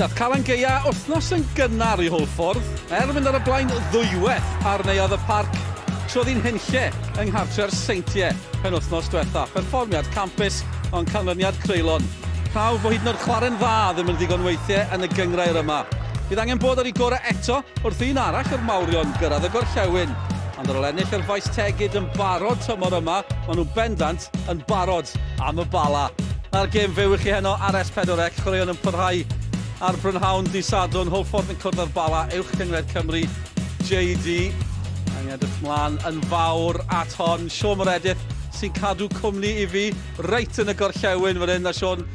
Dath Calan Gaea wythnos yn gynnar I Hwlffordd, mynd ar y blaen ddwywaith ar neuodd y parc trodd hi'n hunlle yng nghartre'r Seintiau pen wythnos diwetha. Perfformiad campus ond canlyniad creulon. Prawf bod hyd yn oed chwarae'n dda ddim yn ddigon weithiau yn y gyngrair yma. Bydd angen bod ar ei gorau eto wrth un arall yr mawrion gyrraedd y gorllewin. Ond ar ôl ennill yr faes tegid yn barod tymor yma, maen nhw bendant yn barod am y Bala. Na'r gêm fyw I chi heno ar S4C, chwaraeon yn parhau ar brynhawn di Sadwrn, Hwlffordd yn cwrdd ar Bala, uwch cyngred Cymru, JD. Ang edrych mlaen yn fawr at hon. Siôn Moredith sy'n cadw cwmni I fi, reit yn y gorllewin fan hyn. A Siôn,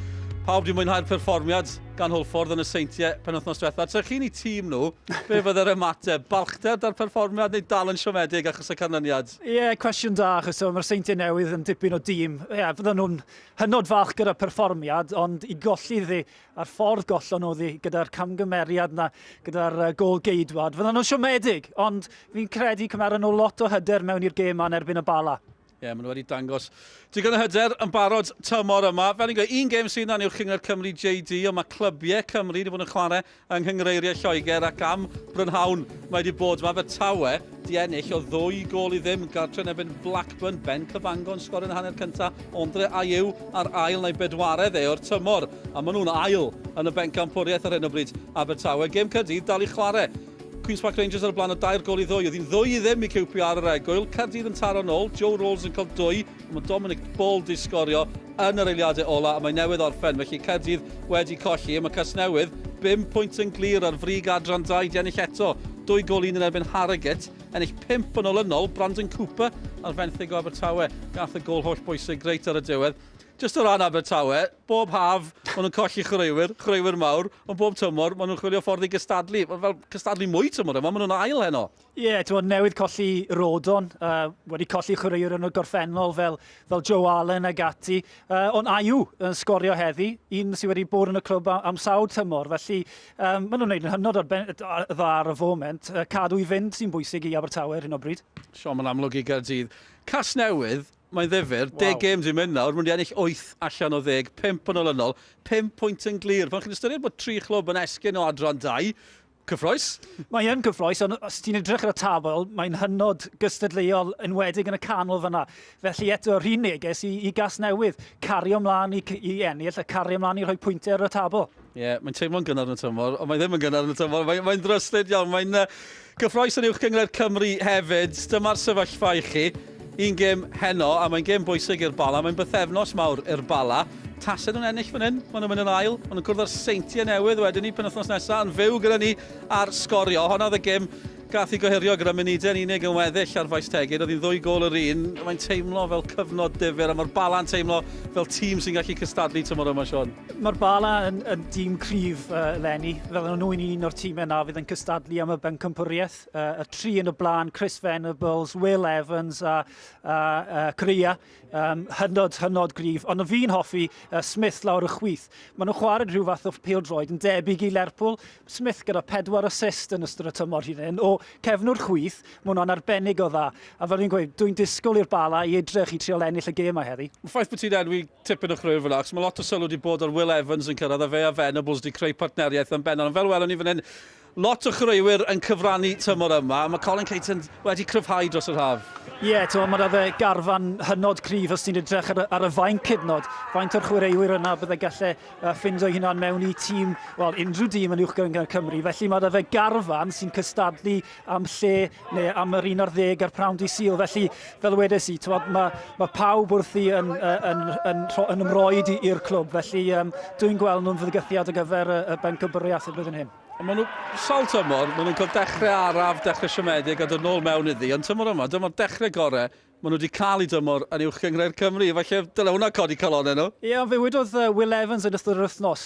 pawb di mwynhau'r perfformiad gan Hwlffordd yn y Seintiau pen wythnos diwetha. Tra chi'n I tîm nhw, be fydde'r ymateb? Balchder da'r perfformiad neu dal yn siomedig achos y canlyniad? Cwestiwn da, achos mae'r Seintiau newydd yn dipyn o dîm. Fydden nhw'n hynod falch gyda'r perfformiad, ond I golli ddi, a'r ffordd gollon nhw ddi, gyda'r camgymeriad na, gyda'r gôl geidwad. Fydden nhw'n siomedig, ond fi'n credu cymeron nhw lot o hyder mewn i'r gêm yn erbyn y Bala. Maen nhw wedi dangos digon o hyder yn barod tymor yma. Fel ni'n gweud, un gêm sy'n dan uwch cyngred Cymru JD, ond mae clybiau Cymru wedi bod yn chwarae yng Nghynghreiriau Lloegr ac am brynhawn mae wedi bod yma. Fe tawe di ennill o 2 gôl I ddim gartre yn erbyn Blackburn, Ben Cyfangon sgorio yn hanner cyntaf, Ondre Ayew ar ail neu bedwaredd o'r tymor. A maen nhw'n ail yn y bencampwriaeth ar hyn o bryd Abertawe. Gêm Caerdydd dal I chwarae. Queen's Park Rangers ar y blaen o 2 gôl I 2. Oedd hi'n 2 I ddim I QPR yr egwyl. Caerdydd yn taro nôl. Joe Rolls yn cael 2. Mae Dominic Ball di sgorio yn yr eiliadau ola. A mae newydd orffen. Felly Caerdydd wedi colli. A mae Casnewydd 5 pwynt yn glir ar frig adran 2 di ennill eto. 2 gôl 1 yn erbyn Harrogate. Ennill 5 yn olynol. Brandon Cooper ar fenthyg o Abertawe. Gath y gôl holl bwysig greit ar y diwedd. Just o ran Abertawe, bob haf, maen nhw'n colli chreuwyr mawr, ond bob tymor, maen nhw'n chwilio ffordd I gystadlu. Fel gystadlu mwy tymor yma, maen nhw'n ail heno. Dwi'n newydd colli Rodon, wedi colli chwaraewr yn y gorffennol fel Joe Allen ag ati, ond Ayew yn sgorio heddi, un sydd wedi bod yn y clwb am sawl tymor, felly maen nhw'n gwneud yn hynod dda ar y foment, cadw I fynd sy'n bwysig I Abertawe ar hyn o bryd. Siôn ma'n amlwg I Gaerdydd. Casnewydd, mae'n ddifur, 10 games I mynd nawr, mae'n ennill 8 allan o 10, 5 yn olynol, 5 pwynt yn glir. Fan chi'n ystyried bod 3 chlwb yn esgyn o adran 2, cyffroes? Mae'n cyffroes, ond os ti'n edrych ar y tabl, mae'n hynod gystadleuol enwedig yn y canol fyna. Felly eto, yr un neges I Gasnewydd, cario ymlaen I ennill, a cario ymlaen I rhoi pwyntiau ar y tabl. Mae'n teimlo'n gynnar yn y tymor, ond mae ddim yn gynnar yn y tymor. Mae'n dryslyd iawn, mae'n cyffroes yn uwch cyngred Cymru hefyd. Dyma'r sefyllfa I chi. Un gêm heno, a mae'n gêm bwysig i'r Bala. Mae'n bythefnos mawr i'r Bala. Tased nhw'n ennill fan hyn, maen nhw'n mynd yn ail. Maen nhw'n cwrdd ar Seintiau newydd wedyn ni penwythnos nesaf yn fyw gyda ni ar Sgorio. Honna oedd y gêm gath I gohirio gyda munudau'n unig yn weddill ar faes tegid. Oedd hi'n 2 gôl yr un. Mae'n teimlo fel cyfnod difyr, a mae'r Bala'n teimlo fel tîm sy'n gallu cystadlu tymor yma, Siôn. Mae'r Bala yn dîm cryf, Lenny. Fel nhw'n un o'r tîmau yna fydd yn cystadlu am y bencampwriaeth. Y 3 yn y blaen, Chris Venables, Will Evans a Crea. Hynod gryf. Ond fi'n hoffi Smith lawr y chwith. Maen nhw'n chwarae rhyw fath o pêl-droed yn debyg I Lerpwl. Smith gyda 4 assist yn ystod y tymor hyn. O cefnwr chwith, mae hwnna'n arbennig o dda. A fel fi'n gweud, dwi'n disgwyl i'r Bala I edrych I trio ennill y gêm yma heddi. Mae'n ffaith bod ti'n enwi tipyn o chreuwyr fel achos mae lot o sylw wedi bod ar Will Evans yn cyrraedd a fe a Venables wedi creu partneriaeth yn bennon. Fel welwn ni fan hyn, lot o chreuwyr yn cyfrannu tymor yma. Mae Colin Caton wedi cryfhau dros yr haf. Mae fe garfan hynod cryf os ti'n edrych ar y faint cydnod. Faint o'r chwaraewyr yna byddai gallu ffindo hunan mewn I tîm, unrhyw dîm yn uwch gyngor Cymru. Felly mae fe garfan sy'n cystadlu am lle neu am yr 11 ar prawn Di Sul. Felly, fel wedes I, mae pawb wrthi yn ymroed i'r clwb. Felly, dwi'n gweld nhw'n fygythiad ar gyfer y bencampwriaeth y blwyddyn hyn. Maen nhw sawl tymor, maen nhw'n cael dechrau araf, dechrau siomedig a dod nôl mewn iddi. Ond tymor yma, dyma'r dechrau gorau, maen nhw wedi cael I dymor yn uwch cyngred Cymru. Falle dyle hwnna codi calonau nhw. Fe wedodd Will Evans yn ystod yr wythnos.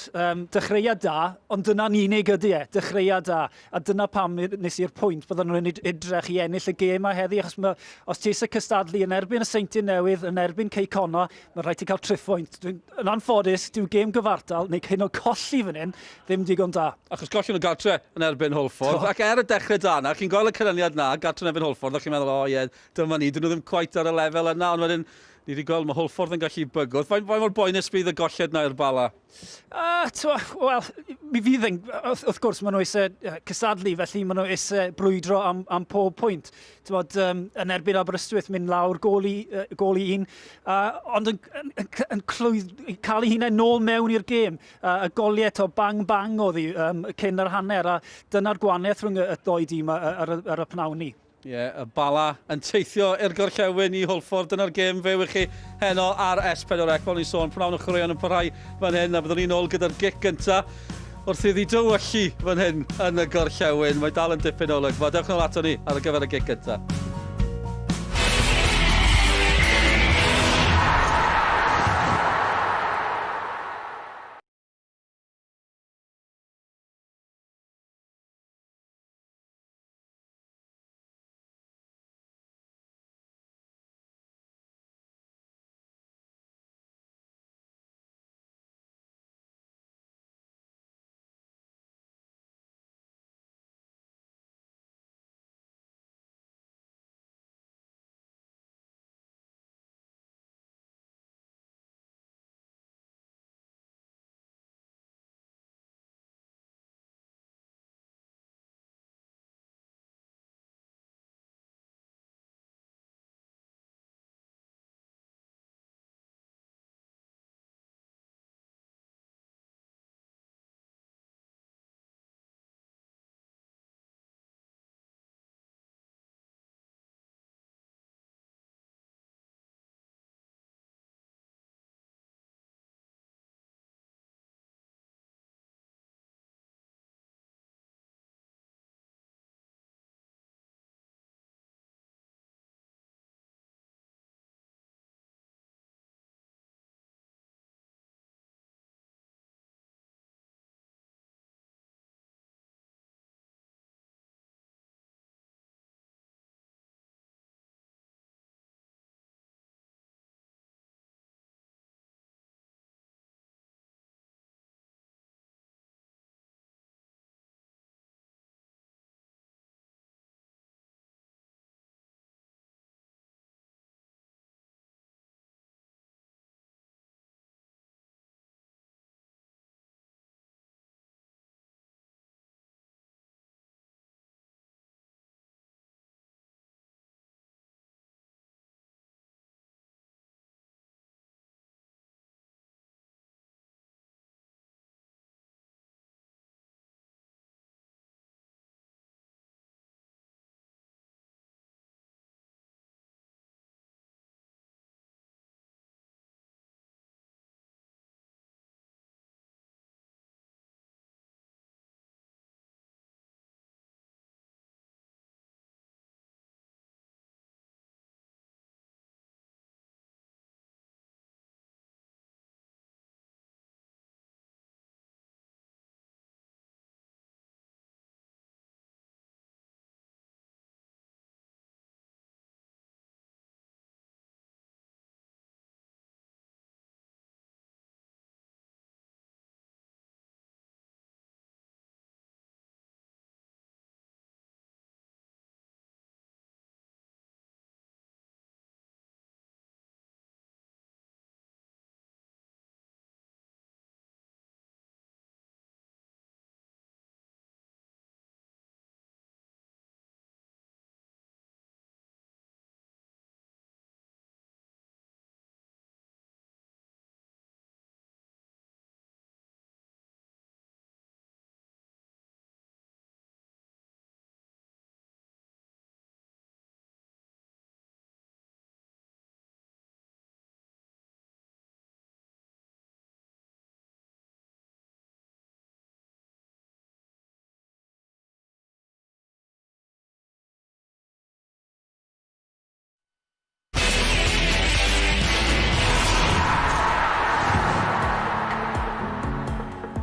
Dechreuad da, ond dyna'n unig ydy dechreuad da. A dyna pam nes i'r pwynt bydden nhw'n edrych I ennill y gêm a heddi. Achos os ti eisiau cystadlu yn erbyn y Seintiau newydd, yn erbyn Ceicona, mae'n rhaid I cael triffwynt. Yn anffodus, dyw gêm gyfartal, neu hyn o colli fan hyn, ddim digon da. Achos gollon nhw gartre yn erbyn Hwlffordd. Ac y dechrau da na, chi'n gweld y canlyniad na, gartre yn erbyn Hwlffordd, a chi'n meddwl, dyma ni, dyn nhw ddim cweit ar y lefel yna, ond wedyn ni wedi gweld mae Hwlffordd yn gallu bygwth. Faint mor boenus bydd y golled na i'r Bala? Wel, mi fydd yn, wrth gwrs, maen nhw eisiau cysadlu, felly maen nhw eisiau brwydro am pob pwynt. Yn erbyn Aberystwyth mynd lawr gol i un, ond yn cael ei hunain nôl mewn i'r gêm. Y goliau bang-bang oedd hi cyn yr hanner, a dyna'r gwanaeth rhwng y ddoi dîm ar y pnawn ni. Ie, y Bala yn teithio i'r gorllewin i Hwlffordd. Dyna'r gêm fe wych chi heno ar S4C. Fel ni'n sôn, pnawn y chwaraeon yn parhau fan hyn, a byddwn ni'n ôl gyda'r gic gyntaf wrth iddi dywyllu fan hyn yn y gorllewin. Mae dal yn dipyn o olygfa. Dewch nôl ato ni ar y gyfer y gic gyntaf.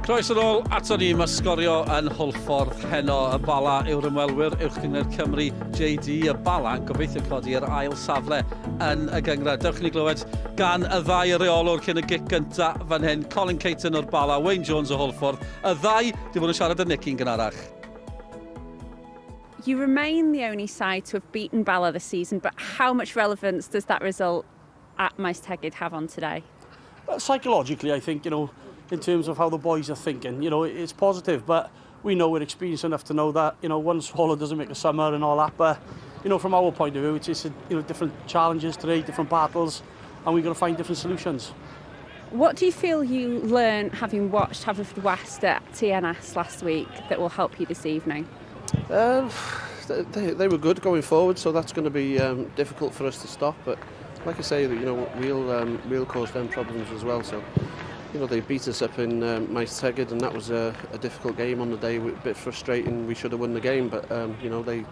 Croes yn ôl ato ni, mae Sgorio yn Hwlffordd heno. Y Bala yw'r ymwelwyr uwch gyngor Cymru JD. Y Bala yn gobeithio codi'r ail safle yn y gyngor. Dewch ni glywed gan y ddau reolwr cyn y gic gyntaf fan hyn. Colin Caton o'r Bala, Wayne Jones o Hwlffordd. Y ddau di fod yn siarad y Nick yn gynharach. You remain the only side to have beaten Bala this season, but how much relevance does that result at Maes Tegid have on today? Psychologically, I think, in terms of how the boys are thinking, it's positive, but we know we're experienced enough to know that, one swallow doesn't make a summer and all that, but, from our point of view, it's just, different challenges today, different battles, and we've got to find different solutions. What do you feel you learned having watched Hwlffordd West at TNS last week that will help you this evening? They were good going forward, so that's going to be difficult for us to stop, but like I say, we'll cause them problems as well, so they beat us up in Maes Tegid, and that was a difficult game on the day, a bit frustrating. We should have won the game, but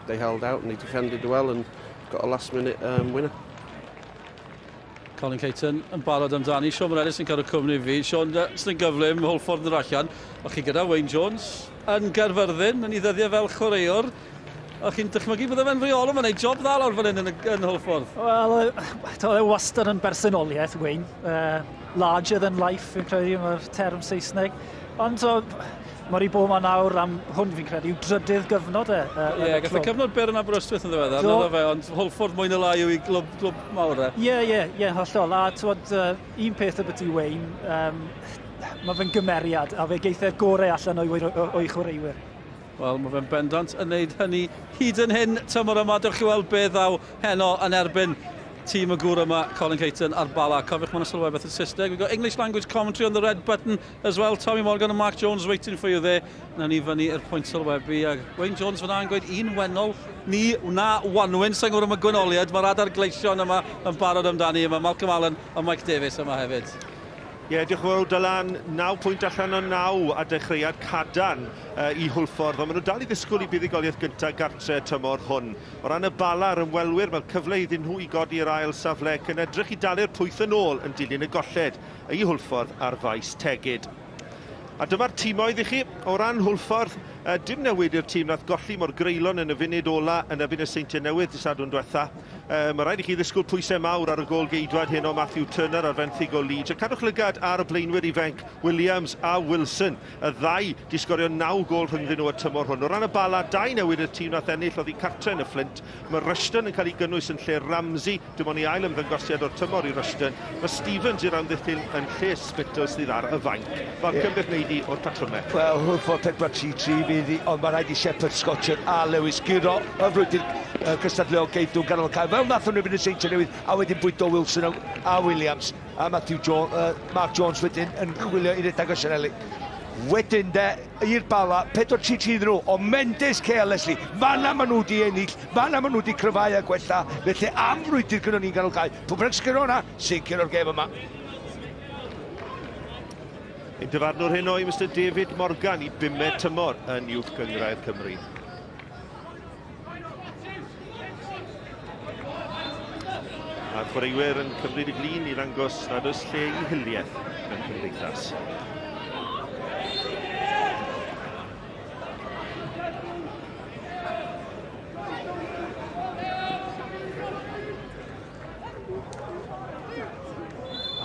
they held out and they defended well and got a last minute winner. Colin Caton yn barod amdani. Sean Morelis yn cael y cwmni fi. Sean, sy'n gyflym, Hwlffordd yn yr allan. O chi gyda Wayne Jones yn Gerfyrddin, yn ei ddyddiau fel chwaraewr. O chi'n dychmygu bod e'n reol yn gwneud job dda lawr fan hyn yn Hwlffordd? Wel, oedd e wastad yn bersonoliaeth, Wayne. Larger than life, fi'n credu, mae'r term Saesneg. Ond mae'r i bod ma nawr am hwn fi'n credu yw drydydd gyfnod e. Ie, gath y cyfnod byr yn Aberystwyth yn ddiweddar, ond Hwlffordd mwyn y lai yw i glwb mawr e. Ie, hollol. A un peth y byti Wayne, mae fe'n gymeriad, a fe geith e'r gorau allan o'i chwaraewyr. Wel, mae fe'n bendant yn neud hynny hyd yn hyn tymor yma. Dewch chi weld beth ddaw heno yn erbyn tîm y gŵr yma, Colin Caton a'r Bala. Cofiwch mae'n sylwebeth yn Saesneg. We've got English language commentary on the red button as well. Tommy Morgan and Mark Jones waiting for you there. Na ni fyny i'r pwynt sylwebu. Wayne Jones fyna yn gweud un wennol. Ni na wanwyn. Sa'n gwybod am y gwynoliad. Mae'r adar gleision yma yn barod amdani. Mae Malcolm Allen a Mike Davies yma hefyd. Ie, diolch yn fawr Dylan, 9 pwynt allan o 9 a dechreuad cadarn i Hwlffordd, ond maen nhw dal i ddisgwyl i buddigoliaeth gyntaf gartre tymor hwn. O ran y Bala ar ymwelwyr, mae'r cyfle iddyn nhw i godi'r ail safle yn edrych i dalu'r pwyth yn ôl yn dilyn y golled i Hwlffordd ar faes Tegid. A dyma'r tîmoedd i chi, o ran Hwlffordd, dim newid i'r tîm nath golli mor greulon yn y funud ola yn y y Seintiau Newydd disadwn diwetha. Mae rhaid i chi ddisgwyl pwysau mawr ar y gôl geidwad hyn o Matthew Turner ar fenthyg o Leeds. A cadwch lygad ar y blaenwyr ifanc Williams a Wilson. Y ddau di sgorio 9 gôl rhyngddyn nhw y tymor hwn. O ran y Bala, 2 newid y tîm nath ennill oedd i cartre yn y Flint. Mae Rushton yn cael ei gynnwys yn lle Ramsey. Dim ond i ail ymddangosiad o'r tymor i Rushton. Mae Stevens i'r amddiffyn yn lle Spitters sydd ar y fainc. Falcon beth wneud i o'r patrymau. Wel, Hwlffordd 4-3-3 fydd i, ond mae rhaid i Shepherd, Scotcher a Lewis Giro. Y frwydr cystadleuol geithw ganol cael. Fel nath nhw fynd y Seintiau Newydd, a wedyn bwydo Wilson a Williams. A Mark Jones wedyn yn chwilio i'r edag o Sianeli. Wedyn i'r Bala, 4-3-3 iddyn nhw, o Mendes carelessly. Fanna maen nhw di ennill, fanna maen nhw di cryfau a gwella. Felly am frwydr gyda ni'n ganol cael. Pwy bynnag sgyrro hwnna, sicr o'r gêm yma. Ein dyfarnwr hyn o'i Mr David Morgan i 5 tymor yn Uwch Gyngrair Cymru. A'r chwaraewyr yn cymryd y glin i ddangos nad oes lle i hiliaeth yn cymdeithas.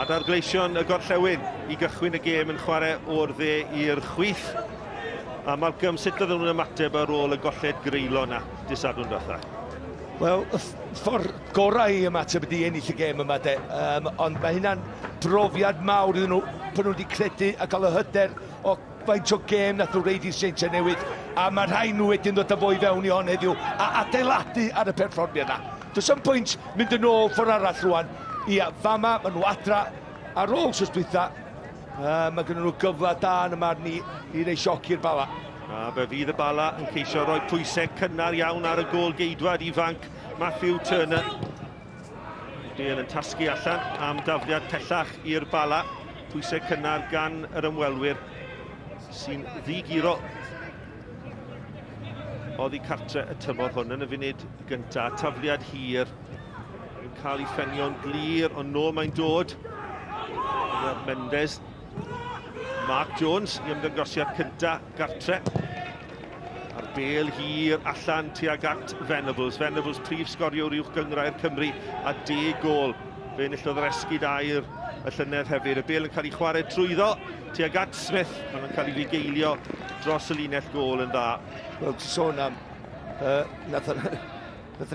Adar gleision y gorllewin i gychwyn y gêm yn chwarae o'r dde i'r chwith. A Malcolm, sut oedden nhw'n ymateb ar ôl y golled greulon na disadwn diwetha? Wel, y ffordd gorau i ymateb ydi ennill y gêm yma ond mae hynna'n brofiad mawr iddyn nhw, bod nhw wedi credu a cael y hyder o faint o gêm nath nhw reid i'r Seintiau Newydd, a mae rhai nhw wedyn dod â fo i fewn i hon heddiw a adeiladu ar y perfformiad yna. Does am pwynt mynd yn ôl ffordd arall rwan. Ia, fama, maen nhw adra ar ôl sysbwytha. Mae gen nhw gyfle da yn y marn i neu sioc i'r Bala. A fe fydd y Bala yn ceisio rhoi pwysau cynnar iawn ar y gôl geidwad ifanc Matthew Turner. Dian yn tasgu allan am dafliad pellach i'r Bala. Pwysau cynnar gan yr ymwelwyr sy'n ddigiro oddi cartre y tymor hwn yn y funud gyntaf. Tafliad hir yn cael ei ffenio'n glir, ond nôl mae'n dod. Mendes. Mark Jones i ymddangosiad cyntaf gartre. A'r bel hir allan tuag at Venables. Venables prif sgorio Uwch Gyngrair Cymru a 10 gôl. Fe enillodd yr esgid air y llynedd hefyd. Y bel yn cael ei chwarae trwyddo tuag at Smith. Mae'n cael ei fugeilio dros y linell gôl yn dda. Wel, sôn am Nathon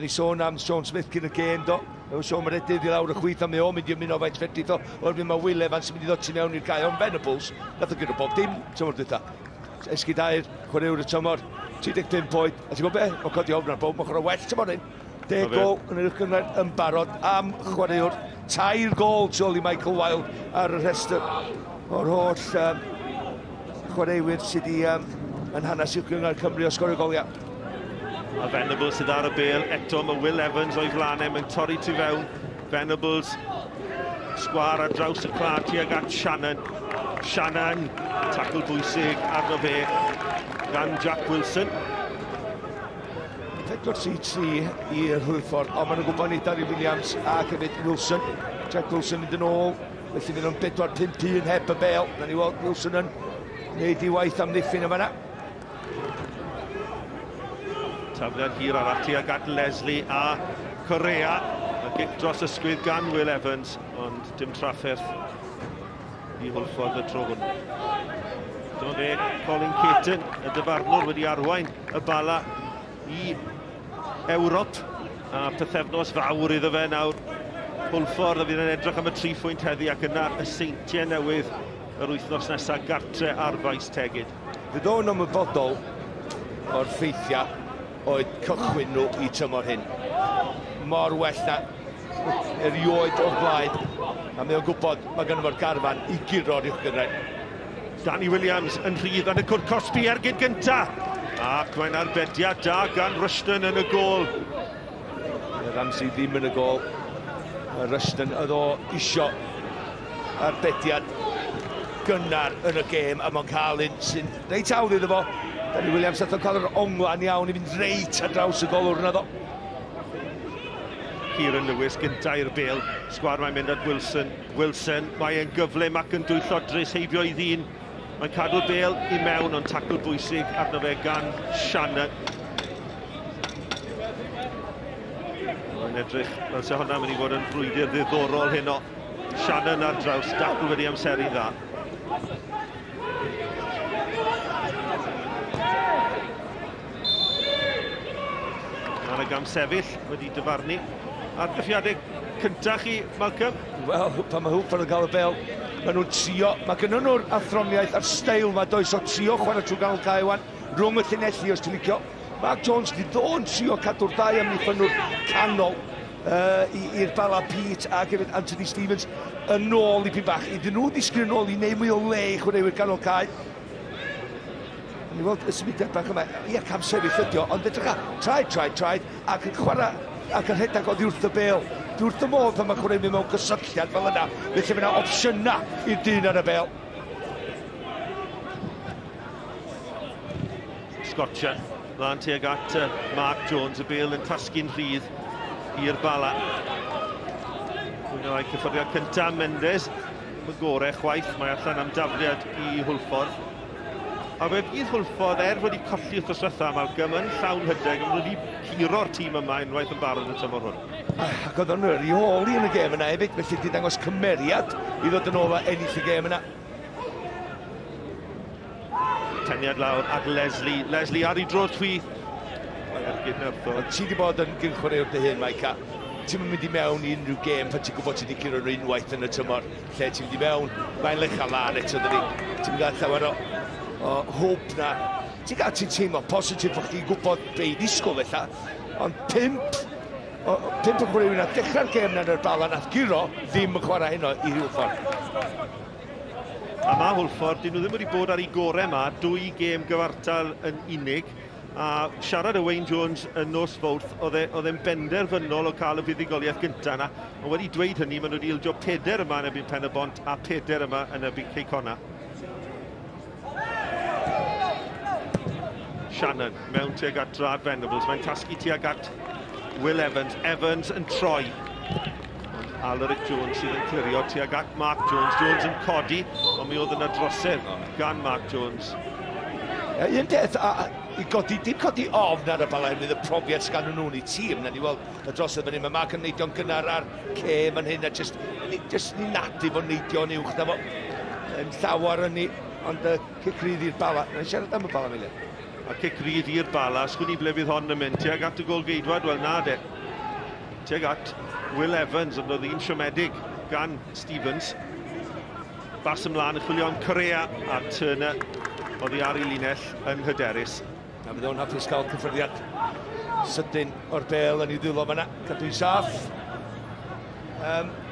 ni sôn am Sean Smith cyn y gêm do. Ewa Sean mae'n edrych i lawr y chwyth am eo, mynd i ymuno faint fedri do. O'r mynd mae Will Evans yn mynd i ddod i mewn i'r gael. Ond Venables, nath o gyda bob dim, tymor dyta. Esgydau'r chwaraewr y tymor, 35 oed. A ti'n gwybod be? Mae'n codi ofn ar bob, mae'n chwarae well tymor hyn. 10 gol yn yr cyngor yn barod am chwaraewr. 3 gol tu ôl i Michael Wilde ar y rhestr o'r holl chwaraewyr sydd yn hanes i'w cyngor Cymru o sgorio goliau. A Venables sydd ar y bêl, eto mae Will Evans o'i flanau, mae'n torri tu fewn. Venables, sgwar ar draws y clad tuag at Shannon. Shannon, tacl bwysig arno fe gan Jack Wilson. 4-3 i'r Hwlffordd, ond maen nhw'n gwybod ni Darry Williams a hefyd Wilson. Jack Wilson mynd yn ôl, felly fydd nhw'n 4-5-1 heb y bêl. Na ni weld Wilson yn gwneud ei waith am ddiffyn yma na. Tafliad hir ar ati ag at Leslie a Correa. A gic dros ysgwydd gan Will Evans, ond dim trafferth i Hwlffordd y tro hwn. Dyma fe, Colin Caton, y dyfarnwr wedi arwain y Bala i Ewrop. A pythefnos fawr iddo fe nawr. Hwlffordd a fydd yn edrych am y 3 phwynt heddi ac yna y seintiau newydd yr wythnos nesaf gartre ar faes Tegid. Fydd o'n ymwybodol o'r ffeithiau oedd cychwyn nhw i tymor hyn. Mor well na erioed o'r blaen. A mae o'n gwybod mae gynnu fo'r garfan i guro'r i'w gynraid. Danny Williams yn rhydd yn y cwrt Cosby ar gyd gynta. Ac mae'n arbediad da gan Rushton yn y gol. Ramsey ddim yn y gol. Rushton oedd o isio arbediad gynnar yn y gêm a mae'n cael un sy'n reit awdd iddo fo. Danny Williams oedd o'n cael yr onglan iawn i fynd reit ar draws y golwr yna ddo. Kieran Lewis gynta i'r bêl. Sgwar mae'n mynd at Wilson. Wilson, mae'n gyflym ac yn dwyllodrus heibio i ddyn. Mae'n cadw'r bêl i mewn ond tacl bwysig arno fe gan Shannon. Mae'n edrych fel se hwnna mynd i fod yn frwydr ddiddorol heno. Shannon ar draws, dacl wedi amseru dda. Mae'n y gam sefyll wedi dyfarnu. Argraffiadau cyntaf chi, Malcolm? Wel, pan mae Hwlffordd yn cael y bel, maen nhw'n trio. Mae gynnu nhw'r athroniaeth a'r steil mae does o trio chwarae trwy ganol cael wan, rhwng y llinelli os ti'n licio. Mark Jones di ddo'n trio cadw'r dau am niffynwr canol i'r Bala Pete a hefyd Anthony Stevens yn ôl i pi bach. Ydyn nhw disgyn yn ôl i neu mwy o le i chwaraewyr ganol cael. Ni weld y symudiad bach yma, ie, cam sefyll ydi o, ond edrych traed, ac yn chwarae, ac yn rhedeg oddi wrth y bêl. Di wrth y modd pan mae chwaraewyr mewn gysylltiad fel yna, felly mae yna opsiynau i'r dyn ar y bêl. Scotcha, lan tuag at Mark Jones, y bêl yn tasgu'n rhydd i'r Bala. Dwi'n rhaid cyfforiad cyntaf Mendes, y gorau chwaith, mae allan am dafliad i Hwlffordd. A fe fydd Hwlffordd wedi colli wrth yswetha Malcolm yn llawn hydeg, yn wedi curo'r tîm yma unwaith yn barod yn y tymor hwn. Ac oedd o'n reoli yn y gêm yna hefyd, felly wedi dangos cymeriad i ddod yn ôl a ennill y gêm yna. Teniad lawr at Leslie. Leslie ar ei dro'r chwith. Ti wedi bod yn gynchwaraewr dy hyn, Maica. Ti'n mynd i mewn i unrhyw gêm pan ti'n gwybod ti wedi curo'r unwaith yn y tymor. Lle ti'n mynd i mewn, mae'n lecha lan eto dyn ni. Ti'n mynd i llawer o hwb na. Ti'n teimlo positif o chdi'n gwybod be i ddisgwyl ella. Ond 5 o chwaraewyr na dechrau'r gêm na'n yr Bala nath giro ddim yn chwarae heno i Hwlffordd. A mae Hwlffordd, dyn nhw ddim wedi bod ar ei gorau yma, 2 gêm gyfartal yn unig. A siarad y Wayne Jones yn nos fawrth, oedd e'n benderfynol o cael y fuddigoliaeth gyntaf yna. Ond wedi dweud hynny, maen nhw wedi ildio 4 yma yn ebyn Pen y Bont a 4 yma yn ebyn Ceicona. Shannon mewn tuag at Drad Venables, mae'n tasgu tuag at Will Evans. Evans yn troi. Alaric Jones sydd yn clirio tuag at Mark Jones. Jones yn codi, ond mi oedd yna drosedd gan Mark Jones. Un peth, dim codi ofn ar y Bala fydd y profiad sgan nhw'n ei tîm. Na ni weld y drosedd fan hyn, mae Mark yn neidio'n gynnar ar cem yn hyn, a just ni nadu fo'n neidio'n uwch na fo. Yn llawar yn ni, ond cycrydd i'r Bala. Na'n siarad am y Bala, Mili? A cic ryd i'r Bala, sgwn i ble fydd hon yn mynd. Tuag at y gol geidwad, wel na de. Tuag at Will Evans, ond oedd un siomedig gan Stevens. Bas ymlaen yn chwilio am Correa a Turner oedd hi ar ei linell yn hyderus. A bydd o'n hapus cael cyffyrddiad sydyn o'r bel yn ei ddwylo fyna. Cadw'n saff.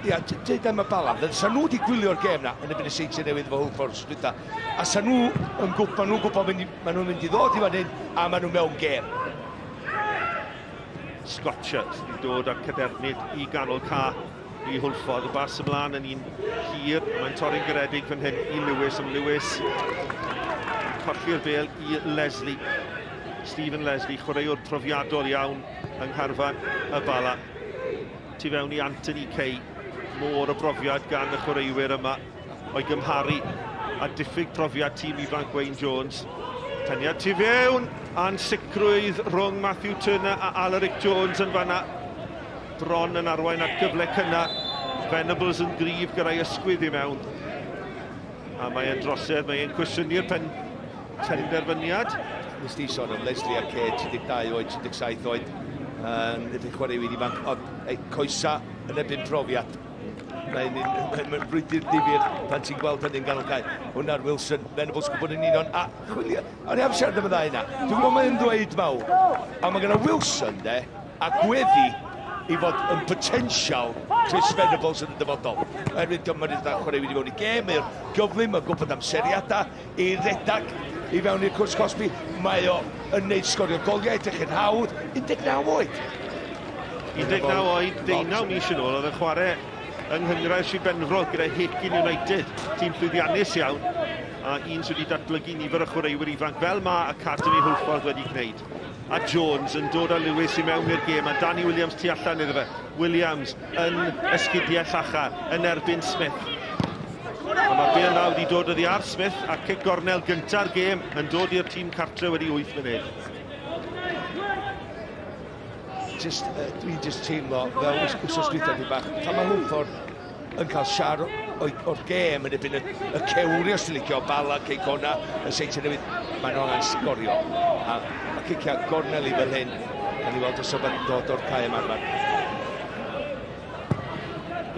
Ia, dweud am y Bala. Sa nhw wedi gwylio'r gêm na yn y byd y seintiau newydd fo Hwlffordd sgwydda. A sa nhw yn gwybod, maen nhw'n gwybod maen nhw'n mynd i ddod i fan hyn a maen nhw'n mewn gêm. Scotcher sydd wedi dod â'r cadernid i ganol ca i Hwlffordd. Y bas ymlaen yn un hir. Mae'n torri'n garedig fan hyn i Lewis. Am Lewis colli'r bel i Leslie. Stephen Leslie, chwaraewr profiadol iawn yng ngharfan y Bala. Tu fewn i Anthony Kay. Môr o brofiad gan y chwaraewyr yma o'i gymharu a diffyg profiad tîm ifanc Wayne Jones. Teniad tu fewn, a'n sicrwydd rhwng Matthew Turner a Alaric Jones yn fanna. Bron yn arwain at gyfle cynnar. Venables yn gryf gyrra'i ysgwydd i mewn. A mae'n drosedd, mae'n cwestiynnu'r penderfyniad. Nes di sôn am Leslie a Kay, 32 oed, 37 oed. Yn ddifrif chwaraewyr ifanc, ond coesa yn ebyn profiad. Mae'n brwydr difyr pan ti'n gweld hynny'n ganol cael. Hwna'r Wilson, Venables gwybod yn un o'n... A, chwilio, o'n i am siarad am y ddau yna. Dwi'n gwybod mae'n dweud mawr. A mae gen Wilson, a gweddi i fod yn potensial Chris Venables yn y dyfodol. Mae'n dyma'r chwaraewyr i fewn i gêm, i'r gyflym, mae'n gwybod amseriadau, i redag, i fewn i'r cwrs Cosby. Mae o yn neud sgorio goliau, edrych yn hawdd, 19 oed. 19 oed, 19 mis yn ôl, oedd yn chwarae yng Nghyngrair Sir Benfro gyda Hakin United, tîm llwyddiannus iawn, a un sydd wedi datblygu nifer y chwaraewyr ifanc fel mae Academy Hwlffordd wedi gwneud. A Jones yn dod â Lewis i mewn i'r gêm, a Danny Williams tu allan iddo fe. Williams yn esgidiau llachar, yn erbyn Smith. A mae bel nawr wedi dod oddi ar Smith, a cic gornel gynta'r gêm yn dod i'r tîm cartre wedi 8 munud. Dwi'n just teimlo fel wsos dwytha fi bach, pan mae Hwlffordd yn cael siar o'r gêm yn ebyn y cewri os ti'n licio, Bala, Ceicona, y seintiau newydd, mae'n angen sgorio. A cicia gornel i fel hyn, a ni weld os o beth dod o'r cae ymarfer.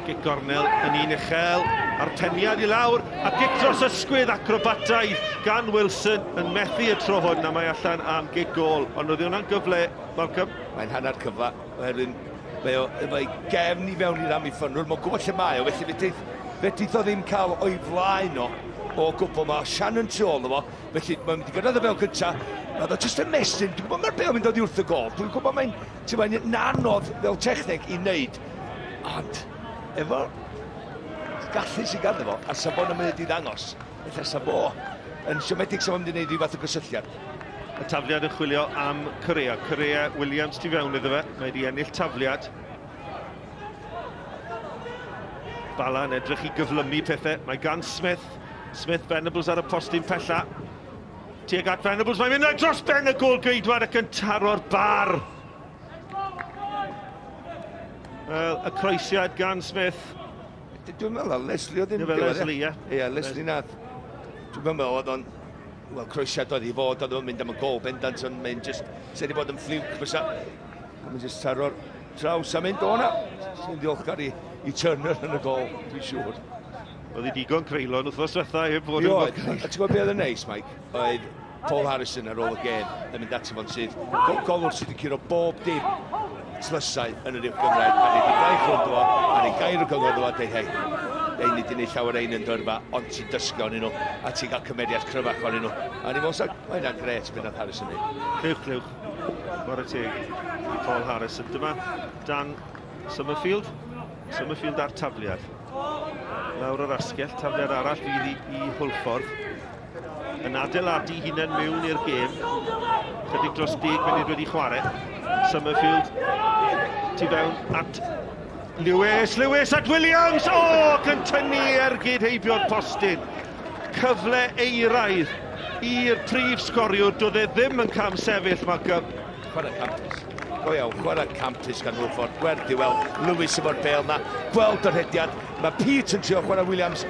Cic gornel yn un uchel, a'r peniad i lawr, a cic dros ysgwydd acrobataidd gan Wilson yn methu y tro hwn, a mae allan am gic gol. Ond oedd hwnna'n gyfle, Malcolm? Mae'n hanner cyfa, oherwydd mae gefn i fewn i'r amddiffynwyr, mae'n gwybod lle mae o, felly fedrith o ddim cael o'i flaen o gwbl mae Shannon tu ôl o, felly mae'n mynd i gyrraedd y bel gyntaf, oedd o jyst yn mestyn, dwi'n gwybod mae'r bel mynd oddi wrth y gol, dwi'n gwybod mae'n anodd fel techneg i wneud, ond efo gallu sy'n ganddo fo, a Sabon yn mynd i ddangos, eitha Sabo yn siomedig Sabon yn gwneud rhyw fath o gysylltiad. Y tafliad yn chwilio am Correa. Correa, Williams tu fewn iddo fe. Mae wedi ennill tafliad. Bala yn edrych i gyflymu pethau. Mae gan Smith. Smith, Venables ar y postyn pella. Tuag at Venables. Mae'n mynd dros ben y gol geidwad ac yn taro'r bar. Wel, y croesiad gan Smith. Dwi'n meddwl, Leslie oedd yn... Leslie, ie. Ie, Leslie nath. Dwi'n meddwl oedd o'n... Wel, croesiad oedd i fod, oedd o'n mynd am y gol bendant, ond mae'n just... Sedi bod yn ffliwc fysa. Mae'n just taro'r traws a mynd o'na. Sy'n ddiolchgar i Turner yn y gol, dwi'n siŵr. Oedd hi digon creulon wrth ddiwetha heb fod yn gol. A ti'n gwybod beth oedd yn neis, Mike? Oedd Paul Harrison ar ôl y gêm yn mynd ati fo'n sydd. Golwr sydd wedi curo bob dim tlysau yn yr uwch gyngrair. A ni wedi gael ffrwnd o, a ni gael y gyngor o, a dweud, hei, ni wedi gwneud llawer ein yn dyrfa, ond ti'n dysgu o'n nhw, a ti'n cael cymeriad cryfach o'n nhw. A ni fod, mae hynna'n gret beth oedd Harrison ni. Clywch. Gwara teg i Paul Harrison. Dyma Dan Summerfield. Summerfield ar tafliad. Lawr yr asgell, tafliad arall fydd i Hwlffordd. Yn adeiladu hunain mewn i'r gêm. Chydig dros 10 munud wedi chwarae. Summerfield tu fewn at Lewis at Williams! O, can tynnu gydheibio'r postyn. Cyfle eiraidd i'r prif sgoriwr, doedd e ddim yn cam sefyll, Malcolm. Chwarae campus. Go iawn, chwarae campus gan Hwlffordd. Gwerdi weld Lewis efo'r bel na. Gweld yr hediad. Mae Pete yn trio chwarae Williams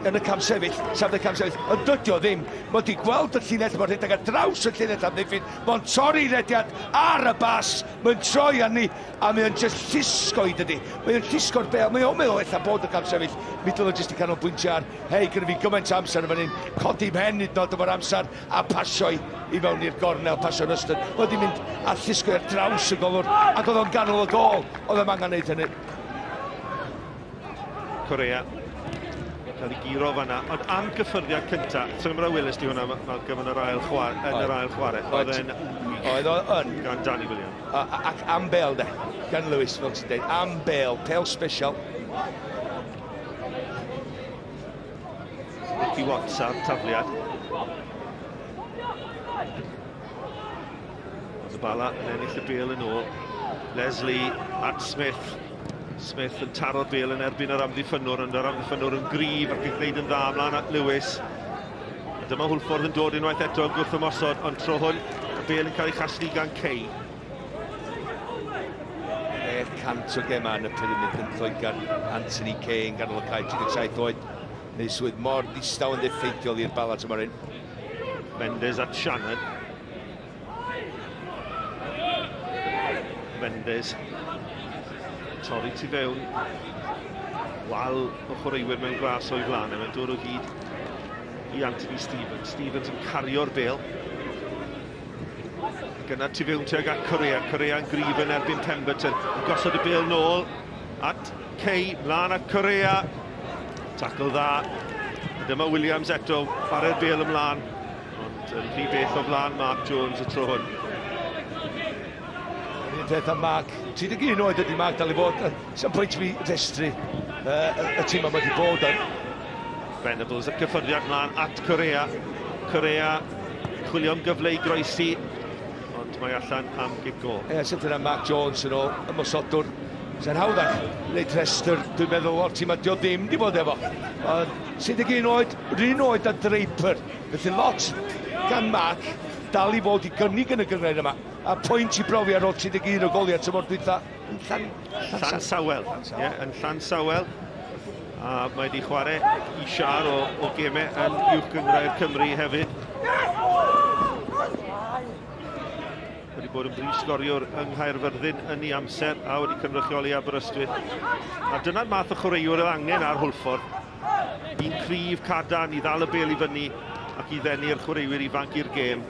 yn y cam sefyll, safle cam sefyll, ond dydi o ddim. Mae wedi gweld y llinell, mae'n rhedeg ar draws y llinell amddiffyn, mae'n torri rediad ar y bas, mae'n troi arni, a mae'n just llusgo i dydi. Mae'n llusgo'r bel, mae'n meddwl ella bod y cam sefyll, mi dylai jyst i canol bwyntio ar, hei, gyda fi gymaint amser yn fan hyn, codi mhen hyd nod o'r amser, a pasio i fewn i'r gornel, pasio'r ystod. Oedd hi'n mynd a llusgo i'r draws y golwr, ac oedd o'n ganol y gol, oedd e'n angen neud hynny. Corea cael ei giro fanna, ond am gyffyrddiad cynta, so gymryd Willis di hwnna, Malcolm, yn yr ail chwarae, oedd e'n gan Danny William. Ac am bel de, gan Lewis, fel ti'n dweud, am bel, pel special. Ricky Watts ar tafliad. Oedd y Bala yn ennill y bel yn ôl. Leslie at Smith. Smith yn taro'r bel yn erbyn yr amddiffynwr, ond yr amddiffynwr yn gryf ac yn gwneud yn dda ymlaen at Lewis. A dyma Hwlffordd yn dod unwaith eto gwrth ymosod, ond tro hwn, y bel yn cael ei chasglu gan Kay. 100 o gema yn y pyramid yn Lloegr, Anthony Kay yn ganol y cae 37 oed. Neu swydd mor ddistaw yn effeithiol i'r Bala tymor hyn. Mendes at Shannon. Mendes. Torri tu fewn. Wal o chwaraewyr mewn glas o'i flaen. Mae'n dod o hyd i Anthony Stevens. Stevens yn cario'r bel. Gyna tu fewn tuag at Corea. Corea yn gryf yn erbyn Pemberton. Gosod y bel nôl at Kay. Mlaen at Corea. Tackle dda. Dyma Williams eto. Chwarae'r bel ymlaen. Ond yn rhy beth o flaen Mark Jones y tro hwn. Un peth am Mark. 31 oed ydi Mark dal i fod. Sa'n pwynt fi restru y tîm yma wedi bod yn. Venables y cyffyrddiad mlaen at Corea. Corea chwilio am gyfle i groesi. Ond mae allan am gigo. Sut yna Mark Jones yn ôl, ymosodwr. Sa'n hawddach, wneud restr, dwi'n meddwl o'r tîm ydi o ddim di bod efo. 31 oed, rhan oed a Draper. Felly lot gan Mark dal i fod i gynnig yn y gyngrair yma. A pwynt i brofi ar ôl 31 o goliad tymor dwytha yn Llansawel. Yn Llansawel. A mae wedi chwarae i siar o gemau yn uwch gyngrair Cymru hefyd. Wedi bod yn brif sgoriwr yng Nghaerfyrddin yn ei amser a wedi cynrychioli Aberystwyth. A dyna'r math o chwaraewr oedd angen ar Hwlffordd. Un cryf cadarn i ddal y bel i fyny ac i ddennu'r chwaraewyr ifanc i'r gêm.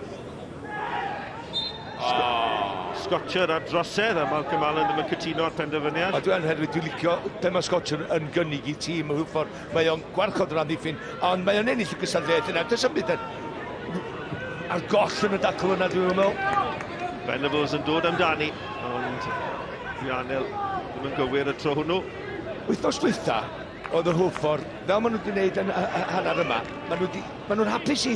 Scotcher ar drosedd a Malcolm Allen ddim yn cytuno ar penderfyniad. A dwi'n herwydd dwi'n licio be mae Scotcher yn gynnig i tîm y Hwlffordd. Mae o'n gwarchod yr amddiffyn, ond mae o'n ennill y gystadleuaeth yna. Does am byd ar goll yn y dacl yna, dwi'n meddwl. Venables yn dod amdani, ond Fianel ddim yn gywir y tro hwnnw. Wythnos dwytha, oedd yr Hwlffordd, fel maen nhw wedi gwneud yn hanner yma, maen nhw'n hapus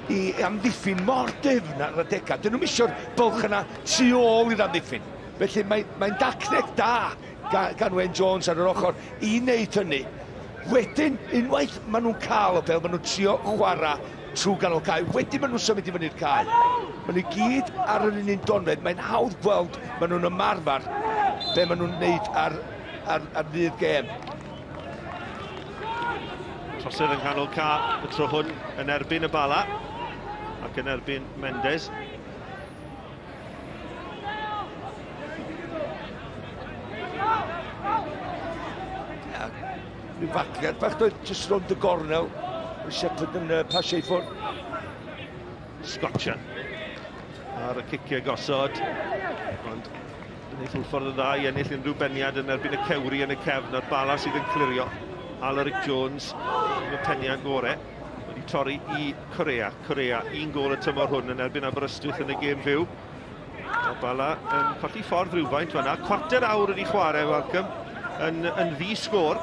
i amddiffyn mor dyfn ar adegau. Dyn nhw'n misio'r bylch yna tu ôl i'r amddiffyn. Felly mae'n dacneg da gan Wayne Jones ar yr ochr i wneud hynny. Wedyn, unwaith maen nhw'n cael o bel, maen nhw'n trio chwarae trwy ganol cae. Wedyn maen nhw'n symud i fyny'r cae. Maen nhw gyd ar yr un donfed. Mae'n hawdd gweld maen nhw'n ymarfer be maen nhw'n wneud ar ddydd gêm. Trosedd yng nghanol ca y tro hwn yn erbyn y Bala ac yn erbyn Mendes. Rhyw fagliad bach doedd jyst rond y gornel. Shepherd yn pasio i ffwrdd. Scotcher ar y ciciau gosod. Ond wneud Hwlffordd yn dda i ennill unrhyw beniad yn erbyn y cewri yn y cefn a'r Bala sydd yn clirio. Alaric Jones yn y peniad gorau. Wedi torri i Corea. Corea, un gol y tymor hwn yn erbyn Aberystwyth yn y gêm fyw. A Bala yn colli ffordd rhywfaint fanna. Cwarter awr wedi chwarae, Welcome, yn ddi-sgôr.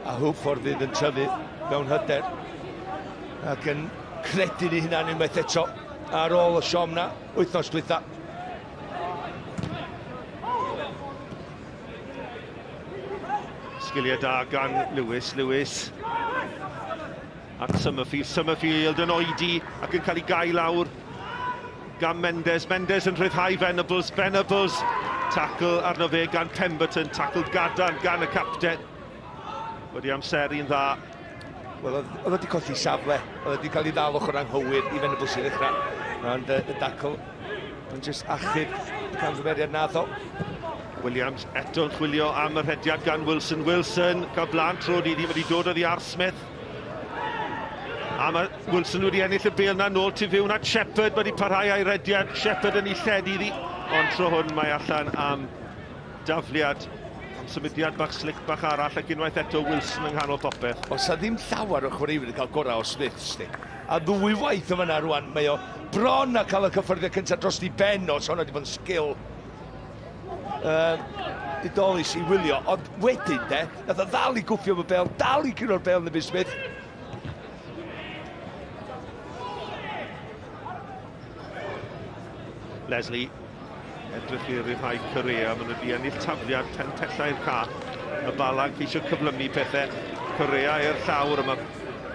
A Hwlffordd fydd yn tyfu mewn hyder. Ac yn credu'n ei hunan unwaith eto ar ôl y siom na, wythnos dwytha. Sgiliau da gan Lewis. Lewis at Summerfield yn oedi ac yn cael ei gau lawr gan Mendes. Mendes yn rhyddhau Venables. Venables tackle arno fe gan Pemberton. Tackle gadarn gan y capten. Wedi amseru'n dda. Wel, oedd wedi colli safle, oedd wedi cael ei ddal ochr anghywir i Venables i ddechrau. Ond y dacl yn jyst achub camgymeriad nath o. Williams eto'n chwilio am yr hediad gan Wilson. Wilson cael blan tro di ddim wedi dod oddi ar Smith. A mae Wilson wedi ennill y bêl na nôl tu fewn at Shepherd. Mae wedi parhau a'i rediad. Shepherd yn ei lledu iddi. Ond tro hwn mae allan am dafliad. Am symudiad bach slick bach arall ac unwaith eto Wilson yng nghanol popeth. Os a ddim llawer o chwaraewyr yn cael gorau o Smith, sti. A ddwy waith o fyna rwan, mae o bron a cael y cyffyrddiad cyntaf dros di ben o, so hwnna wedi bod yn sgil idolus i wylio, ond wedyn de, nath o ddal i gwffio am y bel, dal i gyro'r bel Nibby Smith. Leslie edrych i'r rhyddhau Correa, maen nhw wedi ennill tafliad pentellau i'r ca. Y Bala yn ceisio cyflymu pethau. Correa i'r llawr, yma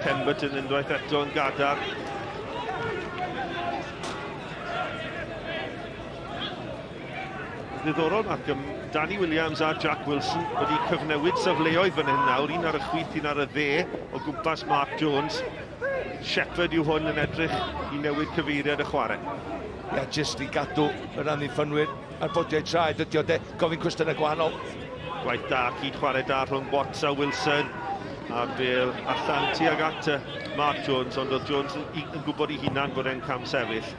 Pemberton unwaith eto yn gadar. Ddiddorol ac Danny Williams a Jack Wilson wedi cyfnewid safleoedd fan hyn nawr, un ar y chwith, un ar y dde o gwmpas Mark Jones. Shepherd yw hwn yn edrych i newid cyfeiriad y chwarae. Ia, jyst i gadw yr amddiffynwyr a'r bodiau traed ydi o de, gofyn cwestiynau gwahanol. Gwaith da, cyd chwarae da rhwng Watts a Wilson. A bêl allan tuag at Mark Jones, ond oedd Jones yn gwybod ei hunan bod e'n cam sefyll.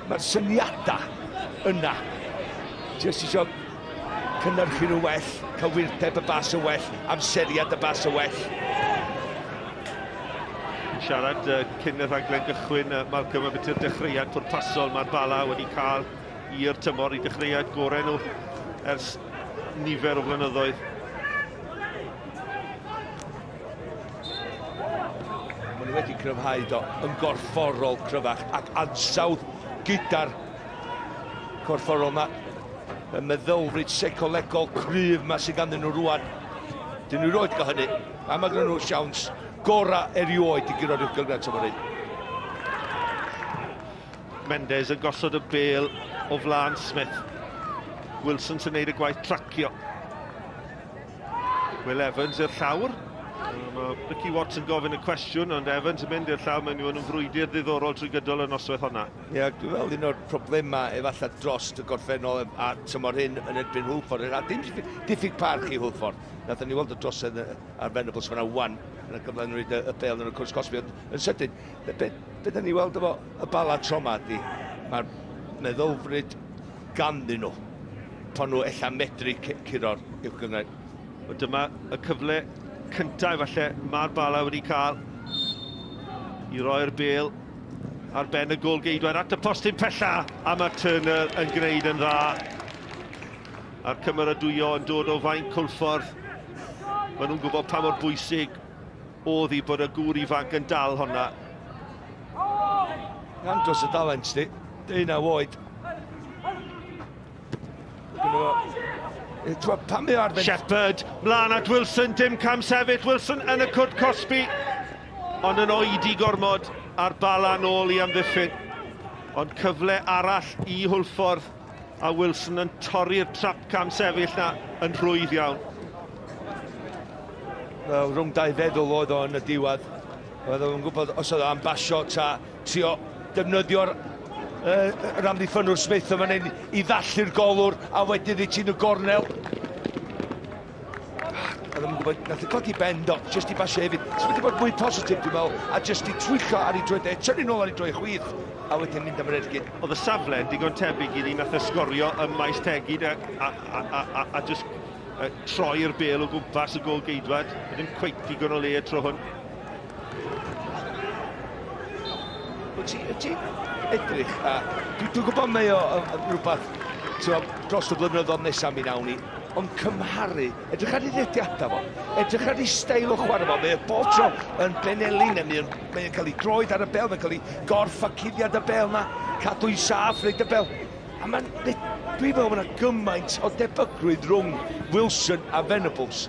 Mae'r syniadau yna. Jyst eisiau cynnyrchu nhw well, cywirteb y bas y well, amseriad y bas y well. Siarad cyn y rhaglen gychwyn, Malcolm a beth yw'r dechreuad pwrpasol. Mae'r Bala wedi cael i'r tymor i dechreuad gorau nhw ers nifer o flynyddoedd. Maen nhw wedi cryfhau do yn gorfforol cryfach ac ansawdd gyda'r corfforol yma. Y meddylfryd seicolegol cryf yma sydd ganddyn nhw rwan. Dyn nhw roed gael hynny, a mae ganddyn nhw siawns gora erioed i gyro'r i'w gylgran tymor hyn. Mendes yn gosod y bêl o flan Smith. Wilson sy'n neud y gwaith tracio. Will Evans i'r llawr. Mae Ricky Watts yn gofyn y cwestiwn, ond Evans yn mynd i'r llawr, mae'n nhw'n frwydr ddiddorol trwy gydol y noswaith honna. Ie, dwi'n fel un o'r problemau efallai dros y gorffennol a tymor hyn yn erbyn Hwlffordd. A dim diffyg parch i Hwlffordd. Nath ni weld y drosedd ar Venables fyna wan yn y gyfle yn rhaid y bel yn y cwrs cosbi. Yn sydyn, beth ni weld efo y Bala troma ydi, mae'r meddylfryd ganddyn nhw pan nhw ella medru curo'r i'w gyngor. Dyma y cyfle cyntaf falle mae'r Bala wedi cael i roi'r bêl ar ben y gôl geidwaid at y postyn pella, a mae Turner yn gwneud yn dda. A'r cymeradwyo yn dod o fain Hwlffordd. Maen nhw'n gwybod pa mor bwysig oedd hi bod y gŵr ifanc yn dal honna. Andros y dalent, di. Dyna oed. Pan mae ar Shepherd, mlaen at Wilson, dim cam sefyll. Wilson yn y cwrt Cosby. Ond yn oedi gormod a'r Bala nôl i amddiffyn. Ond cyfle arall i Hwlffordd. A Wilson yn torri'r trap cam sefyll na yn rhwydd iawn. Wel, rhwng dau feddwl oedd o yn y diwedd. Oedd o'n gwybod os oedd o'n basio ta trio defnyddio'r amddiffynwr Smith yma'n ein i ddallu'r golwr a wedyn i ti'n y gornel. Oedd o'n gwybod, nath i codi ben do, jyst i basio hefyd. So wedi bod mwy positif, dwi'n meddwl, a jyst i twyllo ar ei droed e, tynnu nôl ar ei droed chwith, a wedyn mynd am yr ergyd. Oedd y safle yn digon tebyg i ni nath Sgorio ym maes tegid a jyst troi'r bêl o gwmpas y gôl geidwad. Ddim cweit digon o le tro hwn. Ti'n edrych, a dwi'n gwybod mae o rhywbeth dros y blynyddoedd nesaf mi nawn ni, ond cymharu, edrych ar ei ddediadau fo, edrych ar ei steil o chwarae fo, mae bob tro yn benelin, mae'n cael ei droed ar y bel, mae'n cael ei gorff a cuddiad y bel na, cadw i saff reid y bel. A dwi'n meddwl mae yna gymaint o debygrwydd rhwng Wilson a Venables.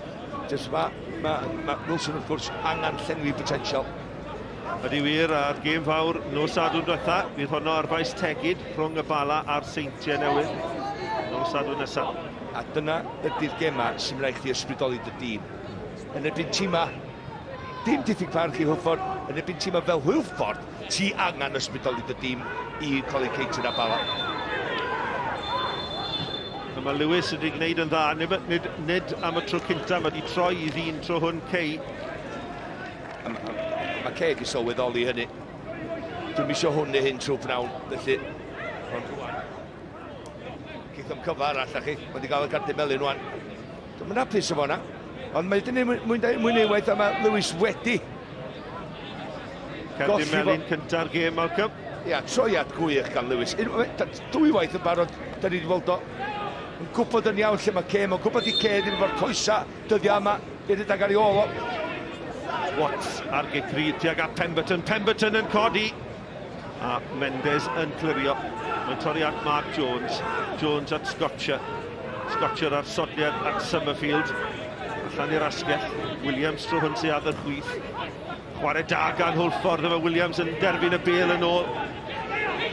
Jyst mae Wilson wrth gwrs angen llenwi potensial. Ydy wir ar gêm fawr nos Sadwrn diwetha, bydd honno ar faes tegid rhwng y Bala a'r Seintiau newydd nos Sadwrn nesaf. A dyna ydy'r gema sy'n rhaid chdi ysbrydoli dy dîm. Yn erbyn tîma dim diffyg parch i Hwlffordd, yn ebyn tîm fel Hwlffordd, ti angen ysbrydoli dy dîm i Colin Keaton a Bala. Mae Lewis wedi gwneud yn dda, nid am y tro cynta, mae wedi troi i ddyn tro hwn Kay. Mae Kay wedi sylweddoli hynny. Dwi'n misio hwn neu hyn trwy pnawn, felly. Ond rwan. Cic am cyfa arall, a chi. Mae wedi cael y gardyn melyn rwan. Dwi'n hapus o fona. Ond mae wedi gwneud mwy newid, a mae Lewis wedi. Gardyn melyn cynta'r gêm, Malcolm. Ia, troiad gwych gan Lewis. Dwy waith yn barod, da ni wedi weld o. Yn gwybod yn iawn lle mae Kay, mae'n gwybod i Kay ddim efo'r coesa dyddiau yma, edrych ag ar ei ôl o. Watts ar Gicri, tuag at Pemberton. Pemberton yn codi. A Mendes yn clirio. Mae'n torri at Mark Jones. Jones at Scotcher. Scotcher ar sodliad at Summerfield. Allan i'r asgell. Williams tro hwn sy'n adder chwith. Chwarae da gan Hwlffordd efo Williams yn derbyn y bêl yn ôl.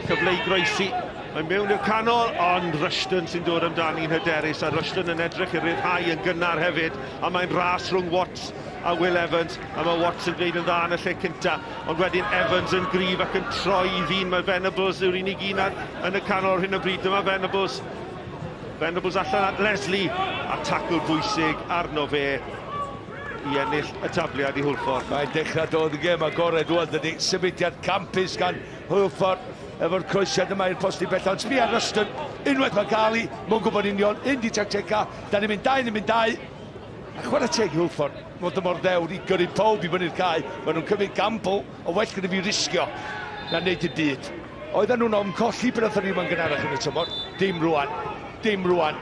Cyfle i groesi. Mae'n mewn i'r canol, ond Rushton sy'n dod amdani'n hyderus, a Rushton yn edrych i'r ryddhau yn gynnar hefyd, a mae'n ras rhwng Watts a Will Evans, a mae Watts yn gwneud yn dda yn y lle cynta, ond wedyn Evans yn gryf ac yn troi i ddyn. Mae Venables yw'r unig un yn y canol hyn o bryd. Dyma Venables. Venables allan at Leslie, a tacl bwysig arno fe i ennill y tabliad i Hwlffordd. Mae'n dechrau dod y gêm agored rwan, dydy symudiad campus gan Hwlffordd efo'r croesiad yma i'r posti bell, ond sbi ar Ruston, unwaith mae gael i, mae'n gwybod union, un di tacteca, da ni'n mynd dau, a chwarae teg i Hwlffordd, mod y mor ddewr i gyrru pob i fyny'r cae, maen nhw'n cymryd gamble, o well gyda fi risgio, na wneud y byd. Oedden nhw'n colli bydd ni yma'n gynharach yn y tymor, dim rwan.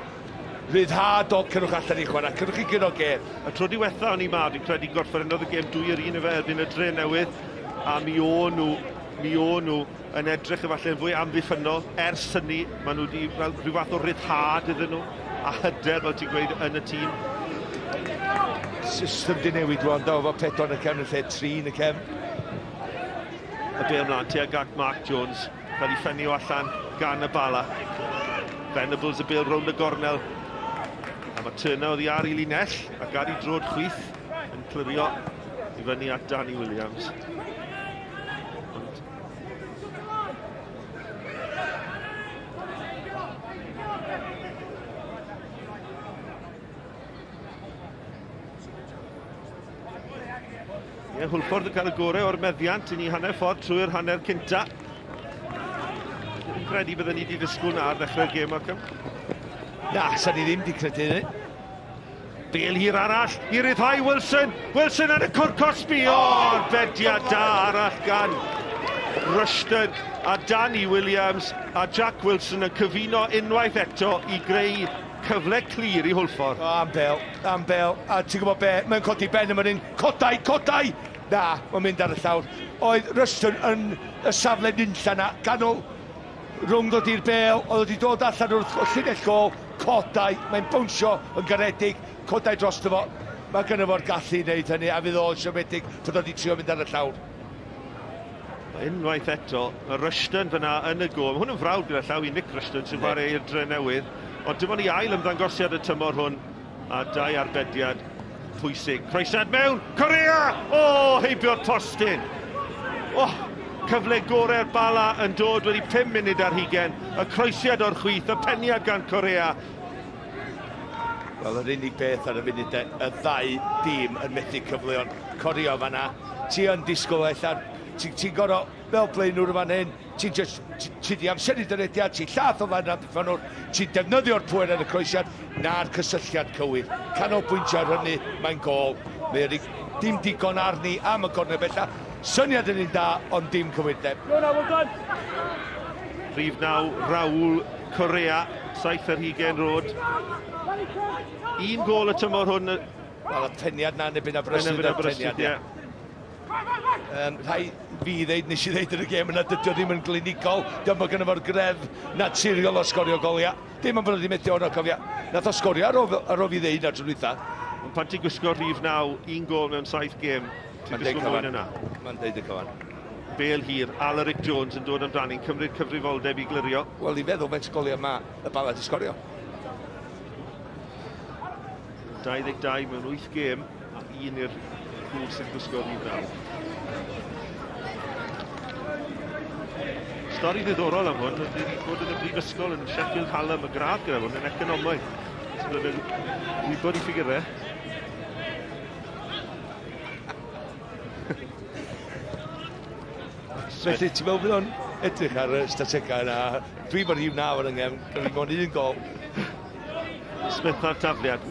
Ryddhad o cyrwch allan i chwarae, cyrwch i gyn o ger. Y tro diwetha o'n i ma, dwi'n credu gorffen yn oedd y gêm 2-1 efe erbyn y dre newydd, a mi o'n nhw yn edrych efallai yn fwy amddiffynol. Ers hynny, maen nhw wedi rhyw fath o ryddhad iddyn nhw, a hyder fel ti'n gweud yn y tîm. System di newid rwan, da, efo 4 yn y cefn yn lle 3 yn y cefn. Y be ymlaen, tuag at Mark Jones, cael ei ffenni o allan gan y Bala. Venables y bêl rownd y gornel. A mae Turner oddi ar i linell, ac ar i drod chwith, yn clirio i fyny at Danny Williams. Hwlffordd yn cael y gorau o'r meddiant i ni hanner ffordd trwy'r hanner cynta. Dwi'n credu byddwn ni wedi disgwyl na ar ddechrau'r gêm ac Na, sa'n ni ddim wedi credu hynny. Bêl hir arall i ryddhau Wilson. Wilson yn y cwr Cosby. O'r bediad da arall gan Rushton a Danny Williams, a Jack Wilson yn cyfuno unwaith eto i greu cyfle clir i Hwlffordd. Am bel. A ti'n gwybod be, mae'n codi ben yma'n un. Codau! Na, mae'n mynd ar y llawr. Oedd Rushton yn y safle nunlla na, ganol rhwng dod i'r bel, oedd wedi dod allan wrth llinell gol, codau, mae'n bwnsio yn garedig, codau drosto fo. Mae gynnu fo'r gallu i wneud hynny, a fydd o'n siomedig fod wedi trio mynd ar y llawr. Unwaith eto, y Rushton fyna yn y gol. Hwn yn frawd gyda llaw i Nick Rushton sy'n chwarae i'r dre newydd. Ond dim ond i ail ymddangosiad y tymor hwn, a 2 arbediad pwysig. Croesad mewn, Corea! Heibio'r postyn. Cyfle gorau'r Bala yn dod wedi 5 munud ar hugen. Y croesiad o'r chwith, y peniad gan Corea. Wel, yr unig beth ar y funud, y 2 dîm yn methu cyfleon. Corea fan'na, ti yn disgwyl allan, ti'n gorau fel blaenwr fan hyn, ti di amseru dyrediad, ti llath o fan amddiffynwr, ti defnyddio'r pwyr yn y croesiad, na'r cysylltiad cywir. Canolbwyntio ar hynny, mae'n gol. Mae'n dim digon arni am y gornel bella. Syniad yn un da, ond dim cywydeb. Rhif 9, Raul Corea, 7 ar hugen rod. 1 gol y tymor hwn. Wel, y peniad na nebyn a brysyd. Rhai fi ddeud, nes i ddeud yn y gêm yna, dydy o ddim yn glinigol. Diolch bod gyda fo'r gref naturiol o sgorio goliau. Dim ond bod wedi methu o'n o cofia. Nath o sgorio ar o fi ddeud ar drwytha. Pan ti'n gwisgo rhif 9, 1 gol mewn 7 gêm, ti'n gwisgo mwyn yna. Mae'n deud y cyfan. Bêl hir, Alaric Jones yn dod amdani, cymryd cyfrifoldeb i glirio. Wel, i feddwl fe'n sgolio yma, y Bala di sgorio. 22 mewn 8 gêm, a 1 i'r pwy sy'n gwisgo'r un naw. Stori ddiddorol am hwn, wedi bod yn y brifysgol yn Sheffield Hallam y gradd gyda hwn yn economaidd. So bydd yn wybod I ffigurau. Felly, ti'n meddwl bydd o'n edrych ar y stategau yna. Dwi mor hiw nawr yng Nghefn, gyda mewn un gol. Smith ar tafliad.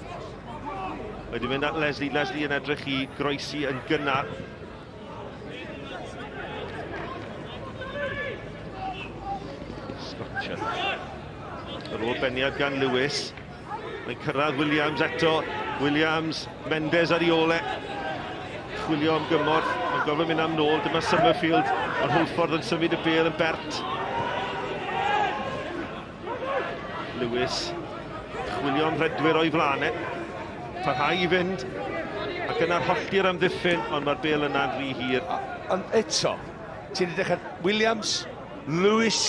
Wedi mynd at Leslie. Leslie yn edrych I groesi yn gynnar. Sgorio. Yr ôl beniad gan Lewis. Mae'n cyrraedd Williams eto. Williams, Mendes ar I ole. Chwilio am gymorth, mae'n gofyn mynd am nôl, dyma Summerfield, ond Hwlffordd yn symud y bel yn bert. Lewis, chwilio am redwyr o'i flanau, parhau I fynd, ac yna'r hollti'r amddiffyn, ond mae'r bel yna'n rhy hir. Ond eto, ti'n edrych at Williams, Lewis,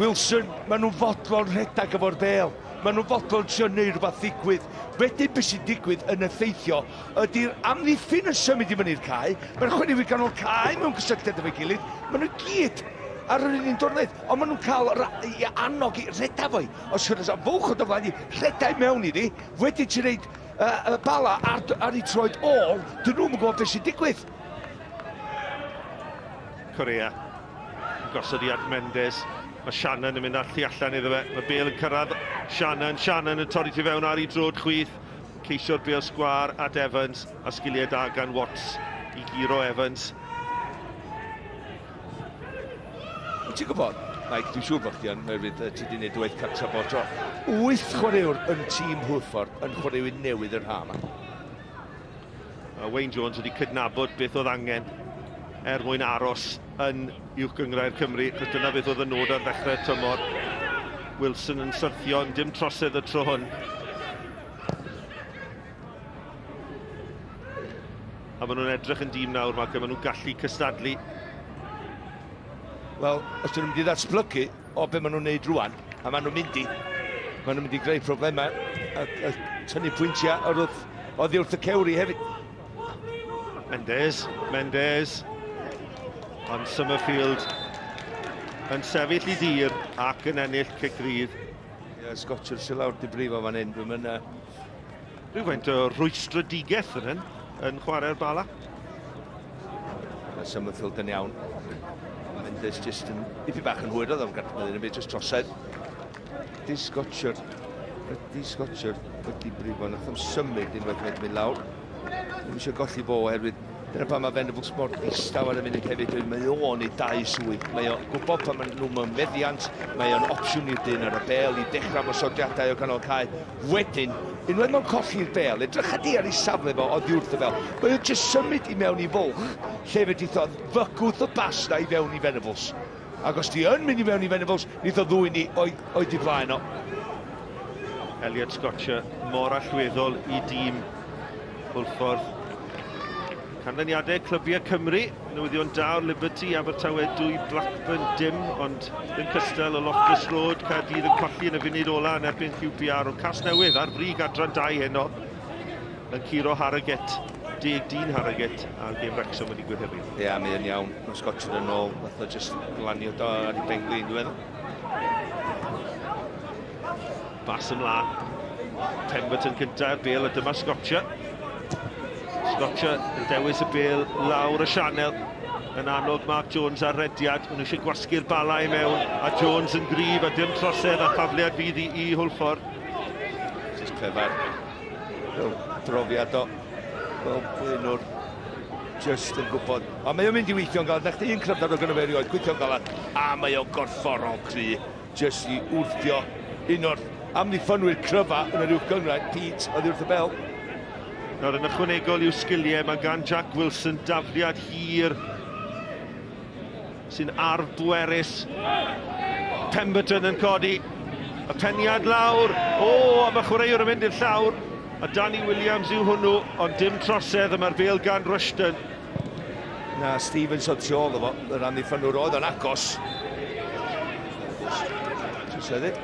Wilson, maen nhw'n fodlon rhedag efo'r bel. Maen nhw'n fodlon trio neud rhywbeth ddigwydd. Wedyn beth sy'n digwydd yn effeithio ydy'r amddiffyn yn symud I fyny'r cae. Mae'n chwaraewyr ganol cae mewn cysylltiad efo'i gilydd. Maen nhw gyd ar yr un diwrnod. Ond maen nhw'n cael I annog I redafau. Os yw'n fwlch o dyflaen I redau mewn iddi, wedyn ti'n neud Bala ar I troed ôl, dyn nhw'n gwybod beth sy'n digwydd. Corea, gosod I at Mendes. Mae Shannon yn mynd allu allan iddo fe. Mae Bale yn cyrraedd Shannon yn torri ti fewn ar I drod chwith. Ceisio'r Bale sgwar at Evans a sgiliau da gan Watts I giro Evans. Ti'n gwybod, Mike, dwi'n siŵr bod chdi yn merfyd ti wedi gwneud dweud cartref o tro. 8 chwaraewr yn tîm Hwlffordd yn chwaraewyr newydd yr ha yma. Wayne Jones wedi cydnabod beth oedd angen mwyn aros yn uwch gyngrair Cymru, chos dyna beth oedd y nod ar ddechrau tymor. Wilson yn syrthio, dim trosedd y tro hwn. A maen nhw'n edrych yn dîm nawr, Malcolm, maen nhw'n gallu cystadlu. Wel, os dyn nhw'n mynd I ddatblygu o be maen nhw'n neud rwan, a maen nhw'n mynd I greu problemau a tynnu pwyntiau oddi wrth y cewri hefyd. Mendes. Ond Summerfield yn sefyll I dir ac yn ennill cic rydd. Ie, Sgorio sy'n lawr difrifo fan hyn. Rwy'n faint o rwystredigaeth yn chwarae'r Bala. Summerfield yn iawn. Mendes jyst yn dipyn bach yn hwyr oedd o'n gadw yn byd jyst trosedd. Ydy Sgorio wedi brifo, nath o'n symud unwaith wedi mynd lawr. Ddim eisiau golli fo oherwydd dyna pan mae Venables Sport istaw ar y munud hefyd, mae o'n I 2 swydd. Mae o'n gwybod pan maen nhw'n meddiant, mae o'n opsiwn i'r dyn ar y bel I dechrau mosodiadau o ganol cae. Wedyn, unwaith mae'n colli'r bel, edrych adi ar ei safle fo oddi wrth y fel. Mae o'n jyst symud I mewn I fwlch, lle fe dithodd fygwth y basta I fewn I Venables. Ac os di yn mynd I mewn I Venables, nid o ddwy ni o'i di blaen o. Elliot Sgorio mor allweddol I dîm Hwlffordd. Canlyniadau clybiau Cymru, newyddion dawr Liberty, Abertawe 2, Blackburn dim, ond ddim cystal o Loftus Road, Caerdydd yn colli yn y funud ola yn erbyn QPR, ond Casnewydd ar brig adran 2 heno yn curo Harrogate, 10 Harrogate, a'r gêm Wrexham wedi gwirheddu. Ie, mae yn iawn, mae Sgorio yn ôl, nath o jyst glanio do ar ei bengli, dwi'n meddwl. Bas ymlaen, Pemberton cyntaf, Bale a dyma Sgorio. Sgorio yn dewis y bel lawr y sianel yn annog Mark Jones ar rediad. Maen nhw eisiau gwasgu'r Bala I mewn a Jones yn gryf a dim trosedd a chafliad fydd I Hwlffordd. Just clefar. Brofiad o Blaenwr just yn gwybod. A mae o'n mynd I weithio'n galad. Na chdi un cryfdar o gynnu fe erioed gweithio'n galad. A mae o'n gorfforol cry. Just I wrthio un o'r amddiffynwyr cryfa yn yr uwch gyngrair, Pete, oddi wrth y bel. Nawr yn ychwanegol i'w sgiliau, mae gan Jack Wilson dafliad hir sy'n arbwerus. Pemberton yn codi. Y peniad lawr. A mae chwaraewr yn mynd i'r llawr. A Danny Williams yw hwnnw, ond dim trosedd, a mae'r bel gan Rushton. Na, Stevens o tu ôl efo, yr amddiffynwr oedd yn agos. Trosedd.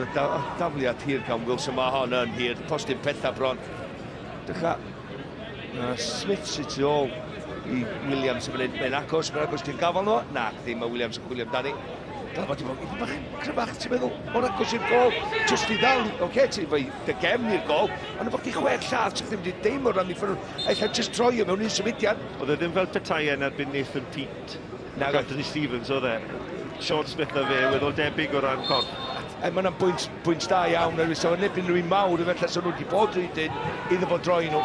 y dafliad hir gan Wilson, mae hon yn hir, postyn pethau bron. Dycha, Smith sydd tu ôl i Williams yn mynd, mae'n agos ti'n gafel nhw? Na, ddim mae Williams yn chwilio amdani. Glafod i fod, i bach crybach, ti'n meddwl, o'r agos i'r gol, just i ddal, oce, ti'n fwy dy gefn i'r gol, ond bod chi 6 lladd, ti'n ddim wedi deimlo ran i ffynnu, eich just troi mewn un symudiad. Oedd e ddim fel petai yn erbyn Nathan Pete, Anthony Stevens oedd e. Sean Smith a fe, weddol debyg o ran corff. Mae yna'n bwynt da iawn, so yn ebyn rhywun mawr, efallai so nhw wedi bod rydyn iddo fo droi nhw.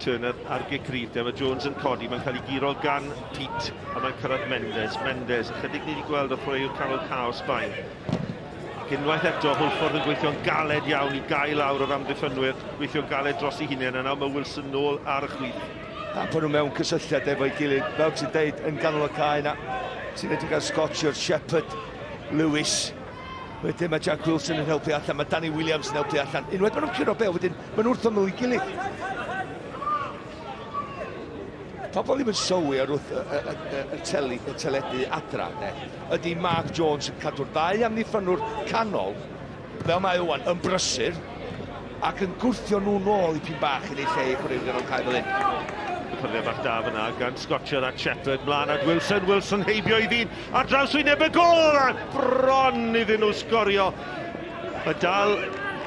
Turner ar Gicrydd, mae Jones yn codi, mae'n cael ei giro gan Pete a mae'n cyrraedd Mendes. Ychydig ni wedi gweld o pwy yw'r canol caos Sbaen. Ac unwaith eto, Hwlffordd yn gweithio'n galed iawn i gael lawr o'r amddiffynwyr, gweithio'n galed dros ei hunain, a nawr mae Wilson nôl ar y chwith. A bod nhw mewn cysylltiad efo'i gilydd, fel ti'n deud, yn ganol y cae yna, sy'n edrych ar Sgorio, Shepherd, Lewis. Wedyn mae Jack Wilson yn helpu allan, mae Danny Williams yn helpu allan. Unwaith maen nhw'n curo bel, wedyn maen nhw'n wrth ymwyl ei gilydd. Pobl ddim yn sylwi ar wrth y teledu adra, ydy Mark Jones yn cadw'r ddau amddiffynwr canol, fel mae Owan, yn brysur, ac yn gwthio nhw nôl i pyn bach yn ei lle i chwaraewyr o'n cael fel hyn. Cyfle bach da fyna, gan Sgorio at Shepherd, mlaen at Wilson heibio i ddyn, a draws wyneb y gol, a bron iddyn nhw Sgorio. Mae dal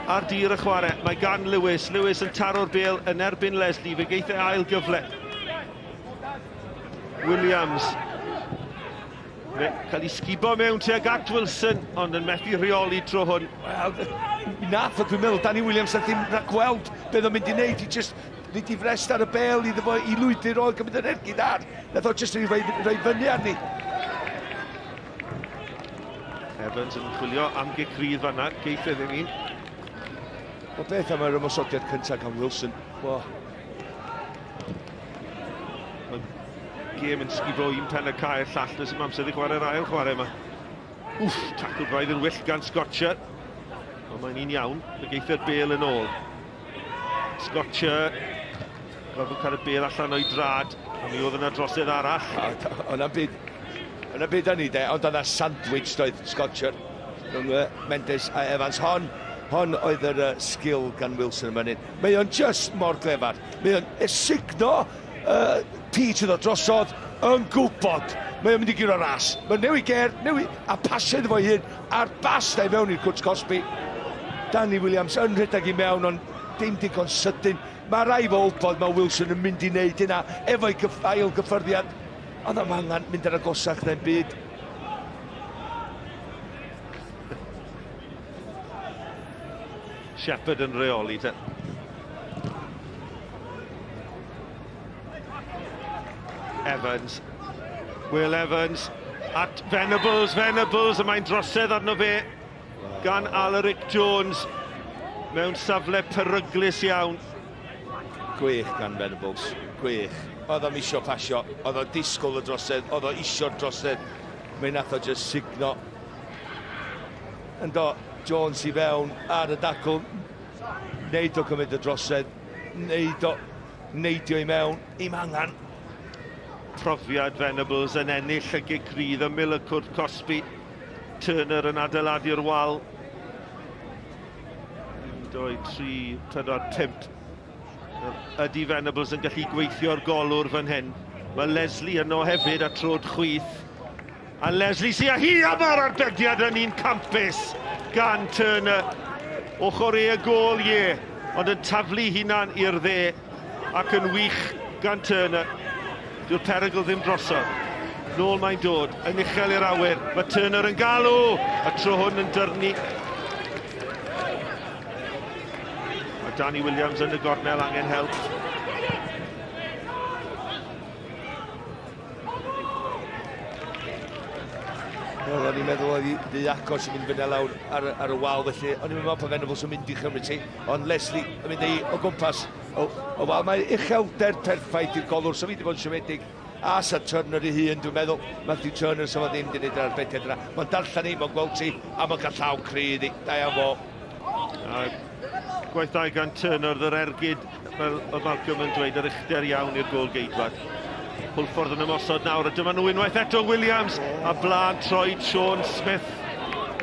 ar dir y chwarae, mae gan Lewis yn taro'r bêl yn erbyn Leslie, fe geith e ail gyfle. Williams cael ei sgibo mewn tuag at Wilson, ond yn methu rheoli tro hwn. Nath o dwi'n meddwl, Danny Williams a ddim rhagweld beth o'n mynd i wneud, i just nid i frest ar y bel iddo fo i lwydr o'r gymryd yr ergyd ar. Nath o just rhoi fyny arni. Evans yn chwilio am Gicrydd fanna, geith e ddim un. O beth am yr ymosodiad cyntaf gan Wilson? Gêm yn sgifo un pen y cae llall nes ym amser i chwarae'r ail chwarae yma. Tacl braidd yn wyll gan Sgorio. Ond mae'n un iawn, fe geith e'r bêl yn ôl. Sgorio, gorfod cael y bêl allan o'i drad, a mi oedd yna drosedd arall. O'na byd â ni de, ond o'na sandwich doedd Sgorio. Rhwng Mendes a Evans. Hon oedd yr sgil gan Wilson yn mynd. Mae o'n just mor glefar. Mae o'n esigno Pete oedd o drosodd yn gwybod mae o'n mynd i giro ras. Mae'n newid a pasio iddo fo hyn a'r bas na i fewn i'r cwrs Cosby. Danny Williams yn rhedeg i mewn, ond dim digon sydyn. Mae rai fo wybod mae Wilson yn mynd i wneud hynna efo'i ail gyffyrddiad. Ond am angen mynd ar agosach na'n byd. Shepherd yn reoli te. Will Evans at Venables, a mae'n drosedd arno fe gan Alaric Jones mewn safle peryglis iawn. Gwych gan Venables, gwych. Oedd o'n isio pasio, oedd o'n disgwyl y drosedd, oedd o'n isio'r drosedd. Mae'n nath o just signo. Yndo, Jones i fewn ar y dacl, neud o gymryd y drosedd, neidio i mewn, i'm angan. Profiad Venables yn ennill y Gicrydd ymyl y cwrt Cosby. Turner yn adeiladu'r wal. 1, 2, 3, 4, 5. Ydy Venables yn gallu gweithio'r golwr fan hyn. Mae Leslie yno hefyd a trod chwith. A Leslie sy'n a hi am yr arbediad yn un campus gan Turner. Ochr e y gol ond yn taflu hunan i'r dde ac yn wych gan Turner. Dyw'r perygl ddim drosodd. Nôl mae'n dod, yn uchel i'r awyr. Mae Turner yn galw, a tro hwn yn dyrnu. Mae Danny Williams yn y gornel angen help. O'n i'n meddwl oedd i acos yn mynd fyny lawr ar y wal, felly o'n i'n meddwl pa Venables yn mynd i chymryd ti, ond Leslie yn mynd o gwmpas. O wal, mae uchelder perffaith i'r golwr, so fi wedi bod yn siomedig. A sa Turner i hun, dwi'n meddwl, Matthew Turner, so fa ddim wedi gwneud yr arbediad yna. Mae'n darllen i, mae'n gweld ti, a mae'n cael llaw crydd i, da iawn fo. Gwaith dau gan Turner, yr ergyd, fel o Malcolm yn dweud, yr uchder iawn i'r gol geidwad. Hwlffordd yn ymosod nawr, a dyma nhw unwaith eto Williams, a blaen troed Sean Smith.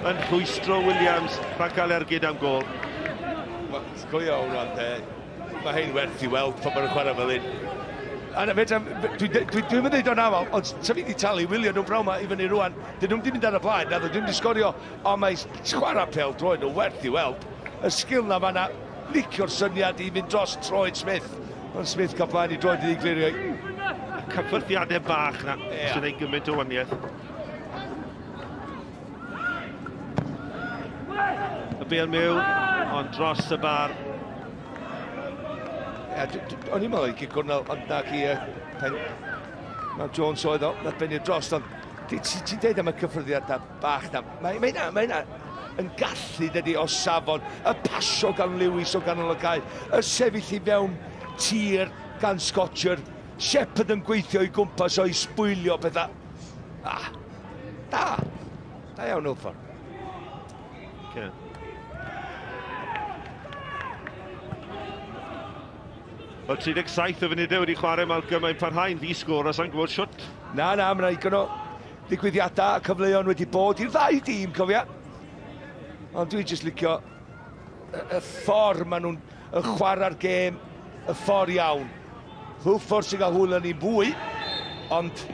yn rhwystro Williams rhag cael ergyd am gol. Wel, go iawn, ond mae hyn werth i weld pan mae'n chwarae fel hyn. A dwi'n mynd o'n amal, ond sef fi wedi talu William nhw'n brawn ma i fyny rwan. Dyn nhw'n mynd ar y blaen, na dwi'n mynd i sgorio, ond mae chwarae pel droed nhw werth i weld. Y sgil na fan'na, licio'r syniad i fynd dros Troed Smith. Ond Smith cael blaen i droed i glirio. Cyffyrddiadau bach na, sy'n ei gymaint o waniaeth. Y bel mewn, ond dros y bar. O'n i'n meddwl i Gigwrnel, ond na chi Mae Jones oedd o, nath benni dros, ond ti'n deud am y cyffyrddiadau bach na. Mae yna yn gallu dydi o safon, y pasio gan Lewis o ganol y cae, y sefyll i fewn tir gan Scotcher, Shepherd yn gweithio i gwmpas o'i sbwylio bethau. Da iawn Hwlffordd. Wel, 37 o funudau wedi chwarae Malcolm, mae'n parhau'n ddi-sgor, a sa'n gwybod siwt. Na, mae'n rhaid o ddigwyddiadau a cyfleoedd wedi bod i'r ddau dîm, cofia. Ond dwi'n jyst licio y ffordd maen nhw'n chwarae'r gêm, y ffordd iawn. Hwlffordd sy'n cael hwyl yn ei fwy, ond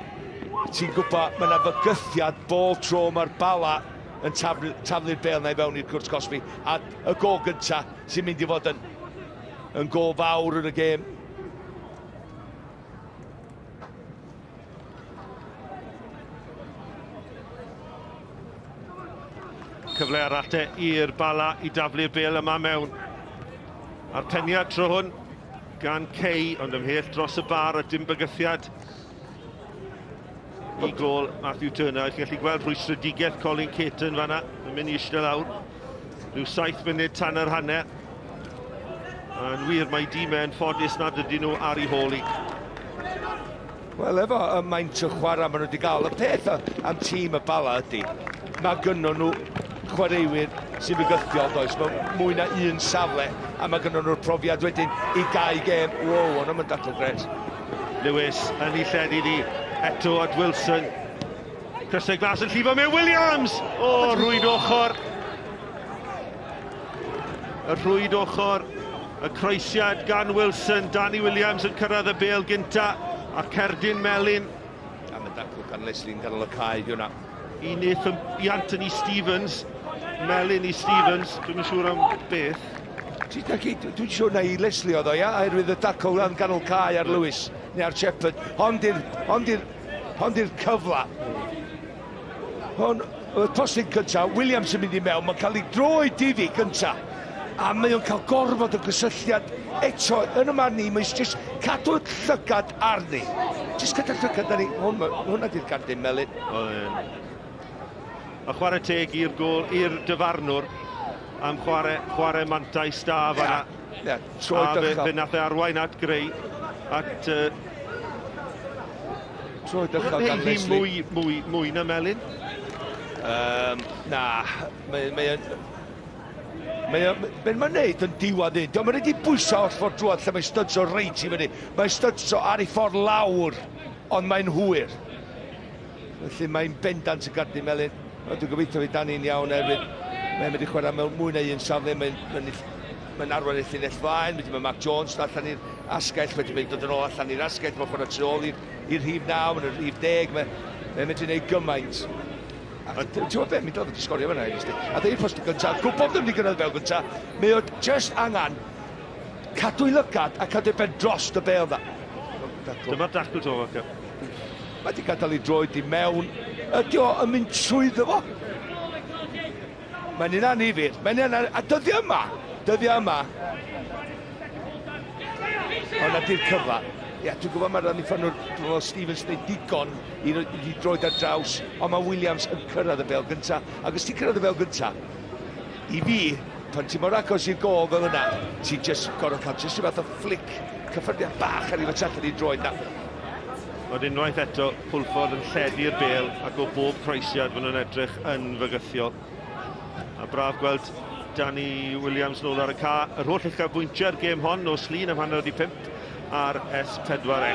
ti'n gwybod, mae yna fygythiad bol tro mae'r Bala yn taflu'r bel na i fewn i'r cwrs Cosby, a y go gynta sy'n mynd i fod yn go fawr yn y gêm. Cyfle arall i'r Bala i daflu'r bel yma mewn. A'r peniad tro hwn gan Kay, ond ymhell dros y bar a dim bygythiad i gol Matthew Turner. Chi'n gallu gweld rhwystredigaeth Colin Caton fan'na yn mynd i eistedd lawr. Rhyw 7 munud tan yr hanner. Yn wir, mae dîmau yn ffodus nad ydyn nhw ar ei hôl i. Wel, efo y maint o chwarae maen nhw wedi gael, y peth am tîm y Bala ydy, mae gynnon nhw chwaraewyr sy'n bygythiol, does, mae mwy na un safle, a mae gynnon nhw'r profiad wedyn i gau gêm. Wow, ond yma'n datl gret. Lewis yn ei lledu di, eto at Wilson. Crysau glas yn llifo mewn Williams! O, rwyd ochr. Y rwyd ochr. Y croesiad gan Wilson, Danny Williams yn cyrraedd y bel gynta, a Cerdyn Melin. A mae'n dacl gan Leslie'n ganol y cae, di hwnna. I wneud i Anthony Stevens, Melin i Stevens, dwi'n siŵr am beth. Dwi'n siŵr na i Leslie oedd o, ia? Oherwydd y dacl gan ganol cae ar Lewis, neu ar Shepherd. Hond i'r cyfla. Hon, y postyn cynta, Williams yn mynd i mewn, mae'n cael ei droi difi cynta. A mae o'n cael gorfod y gysylltiad eto, yn y man ni, mae'n jyst cadw'r llygad arni. Jyst cadw'r llygad arni. Hwna di'r Cerdyn Melin. A chwarae teg i'r gol, i'r dyfarnwr am chwarae mantais da fan'na. A fe nath e arwain at greu, at... Troi dychal gan Leslie. Mwy na Melin? Na, Mae'n neud yn diwad un. Mae'n wedi bwyso o'r ffordd drwad lle mae studs o reit i fyny. Mae studs o ar ei ffordd lawr, ond mae'n hwyr. Felly mae'n bendant y Cerdyn Melin. Dwi'n gobeithio fi Danny'n iawn erbyn. Mae'n mynd i chwarae mewn mwy na un safle. Mae'n arwain eich llinell flaen. Mae Mac Jones allan i'r asgell. Mae'n dod yn ôl allan i'r asgell. Mae'n chwarae tu ôl i'r rhif 9, yn yr rhif 10. Mae'n mynd i wneud gymaint. Ti'n gwybod beth, mi doedd wedi sgorio fyna. A ddeir post y gyntaf, gwybod ddim wedi gyrraedd fel gyntaf, mi oedd just angen cadw i lygad a cadw ben dros y bel dda. Dyma'r dacl to, Faca. Mae wedi gadael ei droed i mewn. Ydy o yn mynd trwyddo fo. Mae'n un anifir. A dyddiau yma. Ond ydy'r cyfla. Ia, dwi'n gwybod mae'r anniffynwr Stevens wneud digon i droed ar draws, ond mae Williams yn cyrraedd y bel gynta. Ac os ti'n cyrraedd y bel gynta, i fi, pan ti'n mor agos i'r gol fel yna, ti'n just gorfod cael just rhywbeth o flic, cyffyrddiad bach ar ei fetach yn ei droed na. Ond unwaith eto, Hwlffordd yn lledu'r bel ac o bob croesiad fan nhw'n edrych yn fygythiol. A braf gweld Danny Williams nôl ar y ca. Yr holl uchafbwyntio'r gêm hon o Slin am 1:05 ar S4C.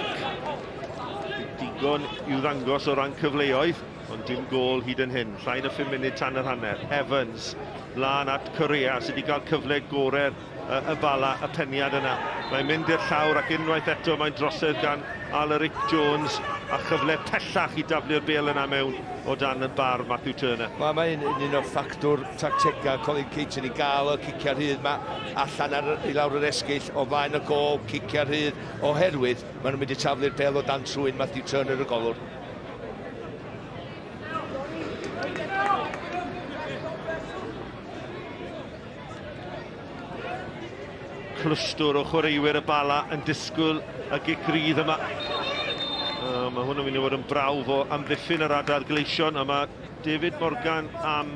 Digon i'w ddangos o ran cyfleoedd. ond dim gol hyd yn hyn. Llai na 5 munud tan yr hanner. Evans, mlaen at Correa, sydd wedi cael cyfle gorau'r y Bala, y peniad yna. Mae'n mynd i'r llawr ac unwaith eto mae'n drosedd gan Alaric Jones a chyfle pellach i daflu'r bêl yna mewn o dan y bar Matthew Turner. Mae'n un o ffactwr tactica Colin Keaton i gael y ciciau rhydd yma allan i lawr yr esgyll o flaen y gol, ciciau rhydd oherwydd maen nhw'n mynd i taflu'r bêl o dan trwyn Matthew Turner y golwr. Clwstwr o chwaraewyr y Bala yn disgwyl y gigrydd yma. Mae hwn yn mynd i fod yn brawf o amddiffyn yr adael gleision, a mae David Morgan am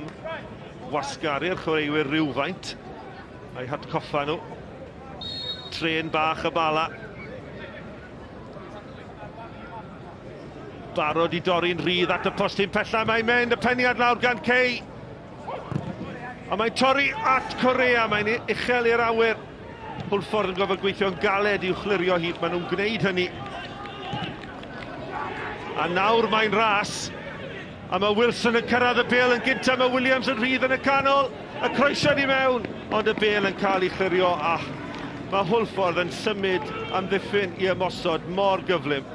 wasgaru'r chwaraewyr rhywfaint a'i hatgoffa nhw. Tren bach y Bala. Barod i dorri'n rhydd at y postyn pella, mae'n mynd y peniad lawr gan Kay. A mae'n torri at Correa, mae'n uchel i'r awyr. Hwlffordd yn gofod gweithio'n galed i'w chlirio hyd, maen nhw'n gwneud hynny. A nawr mae'n ras, a mae Wilson yn cyrraedd y bêl yn gynta, mae Williams yn rhydd yn y canol, y croeso ni mewn, ond y bêl yn cael ei chlirio, a mae Hwlffordd yn symud amddiffyn i ymosod mor gyflym.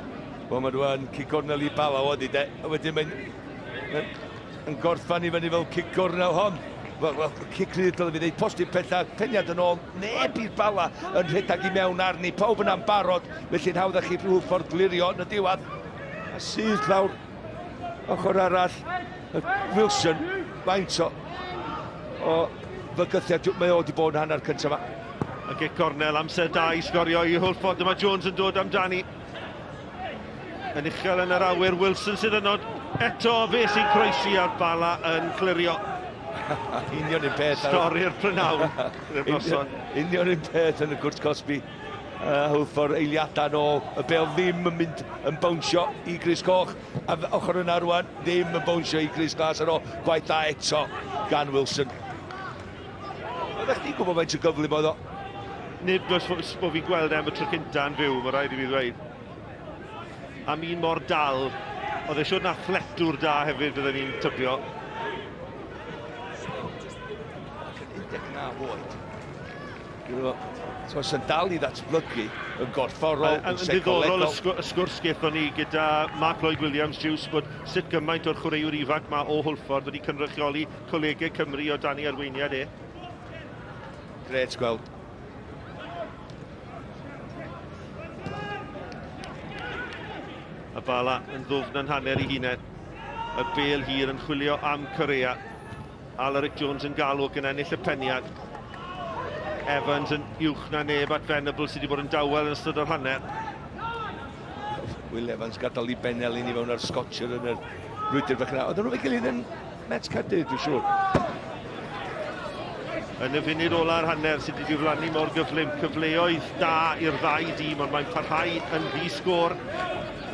Wel, mae nhw'n cigornel i Bala wedi de, a wedyn mae'n gorffan i fyny fel cigornel hon. Wel, cic rhydd dylai fi ddeud, postyn pellach, peniad yn ôl, neb i'r Bala yn rhedeg i mewn arni, pawb yna'n barod, felly'n hawddach chi Hwlffordd glirio yn y diwedd. A sydd lawr, ochr arall, Wilson, faint o fygythiad, mae o wedi bod yn hanner cyntaf yma. A gic cornel, amser da i Sgorio i Hwlffordd, dyma Jones yn dod amdani. Yn uchel yn yr awyr, Wilson sydd yno, eto fe sy'n croesi ar Bala yn clirio. Union un peth. Stori'r prynawn. Union un peth yn y gwrs Cosby. Hwlffordd eiliadau nôl. Y bel ddim yn mynd yn bownsio i Chris Coch. A ochr yna rwan, ddim yn bownsio i Chris Glas ar ôl. Gwaith da eto gan Wilson. Oeddech chi'n gwybod faint o gyflym oedd o? Nid bod fi'n gweld am y tro cynta yn fyw, mae rhaid i fi ddweud. Am un mor dal, oedd eisiau na ffletwr da hefyd byddwn ni'n tybio. 19 oed. So sy'n dal i ddatblygu yn gorfforol, yn seicolegol. Yn ddiddorol y sgwrs gaethon ni gyda Mark Lloyd Williams Juice bod sut gymaint o'r chwaraewr ifanc mae o Hwlffordd wedi cynrychioli colegau Cymru o dan ei arweiniad e. Gret gweld. Y Bala yn ddwfn yn hanner i hunain. Y bêl hir yn chwilio am Correa. Alaric Jones yn galw gan ennill y peniad. Evans yn uwch na neb at Venable sydd wedi bod yn dawel yn ystod o'r hanner. Will Evans gadael i Benel i ni fewn ar Scotcher yn yr rwydr fach yna. Oedden nhw fe gilydd yn Mets Caerdydd, dwi'n siŵr. Yn y funud ola'r hanner sydd wedi diflannu mor gyflym. Cyfleoedd da i'r ddau dîm, ond mae'n parhau yn ddi-sgôr.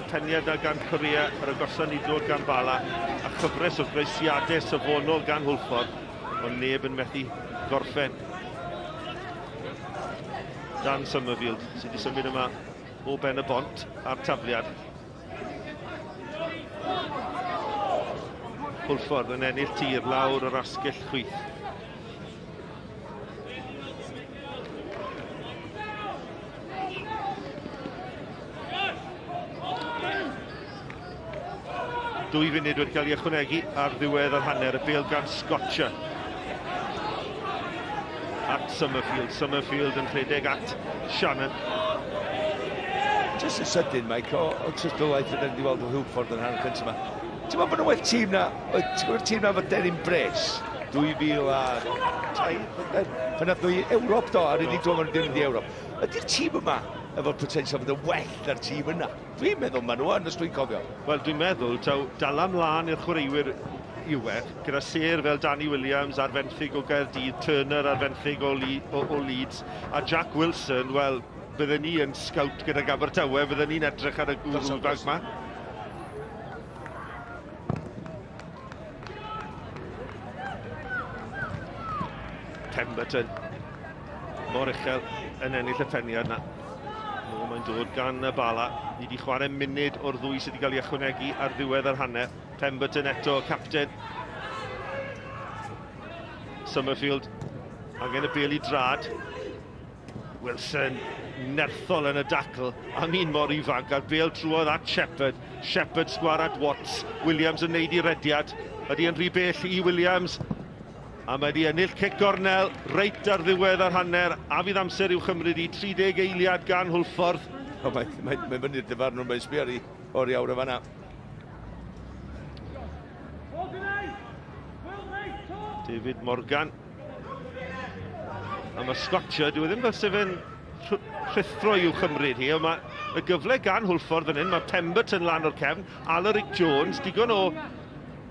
Y peniad gan Correa, yr agosan i ddod gan Bala, a chyfres o groesiadau safonol gan Hwlffordd, ond neb yn methu gorffen. Dan Summerfield sydd wedi symud yma o ben y bont a'r tafliad. Hwlffordd yn ennill tir lawr yr asgyll chwith. Dwy funud wedi cael ei ychwanegu ar ddiwedd yr hanner, y bêl gan Sgorio at Summerfield. Summerfield yn rhedeg at Shannon. Just yn sydyn, Mike, o tystiolaeth yn wedi weld o Hwlffordd yn hanner cyntaf yma. Ti'n meddwl bod nhw'n well tîm na, ti'n tîm na fod Derin Bres, 2000 a... Pan nath nhw i Ewrop do, ar unig dro maen nhw ddim yn di Ewrop. Ydy'r tîm yma efo'r potensial fod yn well ar tîm yna? Dwi'n meddwl maen nhw yn, os dwi'n cofio. Wel, dwi'n meddwl, taw dal ymlaen i'r chwaraewyr iwedd, gyda ser fel Danny Williams ar fenthyg o Gaerdydd, Turner ar fenthyg o Leeds, a Jack Wilson, wel, bydden ni yn scout gyda Abertawe, bydden ni'n edrych ar y gwrw fag yma. Pemberton, mor uchel yn ennill y peniad yna. Mae'n dod gan y Bala. Ni wedi chwarae munud o'r ddwy sydd wedi cael ei ychwanegu ar ddiwedd yr hanner. Pemberton eto, capten. Summerfield angen y bel I drad. Wilson nerthol yn y dacl, am un mor ifanc, a'r bel trwodd at Shepherd. Shepherd sgwar at Watts. Williams yn neud I rediad. Ydy yn rhy bell I Williams. A mae wedi ennill cic gornel reit ar ddiwedd ar hanner, a fydd amser i'w chymryd I 30 eiliad gan Hwlffordd. Mae fyny'r dyfar nhw, mae'n sbio ar I o'r iawr o fanna. David Morgan. A mae Sgorio, dwi ddim fel sef yn rhithro i'w chymryd hi, ond mae y gyfle gan Hwlffordd yn hyn, mae Pemberton lan o'r cefn, Alaric Jones, digon o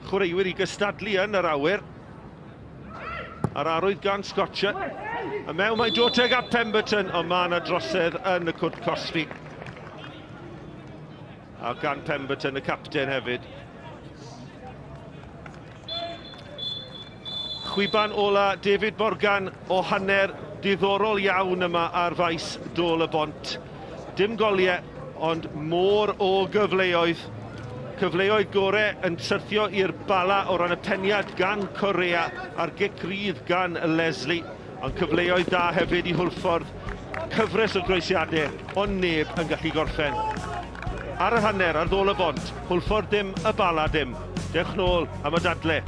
chwaraewyr I gystadlu yn yr awyr. A'r arwydd gan Sgorio. A mewn mae'n dod teg at Pemberton, ond mae yna drosedd yn y cwrt cosfi. A gan Pemberton y capten hefyd. Chwiban ola David Morgan o hanner diddorol iawn yma ar faes dôl y bont. Dim goliau, ond môr o gyfleoedd. Cyfleoedd gorau yn syrthio i'r Bala o ran y peniad gan Corea a'r gic rydd gan Leslie. Ond cyfleoedd da hefyd I Hwlffordd. Cyfres o groesiadau, ond neb yn gallu gorffen. Ar y hanner, ar ddôl y bont, Hwlffordd dim, y Bala dim. Dewch nôl am y dadle.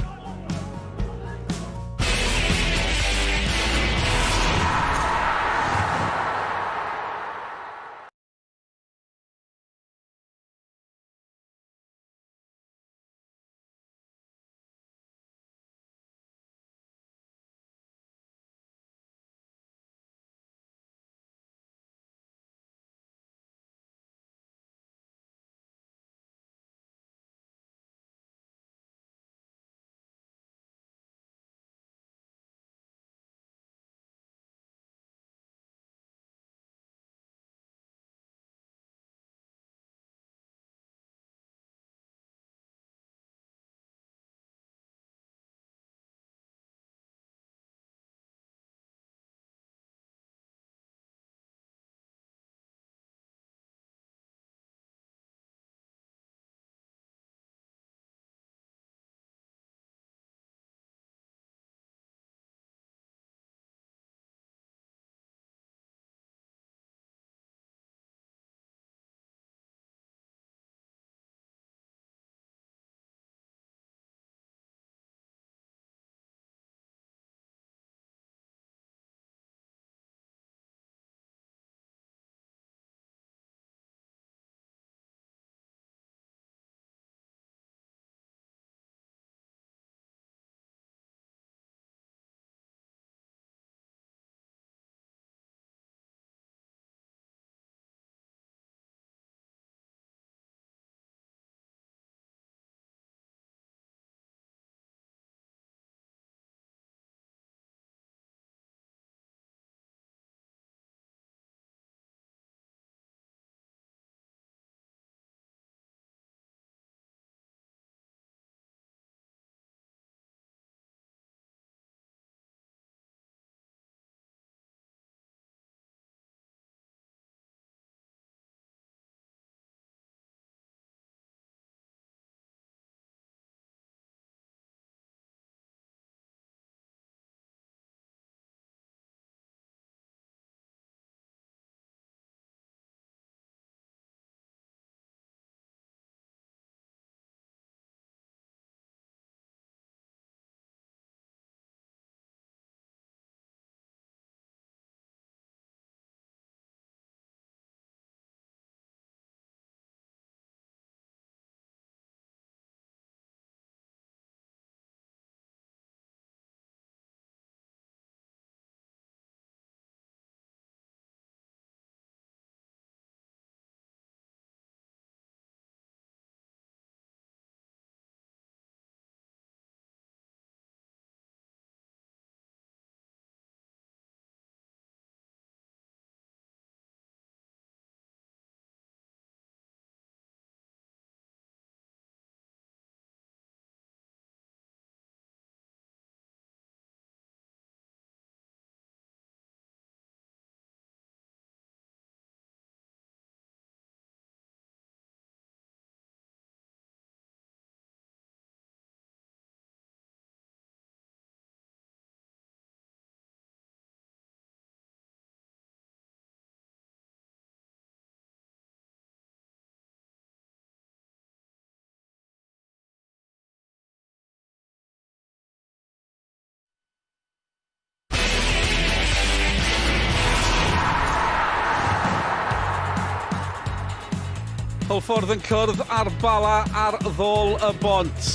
Hwlffordd yn cwrdd ar Bala ar ddôl y bont.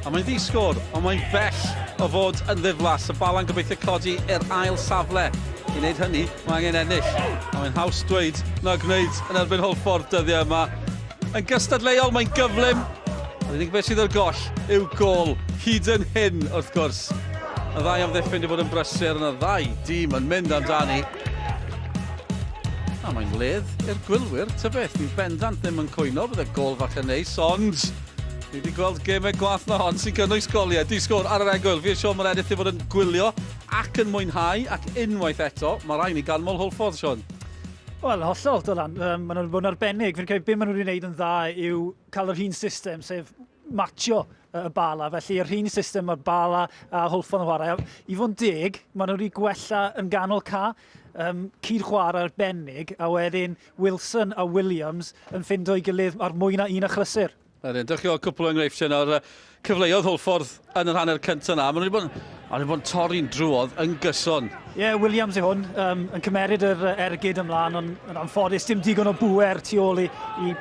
A mae'n ddisgwr, ond mae'n bell o fod yn ddiflas. Y Bala'n gobeithio codi i'r ail safle. I wneud hynny, mae angen ennill. A mae'n haws dweud na gwneud yn erbyn Hwlffordd dyddiau yma. Yn gystadleuol, mae'n gyflym. Yr unig beth sydd o'r goll yw gol. Hyd yn hyn, wrth gwrs. Y ddau amddiffyn wedi bod yn brysur, yn y ddau dîm yn mynd amdani. A mae'n ledd i'r gwylwyr, tybeth. Ni'n bendant ddim yn cwyno bydd y gol fach yn neis, ond ni wedi gweld gemau gwath na hon sy'n cynnwys goliau. Disgwyl ar yr egwyl. Fi eisiau mae'n edrych i fod yn gwylio ac yn mwynhau ac unwaith eto. Mae rai ni ganmol Hwlffordd, Sion. Wel, hollol, Dylan. Maen nhw'n bod yn arbennig. Fi'n credu beth maen nhw wedi gwneud yn dda yw cael yr un system, sef matcho y Bala. Felly, yr un system o'r Bala a Hwlffordd yn chwarae. I fod yn deg, maen nhw wedi gwella yn ganol ca. Cyd chwarae arbennig, a wedyn Wilson a Williams yn ffindo i gilydd ar mwy na un achlysur. Dych chi o cwpl o enghreifftiau nawr cyfleoedd Hwlffordd yn yr hanner cyntaf yna. Maen nhw wedi bod yn torri'n drwodd yn gyson. Ie, Williams yw hwn, yn cymeryd yr ergyd ymlaen, ond yn anffodus dim digon o bwer tu ôl i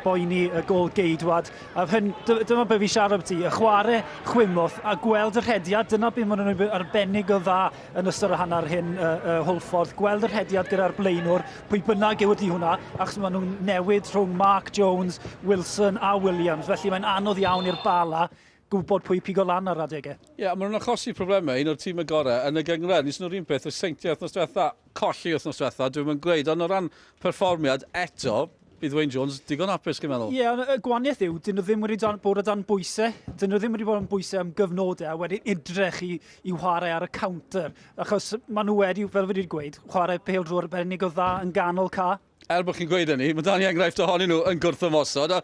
boeni y gol geidwad. A dyma beth fi siarad ti, y chwarae chwimodd a gweld yr hediad, dyna beth maen nhw'n arbennig o dda yn ystod y hanner hyn Hwlffordd. Gweld yr hediad gyda'r blaenwr, pwy bynnag yw ydi hwnna, achos maen nhw'n newid rhwng Mark Jones, Wilson a Williams. Felly mae'n anodd iawn i'r Bala gwybod pwy pigo lan ar adegau. Ie, maen nhw'n achosi problemau, un o'r tîm y gorau yn y gyngred. Nis nhw'r un peth o seintiau wythnos diwetha, colli wythnos diwetha, dwi'n yn gweud, ond o ran perfformiad eto, bydd Wayne Jones digon hapus, chi'n meddwl? Ie, y gwaniaeth yw, dyn nhw ddim wedi bod o dan bwysau, dyn nhw ddim wedi bod yn bwysau am gyfnodau, a wedi edrych i chwarae ar y counter, achos maen nhw wedi, fel wedi gweud, chwarae pêl-drwyr arbennig o dda yn ganol ca. Bod chi'n gweud hynny, mae dan i enghraifft ohonyn nhw yn gwrth ymosod.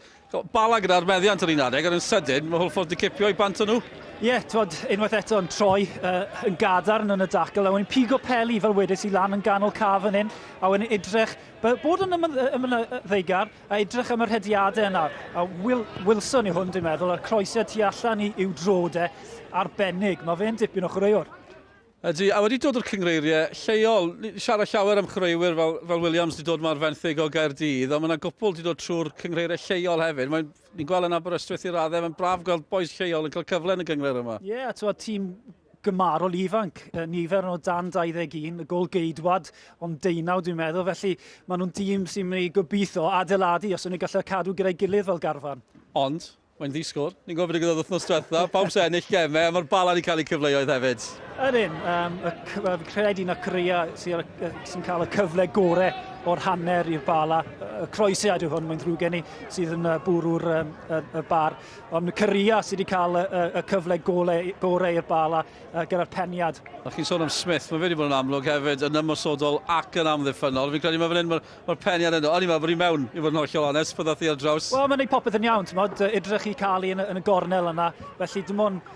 Bala gyda'r meddiant yr un adeg, ar yn sydyn, mae Hwlffordd wedi cipio i bant nhw. Ie, unwaith eto yn troi yn gadarn yn y dacl, a wedyn pigo peli fel wedys i lan yn ganol caf yn hyn, a wedyn edrych, bod yn ddeigar, a edrych am yr hediadau yna. A Wilson yw hwn, dwi'n meddwl, a'r croesiau tu allan i'w drodau arbennig. Mae fe'n dipyn o chreuwr. Ydy, a wedi dod o'r cyngreiriau lleol, siarad llawer am chreuwyr fel Williams wedi dod mae'r fenthyg o Gaerdydd, ond mae yna gwbl wedi dod trwy'r cyngreiriau lleol hefyd. Ni'n gweld yn Aberystwyth i raddau, mae'n braf gweld boes lleol yn cael cyfle yn y gyngreir yma. Ie, tîm gymarol ifanc, nifer o dan 21, y gol geidwad, ond 19 dwi'n meddwl, felly maen nhw'n dîm sy'n mynd i gobeithio adeiladu os o'n i'n gallu cadw gyda'i gilydd fel garfan. Ond, mae'n ddisgwr. Ni'n gofyn i gyda'r wythnos diwetha, pawb sy'n ennill gemau, a mae'r Bala wedi cael ei cyfleoedd hefyd. Ydyn, fi'n credu na Crea sy'n cael y cyfle gorau o'r hanner i'r Bala. Y croesiad yw hwn, mae'n ddrwg gen i, sydd yn bwrw'r y bar. Ond Crea sydd wedi cael y cyfle gorau i'r Bala gyda'r peniad. A chi'n sôn am Smith, mae fe wedi bod yn amlwg hefyd, yn ymosodol ac yn amddiffynol. Fi'n credu mae'r peniad yno. O'n i'n meddwl bod i'n mewn, i fod yn hollol onest, byddodd i ar draws. Wel, mae'n ei popeth yn iawn, edrych i cael ei yn y gornel yna. Felly dim ond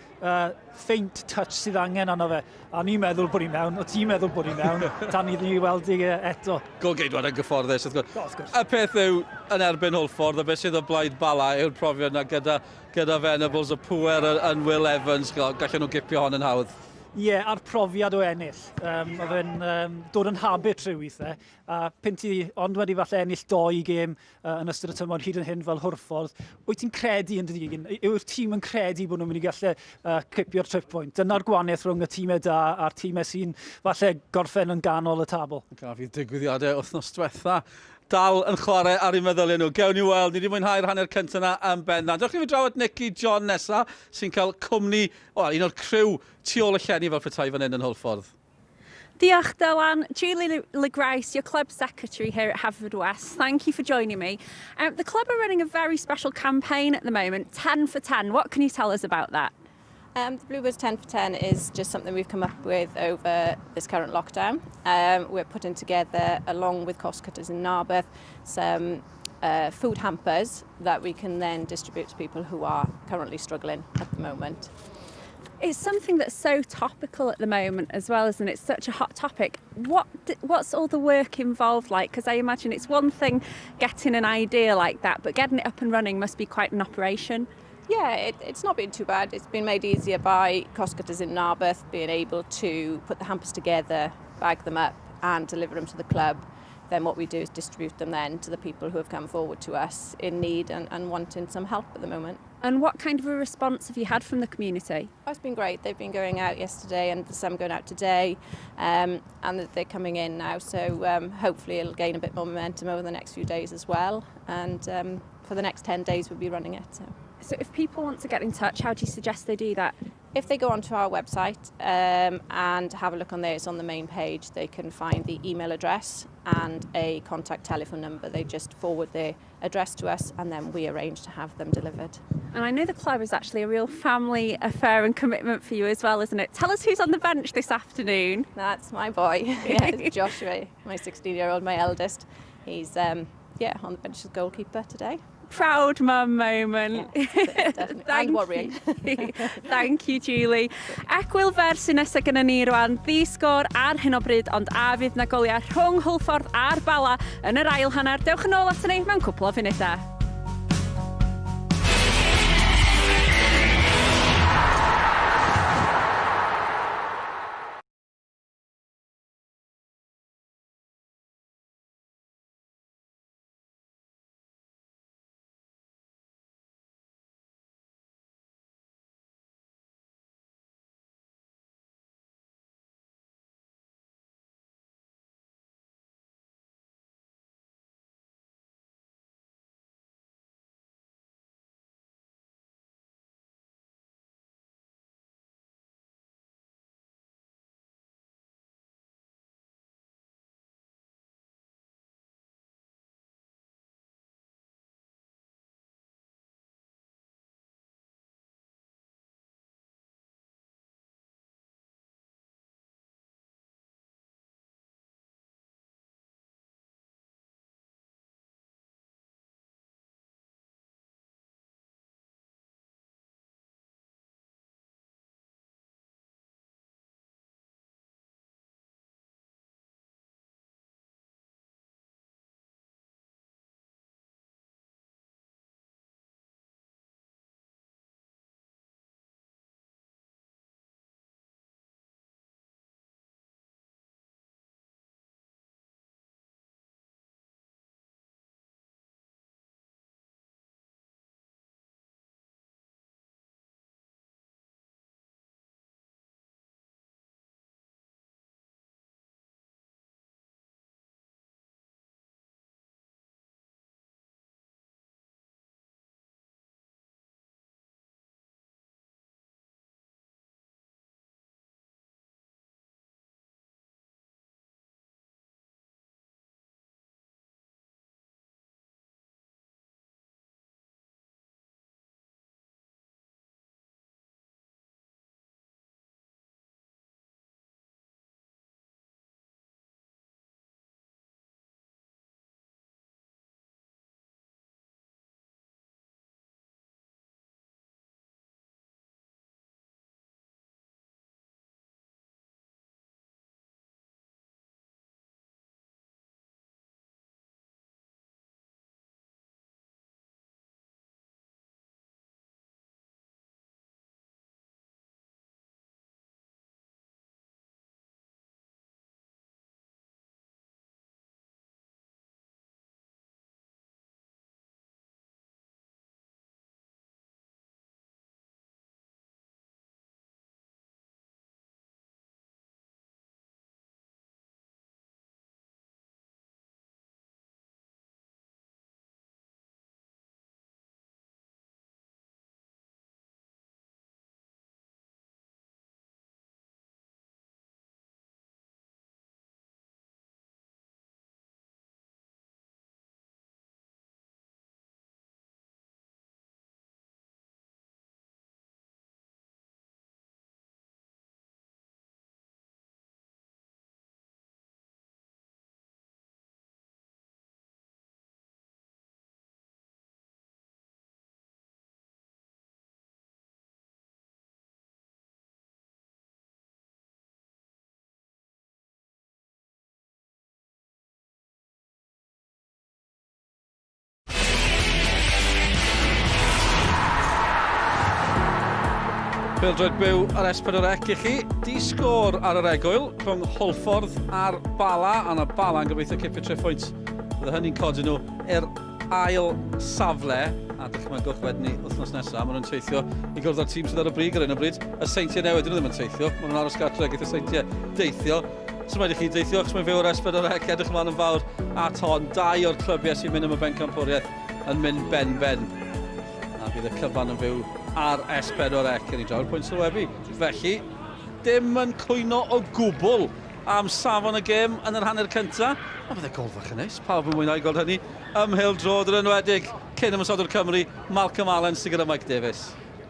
faint touch sydd angen arno fe. A ni'n meddwl bod i'n mewn, o ti'n meddwl bod i'n mewn, tan i ni weld i eto. Gol geidwad yn gyfforddus, wrth gwrs. Y peth yw, yn erbyn Hwlffordd, a beth sydd o blaid Bala yw'r profiad yna gyda Venables, y pŵer yn Will Evans, gallen nhw gipio hon yn hawdd. Ie, a'r profiad o ennill. Mae fe'n dod yn habit rhyw weithiau. A ond wedi falle ennill 2 gêm yn ystod y tymor hyd yn hyn fel Hwlffordd. Wyt ti'n credu yn dydyn? Yw'r tîm yn credu bod nhw'n mynd i gallu cipio'r trip point? Dyna'r gwahaniaeth rhwng y tîmau da a'r tîmau sy'n falle gorffen yn ganol y tabl. Fydd digwyddiadau wythnos diwetha. Dal yn chwarae ar ei meddyliau nhw. Gewn ni weld, ni wedi mwynhau'r hanner cyntaf yna yn bendant. Dewch chi fi draw at Nicky John nesa, sy'n cael cwmni, un o'r criw tu ôl y llenni fel petai fan hyn yn Hwlffordd. Diolch, Dylan. Julie LeGrice, your club secretary here at Haverfordwest. Thank you for joining me. The club are running a very special campaign at the moment, 10 for 10. What can you tell us about that? The Bluebirds 10 for 10 is just something we've come up with over this current lockdown. We're putting together, along with cost cutters in Narberth, some food hampers that we can then distribute to people who are currently struggling at the moment. It's something that's so topical at the moment as well, isn't it? It's such a hot topic. What's all the work involved like? Because I imagine it's one thing getting an idea like that, but getting it up and running must be quite an operation. Yeah, it's not been too bad. It's been made easier by cost cutters in Narberth being able to put the hampers together, bag them up and deliver them to the club then what we do is distribute them then to the people who have come forward to us in need and wanting some help at the moment. And what kind of a response have you had from the community? Oh, it's been great. They've been going out yesterday and some going out today, and they're coming in now. So hopefully it'll gain a bit more momentum over the next few days as well. And for the next 10 days we'll be running it. So if people want to get in touch, how do you suggest they do that? If they go onto our website and have a look on there, it's on the main page, they can find the email address and a contact telephone number. They just forward their address to us and then we arrange to have them delivered. And I know the club is actually a real family affair and commitment for you as well, isn't it? Tell us who's on the bench this afternoon. That's my boy. Yeah, it's Joshua, my 16-year-old, my eldest. He's on the bench as goalkeeper today. Proud mum moment. Yeah, definitely. And worrying. Thank you, Julie. Ac Hwlffordd sy'n nesaf gyda ni rwan, ddisgor ar hyn o bryd, ond a fydd na goliau rhwng Hwlffordd a'r Bala yn yr ail hanner. Dewch yn ôl ato ni mewn cwpl o funudau. Pêl-droed byw ar S4C i chi. Di-sgôr ar yr egwyl rhwng Hwlffordd a'r Bala, a na Bala yn gobeithio cipio 3 phwynt. Bydd hynny'n codi nhw i'r ail safle, a dychmygwch wedyn ni wythnos nesaf. Maen nhw'n teithio i gwrdd â'r tîm sydd ar y brig ar hyn o bryd. Y Seintiau Newydd dyn nhw ddim yn teithio. Maen nhw'n aros gartre gyda Seintiau deithio. So mae chi deithio, achos mae'n fyw ar S4C, edrych ymlaen yn fawr at hon. 2 o'r clybiau sy'n mynd am y bencampwriaeth yn mynd ben-ben. A bydd y cyfan yn fyw ar S4C yn ei draw'r pwynt sylwebu. Felly, dim yn cwyno o gwbl am safon y gêm yn yr hanner cyntaf. A bydd y gol fach yn neis. Pawb yn mwynhau gweld hynny. Ymhyl drodd yr enwedig cyn ymwysodwr Cymru, Malcolm Allen sydd gyda Mike Davies.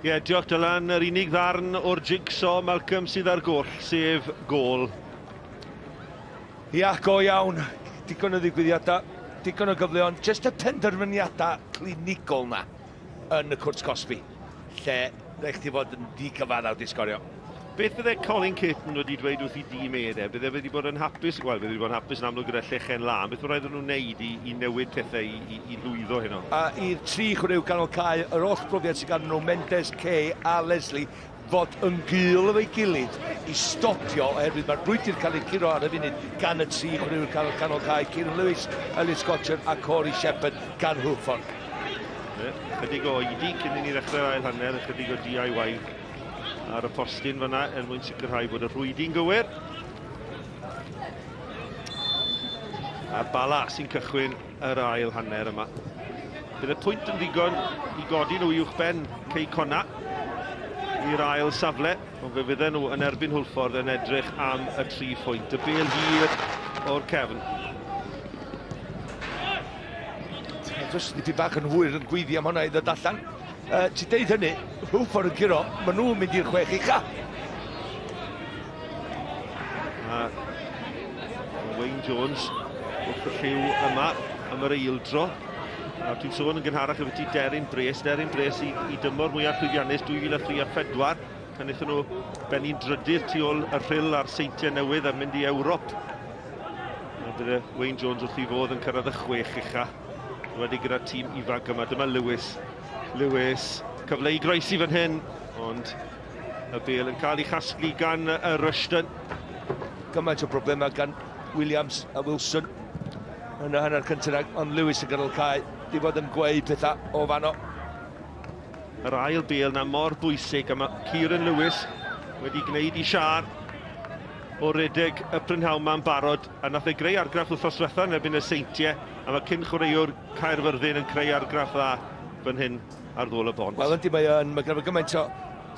Ie, diolch Dylan. Yr unig ddarn o'r jigsaw Malcolm sydd ar goll, sef gol. Ia, go iawn. Digon o ddigwyddiadau, digon o gyfleon. Just y penderfyniadau clinigol na yn y cwrs Cosby, lle rhaid chdi fod yn di-cyfaddaw di Sgorio. Beth bydde Colin Caton wedi dweud wrth i dîm Ede? Bydde wedi bod yn hapus, wel, bydde wedi bod yn hapus yn amlwg gyda llechen lan. Beth rhaid nhw'n wneud i newid pethau i lwyddo hynno? A i'r 3 chwaraew ganol cae, yr oll brofiad sydd gan nhw, Mendes, Kay a Leslie, fod yn gyl efo'i gilydd i stopio, oherwydd mae'r brwydr cael ei curo ar y funud gan y 3 chwaraew canol cae, Kieran Lewis, Ellis Scotcher a Corey Shepherd gan Hwlffordd. Chydig o oedi cyn i ni ddechrau'r ail hanner, chydig o DIY ar y postyn fyna mwyn sicrhau bod y rhwydi'n gywir. A Bala sy'n cychwyn yr ail hanner yma. Bydd y pwynt yn ddigon i godi nhw uwch ben Cei Conna i'r ail safle, ond fe fydden nhw yn erbyn Hwlffordd yn edrych am y 3 phwynt. Y bêl hir o'r cefn. Just nid i bach yn hwyr yn gweiddi am hwnna i ddod allan. Ti deud hynny, Hwlffordd yn curo, maen nhw'n mynd i'r 6 ucha. Wayne Jones wrth y lliw yma am yr eildro. Dwi'n sôn yn gynharach efo ti Deryn Bres i dymor mwyaf llwyddiannus 2003-2004. Pan eithon nhw benni'n drydydd tu ôl y rhyl a'r Seintiau Newydd a mynd i Ewrop. Bydde Wayne Jones wrth i fod yn cyrraedd y 6 ucha. Wedi gyda tîm ifanc yma, dyma Lewis, cyfle i groesi fan hyn, ond y bêl yn cael ei chasglu gan y Rushton. Gymaint o broblemau gan Williams a Wilson yn y hanner cyntaf, ond Lewis yn gyrraedd cae, di fod yn gweud pethau o fanno. Yr ail bêl na mor bwysig, a mae Kieran Lewis wedi gwneud i siar o redeg y prynhawn ma'n barod, a nath e greu argraff wrthos diwetha yn erbyn y Seintiau, a mae cyn chwaraewr Caerfyrddin yn creu argraff dda fan hyn ar ddôl y bont. Wel, yndi mae gyda gymaint o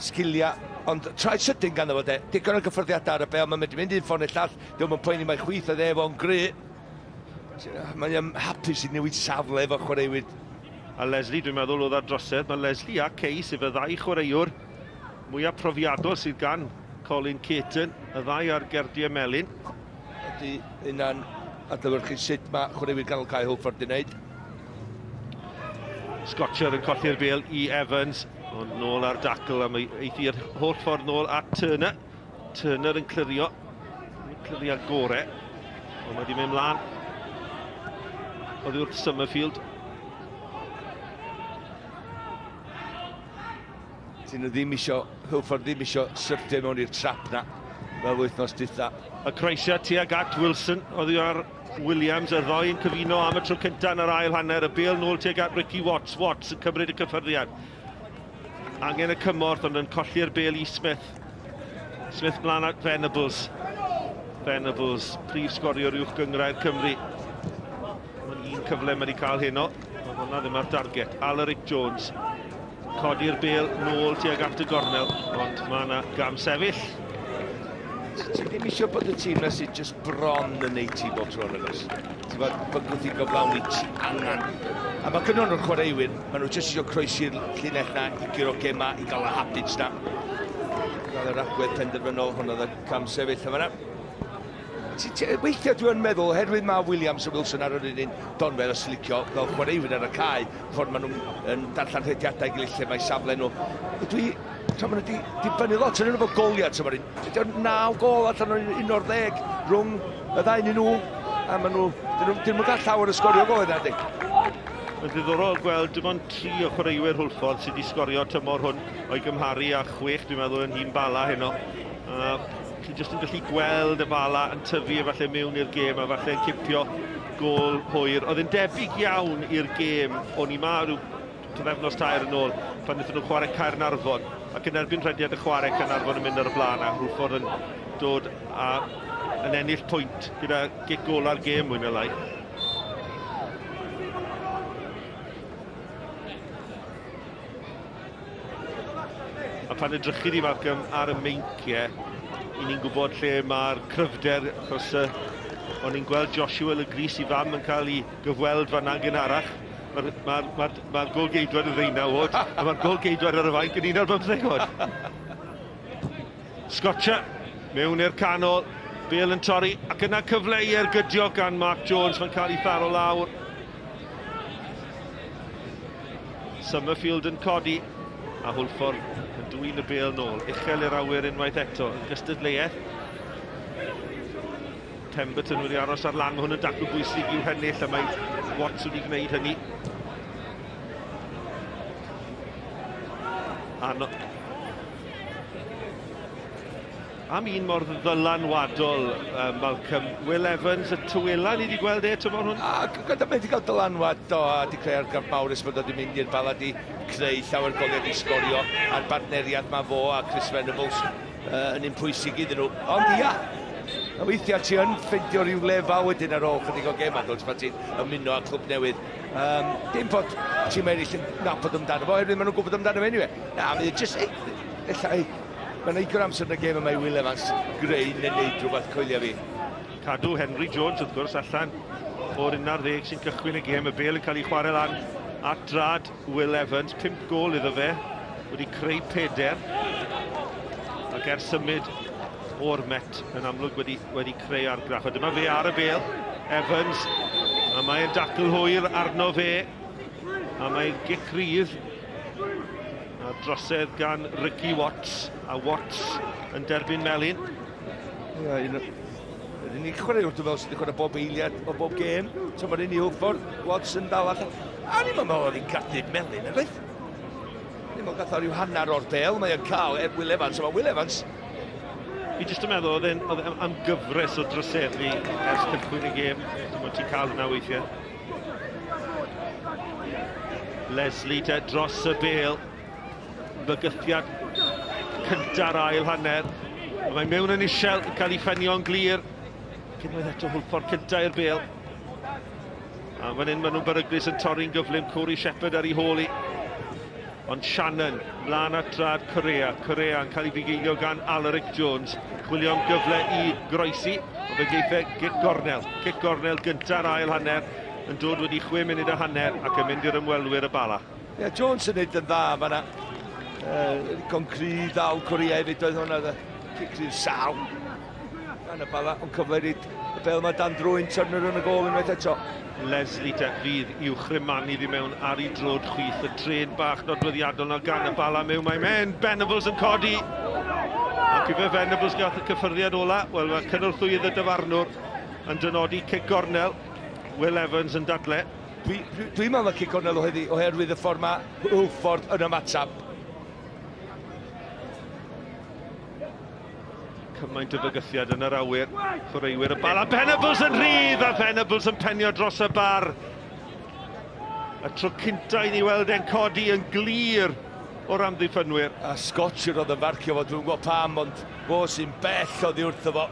sgiliau, ond trai sydyn gan efo de, digon o gyffyrddiadau ar y bel, mae'n mynd i fynd i'n ffordd neu llall, diolch yn poeni mae chwith oedd efo'n gry. Mae'n hapus i newid safle efo chwaraewyr. A Leslie, dwi'n meddwl oedd ar drosedd, mae Leslie a Kay sef y 2 chwaraewr mwyaf profiadol sydd gan Colin Caton, y 2 ar gerdiau melyn. Ydy unna'n adlewyrchu sut mae chwaraewyr ganol cae Hwlffordd di wneud. Scotcher yn colli'r bêl i Evans, ond nôl ar dacl, a mae eithi'r holl ffordd nôl at Turner. Turner yn clirio gore, ond mae wedi mynd mlaen oddi wrth Summerfield. Dyn nhw ddim isio, Hwlffordd ddim isio syrthio mewn i'r trap na, fel wythnos dwytha. Y croesia tuag at Wilson, oddi ar Williams, y 2 yn cyfuno am y tro cyntaf yn yr ail hanner, y bêl nôl tuag at Ricky Watts yn cymryd y cyffyrddiad. Angen y cymorth, ond yn colli'r bêl i Smith. Smith mlaen at Venables, prif sgoriwr uwch gyngrau'r Cymru. Mae'n un cyfle mae wedi cael heno, ond hwnna ddim ar darget. Alaric Jones, codi'r bêl nôl tuag at y gornel, ond mae yna gam sefyll. Ti ddim eisiau bod y tîm na sydd jyst bron yn neud ti bob tro yn ygos. Ti'n bod bygwth i goflawn i ti angen. A mae gynnon nhw'r chwaraewyr, maen nhw jyst eisiau croesi'r llinell na i gyro gema, i gael y habits na. Gael yr agwedd penderfynol, hwnna oedd y cam sefyll yma na. Weithiau dwi'n meddwl, oherwydd mae Williams a Wilson ar yr un donfedd o slicio fel chwaraewyr ar y cae, ffordd maen nhw'n darllen rhediadau i gilydd lle mae safle nhw. Maen nhw wedi dibynnu lot yn efo goliad. Dydy'r 9 gol allan o'n 11 rhwng y 2 nhw, a maen nhw, dyn nhw'n cael llawer y sgorio golau na, di. Mae'n ddiddorol gweld dim ond 3 o chwaraewyr Hwlffordd sydd wedi sgorio tymor hwn o'i gymharu â 6, dwi'n meddwl, yn hun Bala heno. Chi jyst yn gallu gweld y Bala yn tyfu efallai mewn i'r gêm a falle yn cipio gol hwyr. Oedd yn debyg iawn i'r gêm o'n i ma rhyw pythefnos tair yn ôl pan wnaethon nhw chwarae Caernarfon, ac yn erbyn rhediad y chwarae Caernarfon yn mynd ar y blaen a Hwlffordd yn dod a yn ennill pwynt gyda gic gol ar gêm mwy na lai. A pan edrychu di Malcolm ar y meinciau, i ni'n gwybod lle mae'r cryfder, achos o'n i'n gweld Joshua y Gris i fam yn cael ei gyfweld fan'na gynharach. Mae'r golgeidwad yn 19 oed, a mae'r golgeidwad ar y fainc yn 11 oed. Scotcha, mewn i'r canol, Bale yn torri, ac yna cyfle i'r gydio gan Mark Jones, mae'n cael ei tharo lawr. Summerfield yn codi, a Hwlffordd yn dwyn y Bale nôl. Uchel i'r awyr unwaith eto, yn gystadleuaeth. Pemberton wedi aros ar lan, hwn yn dacl bwysig i'w hennill, a mae Watts wedi gwneud hynny. Am un mor ddylanwadol, Malcolm, Will Evans, y tywela ni wedi gweld tymor hwn? Gyda mae wedi cael dylanwad o, a wedi creu argar mawr ysbryd o wedi mynd i'r Bala, wedi creu llawer goliad i sgorio a'r partneriad mae fo a Chris Venables yn un pwysig iddyn nhw. Ond ia, a weithiau ti yn ffeindio rhyw lefel wedyn ar ôl chydig o gem adol, pan ti'n ymuno â clwb newydd. Dim bod tîm eraill yn nabod amdano fo, oherwydd maen nhw'n gwybod amdano fo anyway. Na, mae'n just, mae'n eigur amser yn y gem yma i Will Evans greu neu wneud rhywbeth coelio fi. Cadw Henry Jones, wrth gwrs, allan o'r 11 sy'n cychwyn y gem. Y Bale yn cael ei chwarae lan at drad Will Evans. 5 gol iddo fe, wedi creu 4. Ac ers symud o'r Met yn amlwg wedi creu argraff. A dyma fe ar y Bale, Evans, a mae'n dacl hwyr arno fe, a mae'n gic rydd. A drosedd gan Ricky Watts, a Watts yn derbyn melyn. Ni'n chwarae wrth fel sydd wedi chwarae bob eiliad o bob gêm. So mae'r un i Hwlffordd, Watts yn dal allan. A ni'n meddwl oedd hi'n gadw melyn, efo? Ni'n meddwl gath o ryw hanner o'r Bale, mae'n cael Will Evans, so mae Will Evans. Fi jyst yn meddwl oedd am gyfres o droseddu ers cychwyn y gêm. Dwi'n ti'n cael yna weithiau. Leslie te dros y Bale. Bygythiad cynta'r ail hanner. Mae mewn yn isel yn cael ei ffenio'n glir. Cynwaith eto Hwlffordd cyntaf i'r Bale. A fan hyn maen nhw'n beryglus yn torri'n gyflym. Corey Shepherd ar ei hôl i. Ond Shannon, mlaen at drad Correa. Correa yn cael ei fugeilio gan Alaric Jones. Chwilio am gyfle i groesi. Ond fe geithau gic gornel. Gic gornel gyntaf ail hanner. Yn dod wedi 6 munud a hanner ac yn mynd i'r ymwelwyr y Bala. Jones yn neud yn dda fan'na. Concri ddal Correa hefyd oedd hwnna. Cicrydd sawl. Gan y Bala, ond cyfle i y Bale mae dan drwy'n Turner yn y gol unwaith eto. Leslie te fydd i'w chrymanu ddi mewn ar ei drod chwith. Y tren bach nodweddiadol na gan y Bala mewn. Mae men Venables yn codi. Ac yfe Venables gath y cyffyrddiad ola. Wel, mae cynnwrthwydd y dyfarnwr yn dynodi cic gornel. Will Evans yn dadle. Dwi'n meddwl y cic gornel oherwydd y ffordd mae Hwlffordd yn ymatab. Cymaint o fygythiad yn yr awyr. Chwaraewyr y Bala. Venables yn rhydd, a Venables yn penio dros y bar. Y tro cynta i ni weld e'n codi yn glir o'r amddiffynwyr. A Sgorio oedd yn farcio fo, dwi'n gwybod pam, ond fo sy'n bell oddi wrtho fo.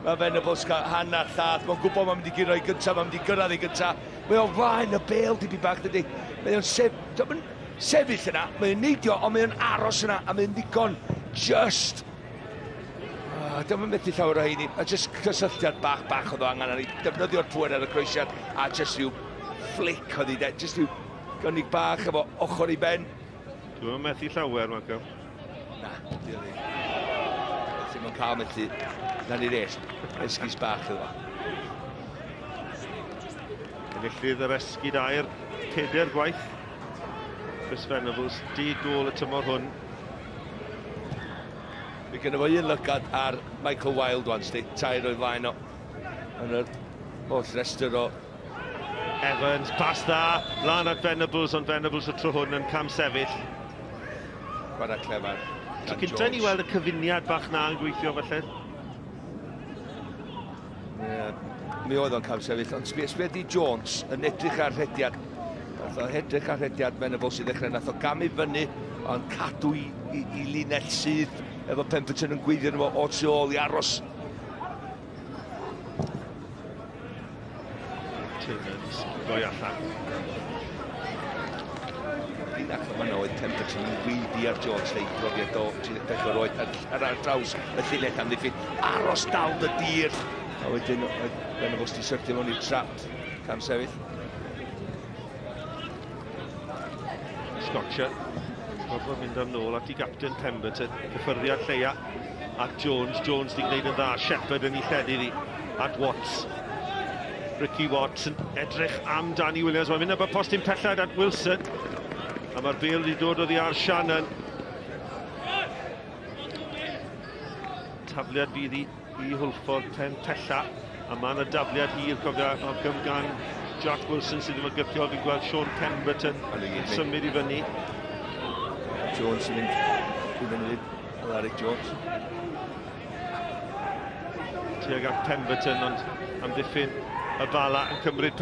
Mae Venables cael hanner lladd, mae'n gwybod mae'n mynd i giro i gyntaf, mae'n mynd i gyrraedd i gyntaf. Mae o'n flaen y Bale dibi bach dydy. Mae o'n sefyll yna, mae o'n neidio, ond mae o'n aros yna, a mae o'n ddigon just. Dyma methu llawer o heini, a just cysylltiad bach oedd o angen ar ei defnyddio'r pwer ar y croesiad, a just rhyw flic oedd hi, just rhyw gynnig bach efo ochr i ben. Dwi'n methu llawer, Malcolm. Na, dwi'n ei. Felly mae'n cael methu, na ni'r esgys bach iddo fo. Enillydd yr esgyd air, 4 gwaith. Chris Venables, 10 gol y tymor hwn. Fe gynnu fo un lygad ar Michael Wilde wan, 3 o'i flaen o. Yn yr holl restr o Evans, pas dda, lan at Venables, ond Venables y tro hwn yn cam sefyll. Chwarae clefar. So cynta ni weld y cyfuniad bach na yn gweithio falle? Mi oedd o'n cam sefyll, ond sbio di Jones yn edrych ar rhediad. Nath o edrych ar rhediad Venables i ddechrau. Nath o gam i fyny, ond cadw i linell sydd efo Pemberton yn gweithio nhw o tu ôl i aros. Goi allan. Fi'n achos yma oedd Pemberton yn wydi ar Jones neu brofiad o 34 oed ar draws y llinell amddiffyn. Aros dal y dir. A wedyn oedd Venables di syrthio mewn i'r trap cam sefyll. Sgorio. Gorfod mynd am nôl at i gapten Pemberton. Cyffyrddiad lleia at Jones. Jones di gwneud yn dda. Shepherd yn ei lledu ddi. At Watts. Ricky Watts yn edrych am Danny Williams. Mae'n mynd am y postyn pellad at Wilson. A mae'r bêl wedi dod oddi ar Shannon. Tafliad fydd i Hwlffordd pen pella. A mae yna dafliad hir cofio gan Jack Wilson sydd ddim yn gyffio. Fi'n gweld Sean Pemberton yn symud i fyny. Jones yn mynd o Eric Jones. Tuag at Pemberton, ond am ddiffyn y Bala yn cymryd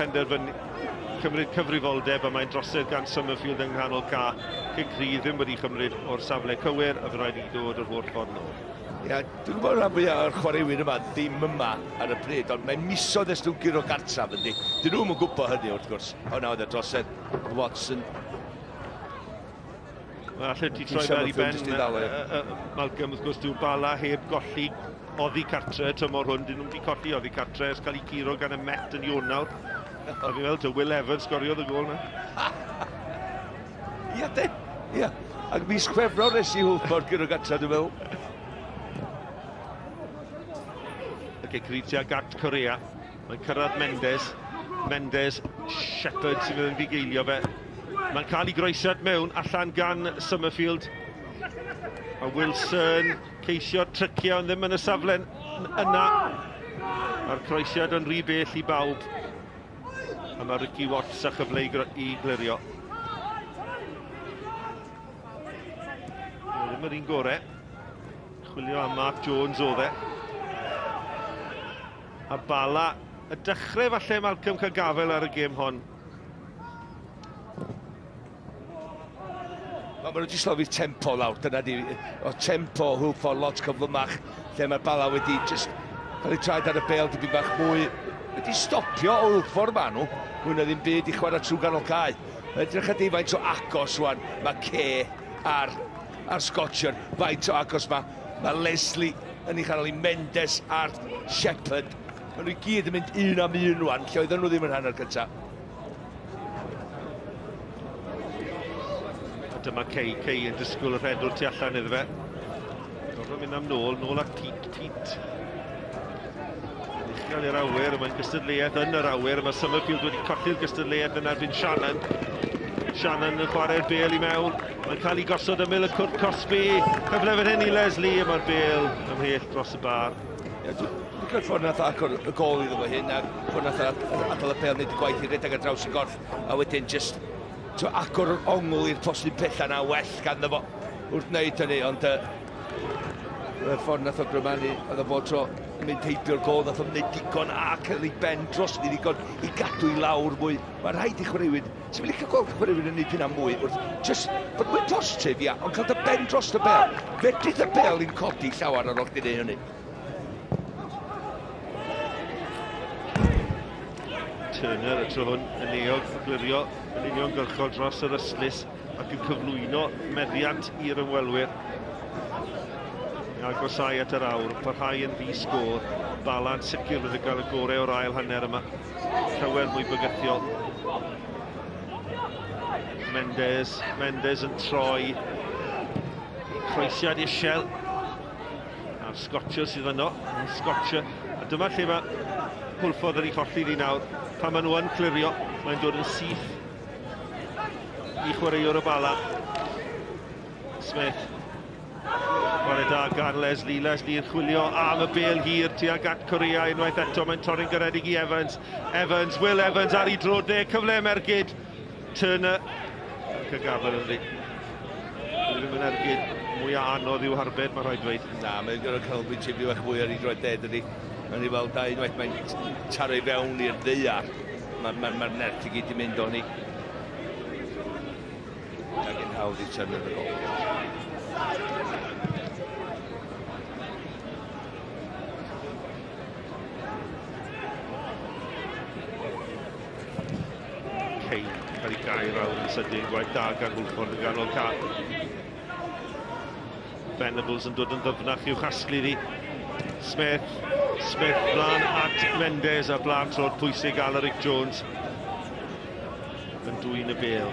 cymryd cyfrifoldeb a mae'n drosedd gan Summerfield yng nghanol ca. Cryf ddim wedi chymryd o'r safle cywir a fydd rhaid i ddod o'r holl ffordd nôl. Ia, dwi'n gwybod rhan fwyaf o'r chwaraewyr yma ddim yma ar y bryd, ond mae'n misoedd ys dwi'n giro gartraf yndi. Dyn nhw'n gwybod hynny wrth gwrs. Hwna oedd y drosedd Watson. Wel, allai ti troi fel i ben Malcolm, wrth gwrs, dwi'n Bala heb golli oddi cartre tymor hwn. Dyn nhw'n wedi colli oddi cartre ers cael ei curo gan y Met yn Ionawr. A fi'n meddwl, Will Evans sgoriodd y gol na. Ia, de. Ia. Ac mis Chwefror nes i Hwlffordd giro gartraf, dwi'n meddwl. Crytia gat Corea. Mae'n cyrraedd Mendes. Mendes, Shepherd sydd yn fugeilio fe. Mae'n cael ei groesiad mewn allan gan Summerfield. A Wilson ceisio tricio ond ddim yn y safle yna. Mae'r croesiad yn rhy bell i bawb. A mae Ricky Watts a chyfle i glirio. Ddim yr un gorau. Chwilio am Mark Jones o dde. A Bala, y dechrau falle Malcolm cael gafel ar y gêm hon. Maen nhw wedi slofi'r tempo lawr, dyna di, o tempo Hwlffordd lot cyflymach, lle mae'r Bala wedi just cael ei traed ar y bêl dipyn bach mwy. Wedi stopio o Hwlffordd ma nhw, mwy na ddim byd i chwarae trwy ganol cae. Edrych â di faint o agos wan, mae Ce ar Sgorio, faint o agos mae Leslie yn ei chanol i Mendes a'r Shepherd. Maen nhw i gyd yn mynd un am un wan, lle oedden nhw ddim yn hanner cyntaf. Dyma Cei yn disgwyl y rhedwr tu allan iddo fe. Gofod mynd am nôl at Tît. Uchel i'r awyr, mae'n gystadleuaeth yn yr awyr. Mae Summerfield wedi colli'r gystadleuaeth yn erbyn Shannon. Shannon yn chwarae'r bêl i mewn. Mae'n cael ei gosod ymyl y Cwrt Cosby. Cyfle fan hyn i Leslie, a mae'r bêl ymhell dros y bar. Dwi'n gwybod ffordd nath agor y gol iddo fo hyn, a ffordd nath adal y bêl wneud y gwaith i redeg ar draws y gorff, a wedyn just agor yr ongl i'r postyn pella na well ganddo fo wrth wneud hynny, ond y ffordd nath o grymannu, oedd o fod tro mynd heibio'r gol, nath o'n wneud digon a cael ei ben dros ni ddigon i gadw i lawr mwy. Mae rhaid i chwaraewyr, sy'n mynd i cael gweld chwaraewyr yn wneud hynna mwy, just bod mwy positif, ia, ond cael dy ben dros y bêl. Fedrith y bêl i'n codi llawer ar ôl chdi neu hynny. Turner y tro hwn yn eog glirio yn uniongyrchol dros yr yslis ac yn cyflwyno meddiant i'r ymwelwyr. Agosau at yr awr, parhau yn ddi sgôr. Bala'n sicr wedi cael y gorau o'r ail hanner yma. Llawer mwy bygythiol. Mendes yn troi. Croesiad isiel. A'r Sgorio sydd yno. Sgorio. A dyma lle mae Hwlffordd yn ei cholli ddi nawr. Pan maen nhw yn clirio, mae'n dod yn syth i chwaraewr y Bala. Smith. Chwarae da gan Leslie yn chwilio am y bêl hir tuag at Korea unwaith eto. Mae'n torri'n garedig I Evans. Will Evans ar ei drodau, cyfle mergyd. Turner cygafel yn ddi. Ddim yn ergyd mwy anodd i'w harbed, mae'n rhaid dweud. Na, mae'n gyda'r canolbwyntio beth mwy ar ei drodau ydy. Mae'n ei weld da unwaith mae'n taro I fewn i'r ddaear. Mae'r nerth I gyd I mynd o'n I. Ac yn hawdd I Turner y gol. Cain cael ei gair awr yn sydyn, gwaith da gan Hwlffordd yn ganol car. Venables yn dod yn ddyfnach i'w chasglu ddi. Smith blan at Mendes a blan trod pwysig Alaric Jones. Yn dwy'n y bêl.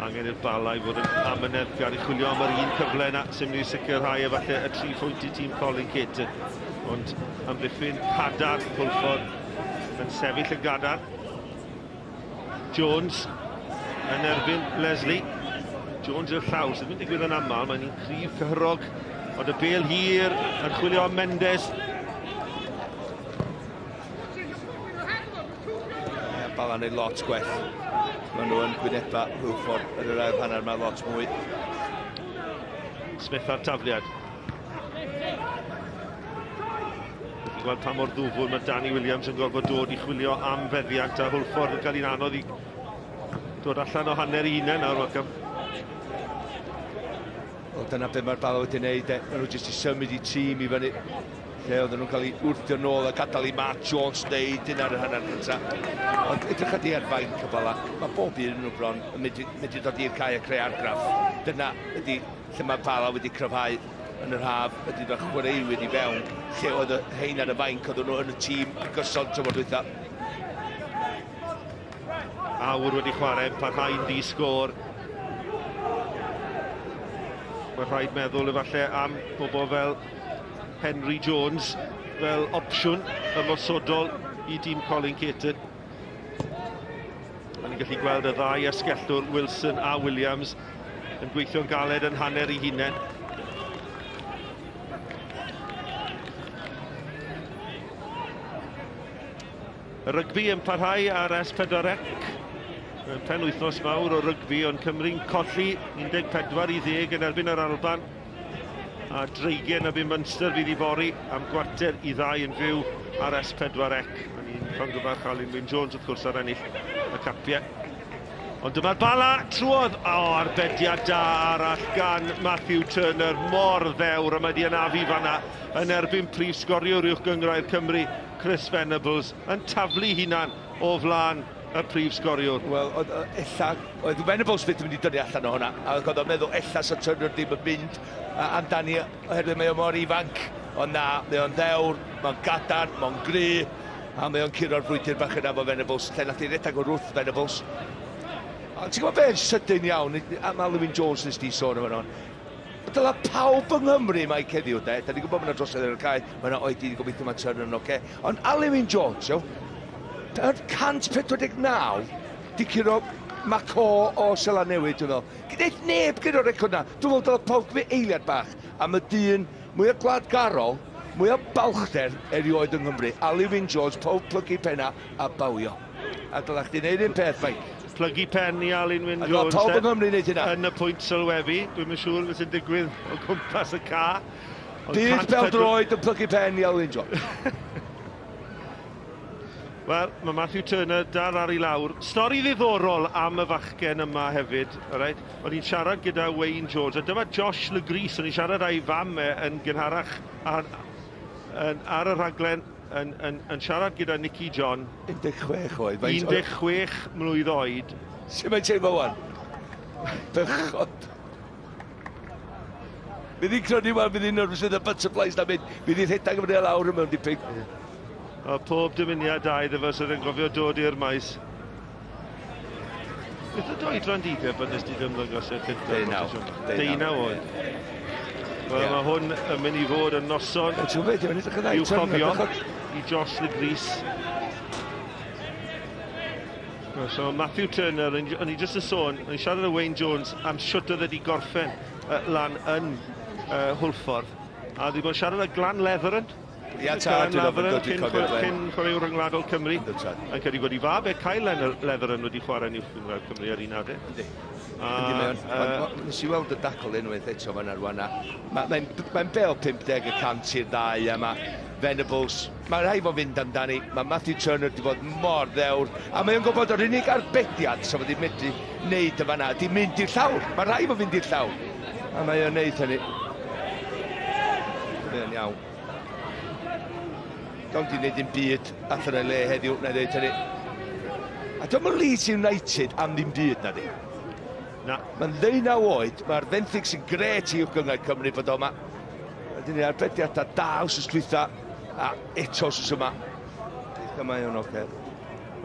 Angen i'r Bala I fod yn amyneddgar I chwilio am yr un cyfle yna sy'n mynd I sicrhau efallai y 3 phwynt I tîm Colin Caton. Ond amddiffyn cadar Hwlffordd yn sefyll yn gadar. Jones yn erbyn Leslie. Jones yw'r llaw, sydd yn digwydd yn aml, mae'n un cryf cyhyrog, ond y bêl hir yn chwilio am Mendes. Bala'n ei lot gwell. Maen nhw yn gwyneba Hwlffordd yn yr ail hanner mae lot mwy. Smith ar tafliad. Dwi'n gweld pa mor ddwfwn mae Danny Williams yn gorfod dod I chwilio am feddiant a Hwlffordd yn cael un anodd I dod allan o hanner unen nawr welcome. Wel, dyna beth mae'r Bala wedi wneud. Maen nhw jyst I symud I tîm I fyny. Lle oedden nhw'n cael ei wrthio nôl a gadael I Matt Jones wneud un ar y hanner gyntaf. Ond edrych ydi ar fainc y Bala. Mae bob un nhw bron yn mynd I dod i'r cae a creu argraff. Dyna ydi lle mae Bala wedi cryfhau yn yr haf. Ydy fe chwaraewyr I fewn. Lle oedd y hein ar y fainc oedden nhw yn y tîm gyson tymor dwytha. Awr wedi chwarae, parhau'n di-sgôr. Mae rhaid meddwl efallai am bobl fel Henry Jones fel opsiwn ymosodol I dîm Colin Caton. A ni'n gallu gweld y ddau asgellwr Wilson a Williams yn gweithio'n galed yn hanner I hunain. Y rygbi yn parhau ar S4C. Pen wythnos mawr o rygbi, ond Cymru'n colli 14-10 yn erbyn yr Alban. A dreigen a bum Munster fydd I fori am gwarter I 2 yn fyw ar S4C. A ni'n llongyfarch Alun Wyn Jones wrth gwrs ar ennill y capiau. Ond dyma'r Bala trwodd. Arbediad da arall gan Matthew Turner, mor ddewr a mae di anafu fanna yn erbyn prif sgoriwr uwch gyngrau'r Cymru, Chris Venables, yn taflu hunan o flan y prif sgoriwr. Wel, oedd Venables fydd yn mynd I dynnu allan o hwnna, a oedd o'n meddwl ella sa Turner ddim yn mynd amdani oherwydd mae o mor ifanc, ond na, mae o'n ddewr, mae'n gadarn, mae'n gry, a mae o'n curo'r frwydr bach yna fo Venables, lle nath I redag o wrth Venables. Ond ti'n gwybod beth sydyn iawn, am Alun Jones nes di sôn am hwnna. Dyla pawb yng Nghymru mae ceddiw, da ni'n gwybod mae'n drosodd yn y cae, mae'n oedi di gobeithio mae Turner yn oce. Ond Alun Jones, yw, 149 di curo Maco o Sela Newid, dwi'n meddwl. Gwneud neb gyda'r record na. Dwi'n meddwl dylai pawb gyda eiliad bach am y dyn mwy o gladgarol, mwy o balchder erioed yng Nghymru. Alun Jones, pawb plygu penna a bawio. A dylai chdi wneud un peth, Mike. Plygu pen I Alun Wyn Jones. A pawb yng Nghymru wneud hynna. Yn y pwynt sylwefu, dwi'n yn siŵr beth sy'n digwydd o gwmpas y ca. Byd Beldroed yn plygu pen I Alun Jones. Wel, mae Matthew Turner dar ar ei lawr. Stori ddiddorol am y fachgen yma hefyd. Right? O'n i'n siarad gyda Wayne Jones, a dyma Josh Legris, o'n i'n siarad â'i fam yn gynharach ar y rhaglen yn siarad gyda Nicky John. 16 oed. 16 mlwydd oed. Sut mae'n teimlo wan? Bychod. Bydd i'n crynu wan, bydd i'n nervous with the butterflies na mynd. Bydd i'n rhedag yn mynd i lawr yn mewn dipyn. O pob dymuniad da iddo fe sydd yn gofio dod i'r maes. Beth o oedran di pe bod nes di ddymddangos eich cyntaf? 19 oed. Wel, mae hwn yn mynd I fod yn noson i'w cofio I Josh Legris. So Matthew Turner, o'n i just yn sôn, o'n i siarad â Wayne Jones am siwt oedd wedi gorffen lan yn Hwlffordd. A wedi bod yn siarad â Glan Leatheran. Ia, tad, cyn chwaraewr ryngwladol Cymru. Yn cael ei bod i fab, Kyle Leatheran wedi chwarae yn Uwch Cymru ar un adeg. Nes i weld y dacl unwaith eto fan ar wana. Mae'n bel 50 y cant i'r ddau, a mae Venables, mae'n rhaid fod fynd amdani, mae Matthew Turner wedi bod mor ddewr, a mae'n gwybod o'r unig arbediad so wedi medru wneud y fanna, di mynd i'r llawr, mae'n rhaid fod fynd i'r llawr, a mae'n wneud hynny. Mae'n iawn. Gawn di wneud un byd allan o'i le heddiw, na ddeud hynny. A dwi'n mynd Leeds United am ddim byd na di. Mae'n 19 oed, mae'r fenthyg sy'n gret i Gyngor Cymru bod o yma. Ydyn ni arbediadau da wrth ystwytha, a eto wrth yma. Dyma mae o'n oce.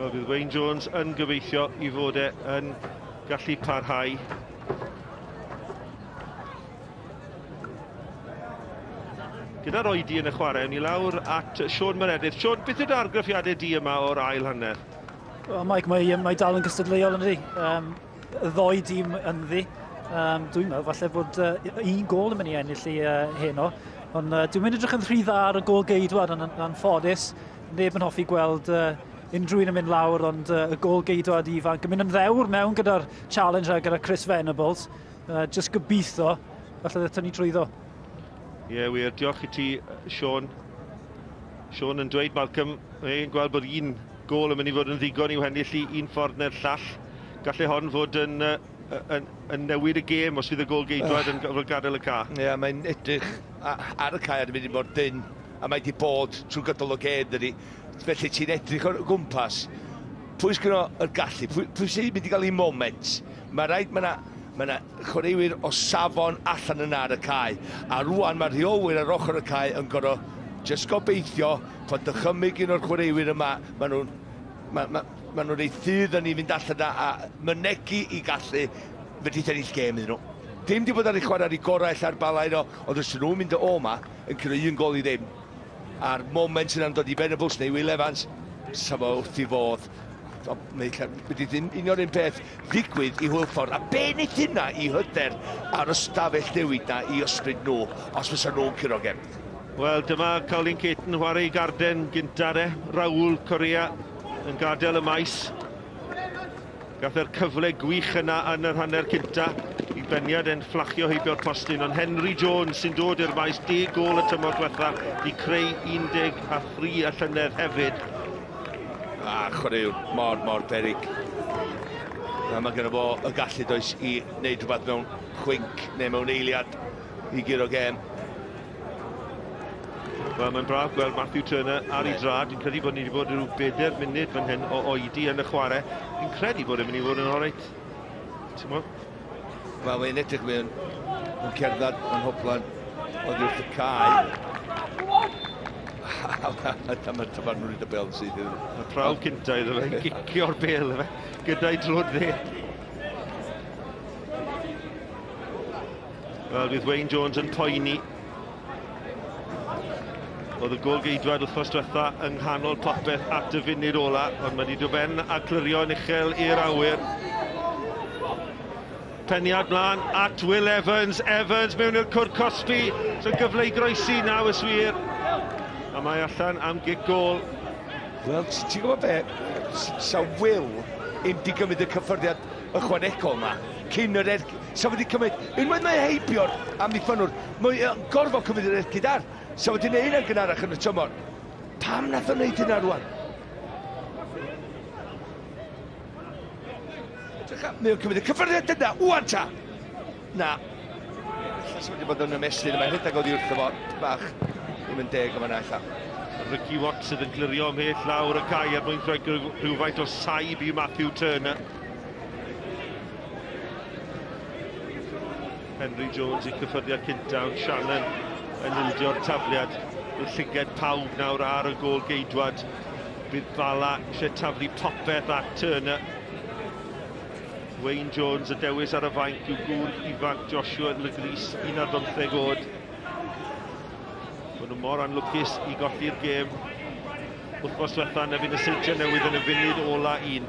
Wel, bydd Wayne Jones yn gobeithio i fod yn gallu parhau. Gyda'r oedi yn y chwarae, ni lawr at Sean Mynedydd. Sean, beth yw'r argraffiadau di yma o'r ail hanner? Mike, mae dal yn gystadleuol yn ydi. Y ddoi dîm yn ddi. Dwi'n meddwl falle bod un gol yn mynd i ennill i heno. Ond dwi'n mynd edrych yn rhy dda ar y gol geidwad yn anffodus. Neb yn hoffi gweld unrhyw un yn mynd lawr, ond y gol geidwad ifanc yn mynd yn ddewr mewn gyda'r challenge a gyda Chris Venables. Just gobeithio, falle ddetyn ni trwyddo. Ie, wir, diolch i ti, Sean. Sean yn dweud, Malcolm, yn gweld bod un gol yn mynd i fod yn ddigon i'w hennill i un ffordd neu'r llall. Gallai hon fod yn newid y gêm os fydd y gol geidwad yn gadael y ca. Ie, mae'n edrych ar y cae yn mynd i fod dyn, a mae wedi bod trwy gydol o gêm dydi. Felly ti'n edrych o'r gwmpas. Pwy sgynno y gallu? Pwy sy'n mynd i gael ei moment? Mae rhaid, mae yna chwaraewyr o safon allan yna ar y cae. A rwan mae rheolwyr ar ochr y cae yn gorau just gobeithio bod dychymyg un o'r chwaraewyr yma, maen nhw'n ei ddydd yn ei fynd allan a mynegu i gallu fedru ennill gêm iddyn nhw. Dim di bod ar ei chwarae ar ei gorau ar Bala iddo, ond os nhw'n mynd o ma yn creu un gol i ddim. A'r moment yna'n dod i Venables neu Will Evans, sa fo wrth i fodd. Wedi ddim un o'r un peth ddigwydd i Hwlffordd, a be wneud hynna i hyder ar y stafell newid na i ysbryd nhw, os fysa nhw'n curo gem. Wel, dyma Colin Caton chwarae i garden gyntaf Raul Correa yn gadael y maes. Gath e'r cyfle gwych yna yn yr hanner cynta i Beniad yn fflachio heibio'r postyn, ond Henry Jones sy'n dod i'r maes 10 gol y tymor diwetha i creu 13 y llynedd hefyd. Chwaraewr mor berig. Mae gen i fo y gallu does i wneud rhywbeth mewn chwink neu mewn eiliad i giro gêm. Wel, mae'n braf gweld Matthew Turner ar ei drad. Dwi'n credu bod ni wedi bod yn rhyw 4 munud fan hyn o oedi yn y chwarae. Dwi'n credu bod yn mynd i fod yn oreit. Wel, mae'n edrych mewn cerdded yn hoplan oddi wrth y cae. Dyma'r tyfan nhw'n rhaid y bel sydd. Y prawf cynta iddo fe, gicio'r bel fe, gyda'i drod dde. Wel, bydd Wayne Jones yn poeni. Oedd y gol geidwad wrthos diwetha yng nghanol popeth at y funud ola, ond mae wedi dod ben a clirio yn uchel i'r awyr. Peniad mlaen at Will Evans. Evans mewn i'r cwrdd Cosby. So gyfle i groesi naw y swir. A mae allan am gic gol. Wel, ti'n gwybod be? Sa Will im di gymryd y cyffyrddiad ychwanegol yma. Cyn yr sa wedi cymryd, unwaith mae heibio'r am ddiffynwr, mae'n gorfod cymryd yr ergyd ar. Sa wedi neud yn gynharach yn y tymor. Pam nath o'n neud hynna rwan? Mae'n cymryd y cyffyrddiad yna, wwan ta! Na. Sa wedi bod yn ymestyn yma, rhedeg oddi wrth y fod, bach. Ddim yn deg yma na allan. Ricky Watts sydd yn clirio ymhell lawr y cae er mwyn rhoi rhywfaint o saib i Matthew Turner. Henry Jones i cyffyrddiad cyntaf, Shannon yn ildio'r tafliad. Bydd llyged pawb nawr ar y gol geidwad. Bydd Bala eisiau taflu popeth at Turner. Wayne Jones y dewis ar y fainc yw gŵr ifanc Joshua Legris, 15 oed. Mae nhw mor anlwcus i golli'r gêm. Wrthos diwetha na fydd y siltiau newydd yn y funud ola 1.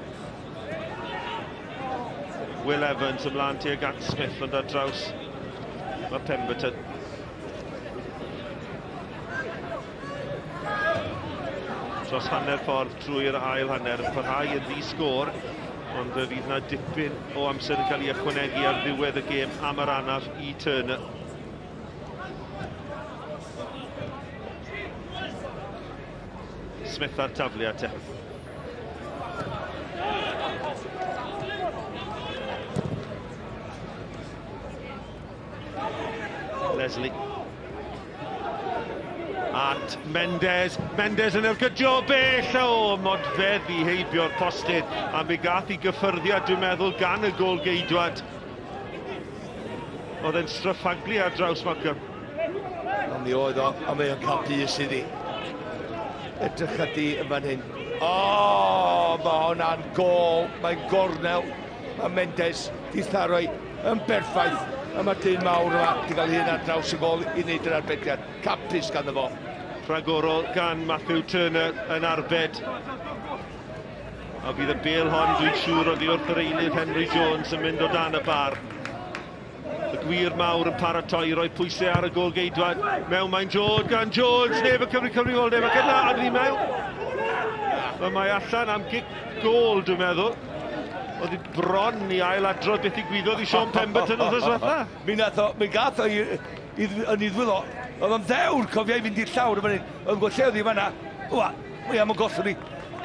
Will Evans ymlaen tuag at Smith ond ar draws mae Pemberton. Dros hanner ffordd trwy'r ail hanner yn parhau yn ddi-sgôr, ond fydd yna dipyn o amser yn cael ei ychwanegu ar ddiwedd y gêm am yr anaf i Turner. Smith ar tafliad te. Leslie. At Mendes. Mendes yn ergydio bell o modfedd i heibio'r postyn. A mi gath i gyffyrddiad, dwi'n meddwl, gan y gôl geidwad. Oedd e'n stryffaglu ar draws Macam. Ond mi oedd o, a mae o'n cael bus iddi. Edrych ati yn fan hyn. O, mae hwnna'n gôl. Mae'n gornel. Mae Mendes di tharoi yn berffaith. A mae dyn mawr yma di cael hyn ar draws y gôl i wneud yr arbediad. Capus gan y fo. Rhagorol gan Matthew Turner yn arbed. A bydd y bêl hon, dwi'n siŵr, oddi wrth yr eilydd Henry Jones yn mynd o dan y bar. Y gwir mawr yn paratoi, roi pwysau ar y gôl geidwad. Mewn mae'n Jones gan Jones, neb yn cyfrifoldeb ac yna, a ni mewn. Mae allan am gic gôl, dwi'n meddwl. Oedd hi bron i ail adrodd beth i gwyddoedd i Sean Pemberton oedd yswetha. Mi gath o yn iddwylo. Oedd o'n ddewr cofio i fynd i'r llawr yn fan hyn. Oedd yn gwellewddi i fanna. Wa, mae am o gollwng ni.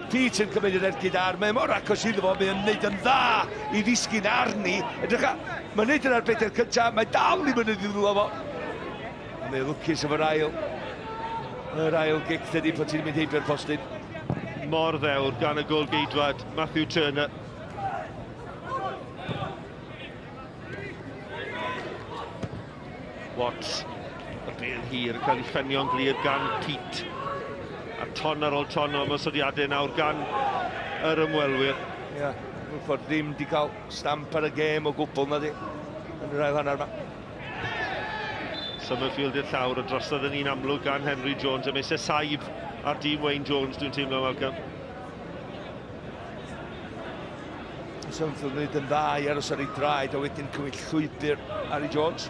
Pete yn cymryd yr ergyd ar. Mae mor acos iddo fo. Mae'n neud yn dda i ddisgyn arni. Edrych, mae'n neud yn arbediad cyntaf. Mae dal ddim yn iddwylo fo. Mae'n lwcus efo'r ail. Yr ail gic dydi pan ti'n mynd heibio'r postyn. Mor ddewr gan y gôl geidwad, Matthew Turner. Watts, y bêl hir yn cael ei ffenio'n glir gan Pete. A ton ar ôl ton o ymosodiadau nawr gan yr ymwelwyr. Ia, Hwlffordd ddim di cael stamp ar y gêm o gwbl na di. Yn yr ail hanner yma. Summerfield i'r llawr, o drosodd yn un amlwg gan Henry Jones. A mae eisiau saib ar dîm Wayne Jones, dwi'n teimlo, Malcolm. Summerfield wneud yn dda i aros ar ei draed a wedyn cymryd llwybr Harry Jones.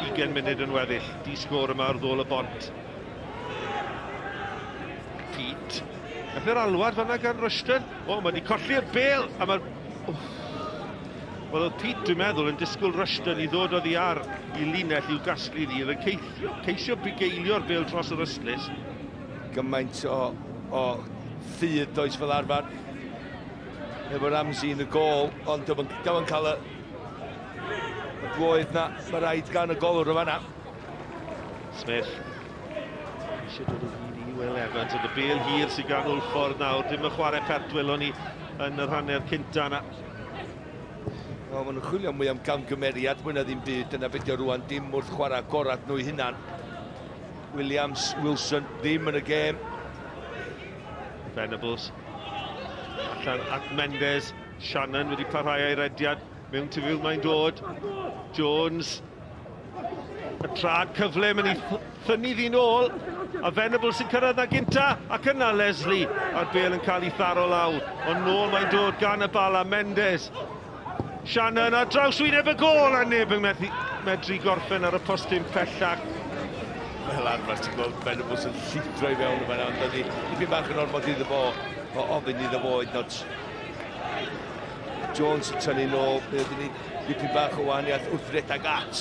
20 munud yn weddill, di-sgôr yma ar ddôl y bont. Pete. Nath yr alwad fanna gan Rushton. O, mae wedi colli'r bêl. A mae'r... Wel, oedd Pete, dwi'n meddwl, yn disgwyl Rushton i ddod oddi ar i linell i'w gasglu ddi. Oedd yn ceisio bugeilio'r bêl dros yr ystlys. Gymaint o ffydd does fel arfer. Efo Ramsey yn y gôl, ond dyma'n cael y glwydd na, mae rhaid gan y golwr o fanna. Smith. Eisiau dod o hyd i Will Evans, ond y bêl hir sydd gan Hwlffordd nawr. Dim y chwarae pertwyl o'n i yn yr hanner cynta na. O, maen nhw'n chwilio mwy am gamgymeriad, mwy na ddim byd, yna beth o rwan, dim wrth chwarae agorad nhw hunan. Williams, Wilson, ddim yn y gêm. Venables. Allan at Mendes. Shannon wedi parhau ei rediad. Mewn tyfyl mae'n dod. Jones. Y trad cyfle mynd i ffynnu ddi nôl. A Venables sy'n cyrraedd na gynta. Ac yna Leslie. A'r bêl yn cael ei tharo lawr. Ond nôl mae'n dod gan y Bala. Mendes. Shannon a drawswyneb y gôl. A neb yn medru gorffen ar y postyn pellach. Fel arfer, ti'n gweld Venables yn llithro i fewn yma. Ond ydy, dipyn bach yn ormod iddo fo. O ofyn iddo fo, not Jones yn tynnu nôl, bydd ni dipyn bach o wahaniaeth wrth redag at.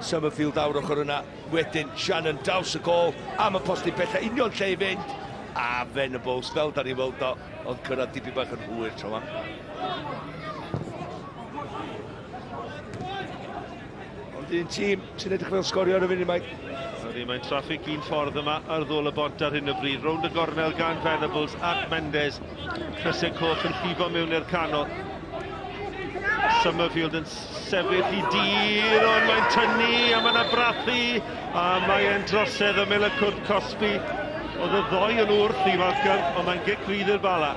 Summerfield awr ochr yna, wedyn Shannon daws y gôl am y postyn pellach, union lle i fynd. A Venables, fel da ni weld o, ond cyrraedd dipyn bach yn hwyr tro yma. Ond un tîm sy'n edrych fel sgorio ar y funud, Mike. Mae'n traffig un ffordd yma ar ddôl y bont ar hyn o bryd. Rownd y gornel gan Venables at Mendes. Crysau coch yn llifo mewn i'r canol. Summerfield yn sefyll i dir, ond mae'n tynnu a mae'n abrathu. A mae'n drosedd ymyl y cwrt Cosby. Oedd y ddoi yn wrth i Malcolm, ond mae'n gic rydd i'r Bala.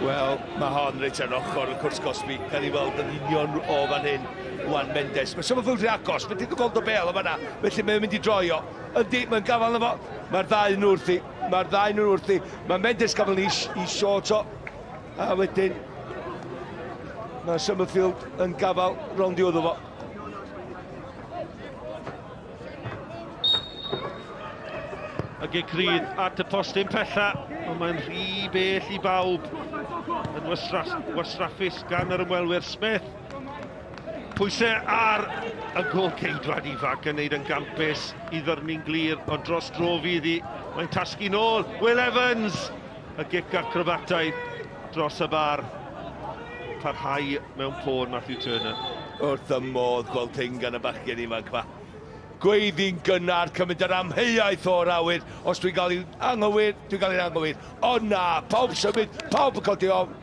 Wel, mae hon reit ar ochr y cwrs Cosby. Cael ei weld yn union o fan hyn. Wan Mendes. Mae Summerfield yn agos, mae ti'n gweld o bel o fanna, felly mae'n mynd i droi o. Ydy, mae'n gafel na fo. Mae'r ddau yn wrthi. Mae Mendes gafel i short o. A wedyn, Mae Summerfield yn gafal rownd i wrtho fo. Ac e Cryd at y postyn pella, ond mae'n rhy bell i bawb yn wastraffus gan yr ymwelwyr Smith. Pwysau ar y gol ceidwad ifanc yn neud yn gampus i ddyrnu'n glir, ond dros dro fydd hi. Mae'n tasgu nôl, Will Evans! Y gic acrobataidd dros y bar. Parhau mewn pôn Matthew Turner. Wrth y modd gweld hyn gan y bachgen ifanc ma. Gweiddi'n gynnar, cymryd yr amheuaeth o'r awyr. Os dwi'n cael ei anghywir, dwi'n cael ei anghywir. O na, pawb symud, pawb yn codi ofn.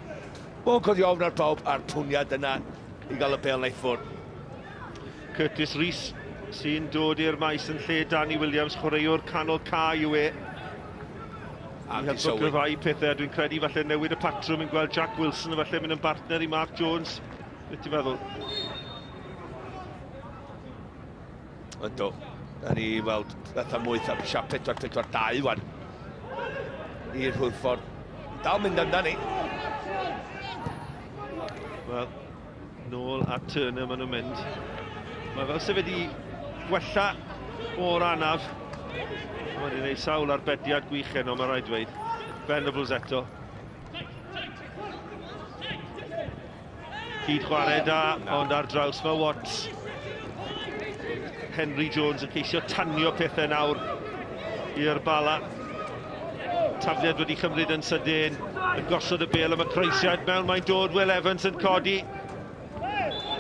Mae'n codi ofn ar pawb a'r pwniad yna i gael y bel na i ffwrdd. Curtis Rees sy'n dod i'r maes yn lle Danny Williams, chwaraewr canol ca yw e. I helpo gryfhau pethau, dwi'n credu falle newid y patrwm yn gweld Jack Wilson falle mynd yn partner i Mark Jones. Beth ti'n meddwl? Ynddo, da ni weld fatha mwy siap 4-4-2 wan i'r Hwlffordd. Dal mynd amdani. Wel, nôl at Turner maen nhw'n mynd. Mae fel sef wedi gwella o'r anaf. Mae wedi gwneud sawl arbediad gwych heno, mae rhaid dweud. Venables eto. Cyd chwarae da, ond ar draws fel Watts. Henry Jones yn ceisio tanio pethau nawr i'r Bala. Tafliad wedi chymryd yn sydyn, yn gosod y bel am y croesiad mewn, mae'n dod Will Evans yn codi.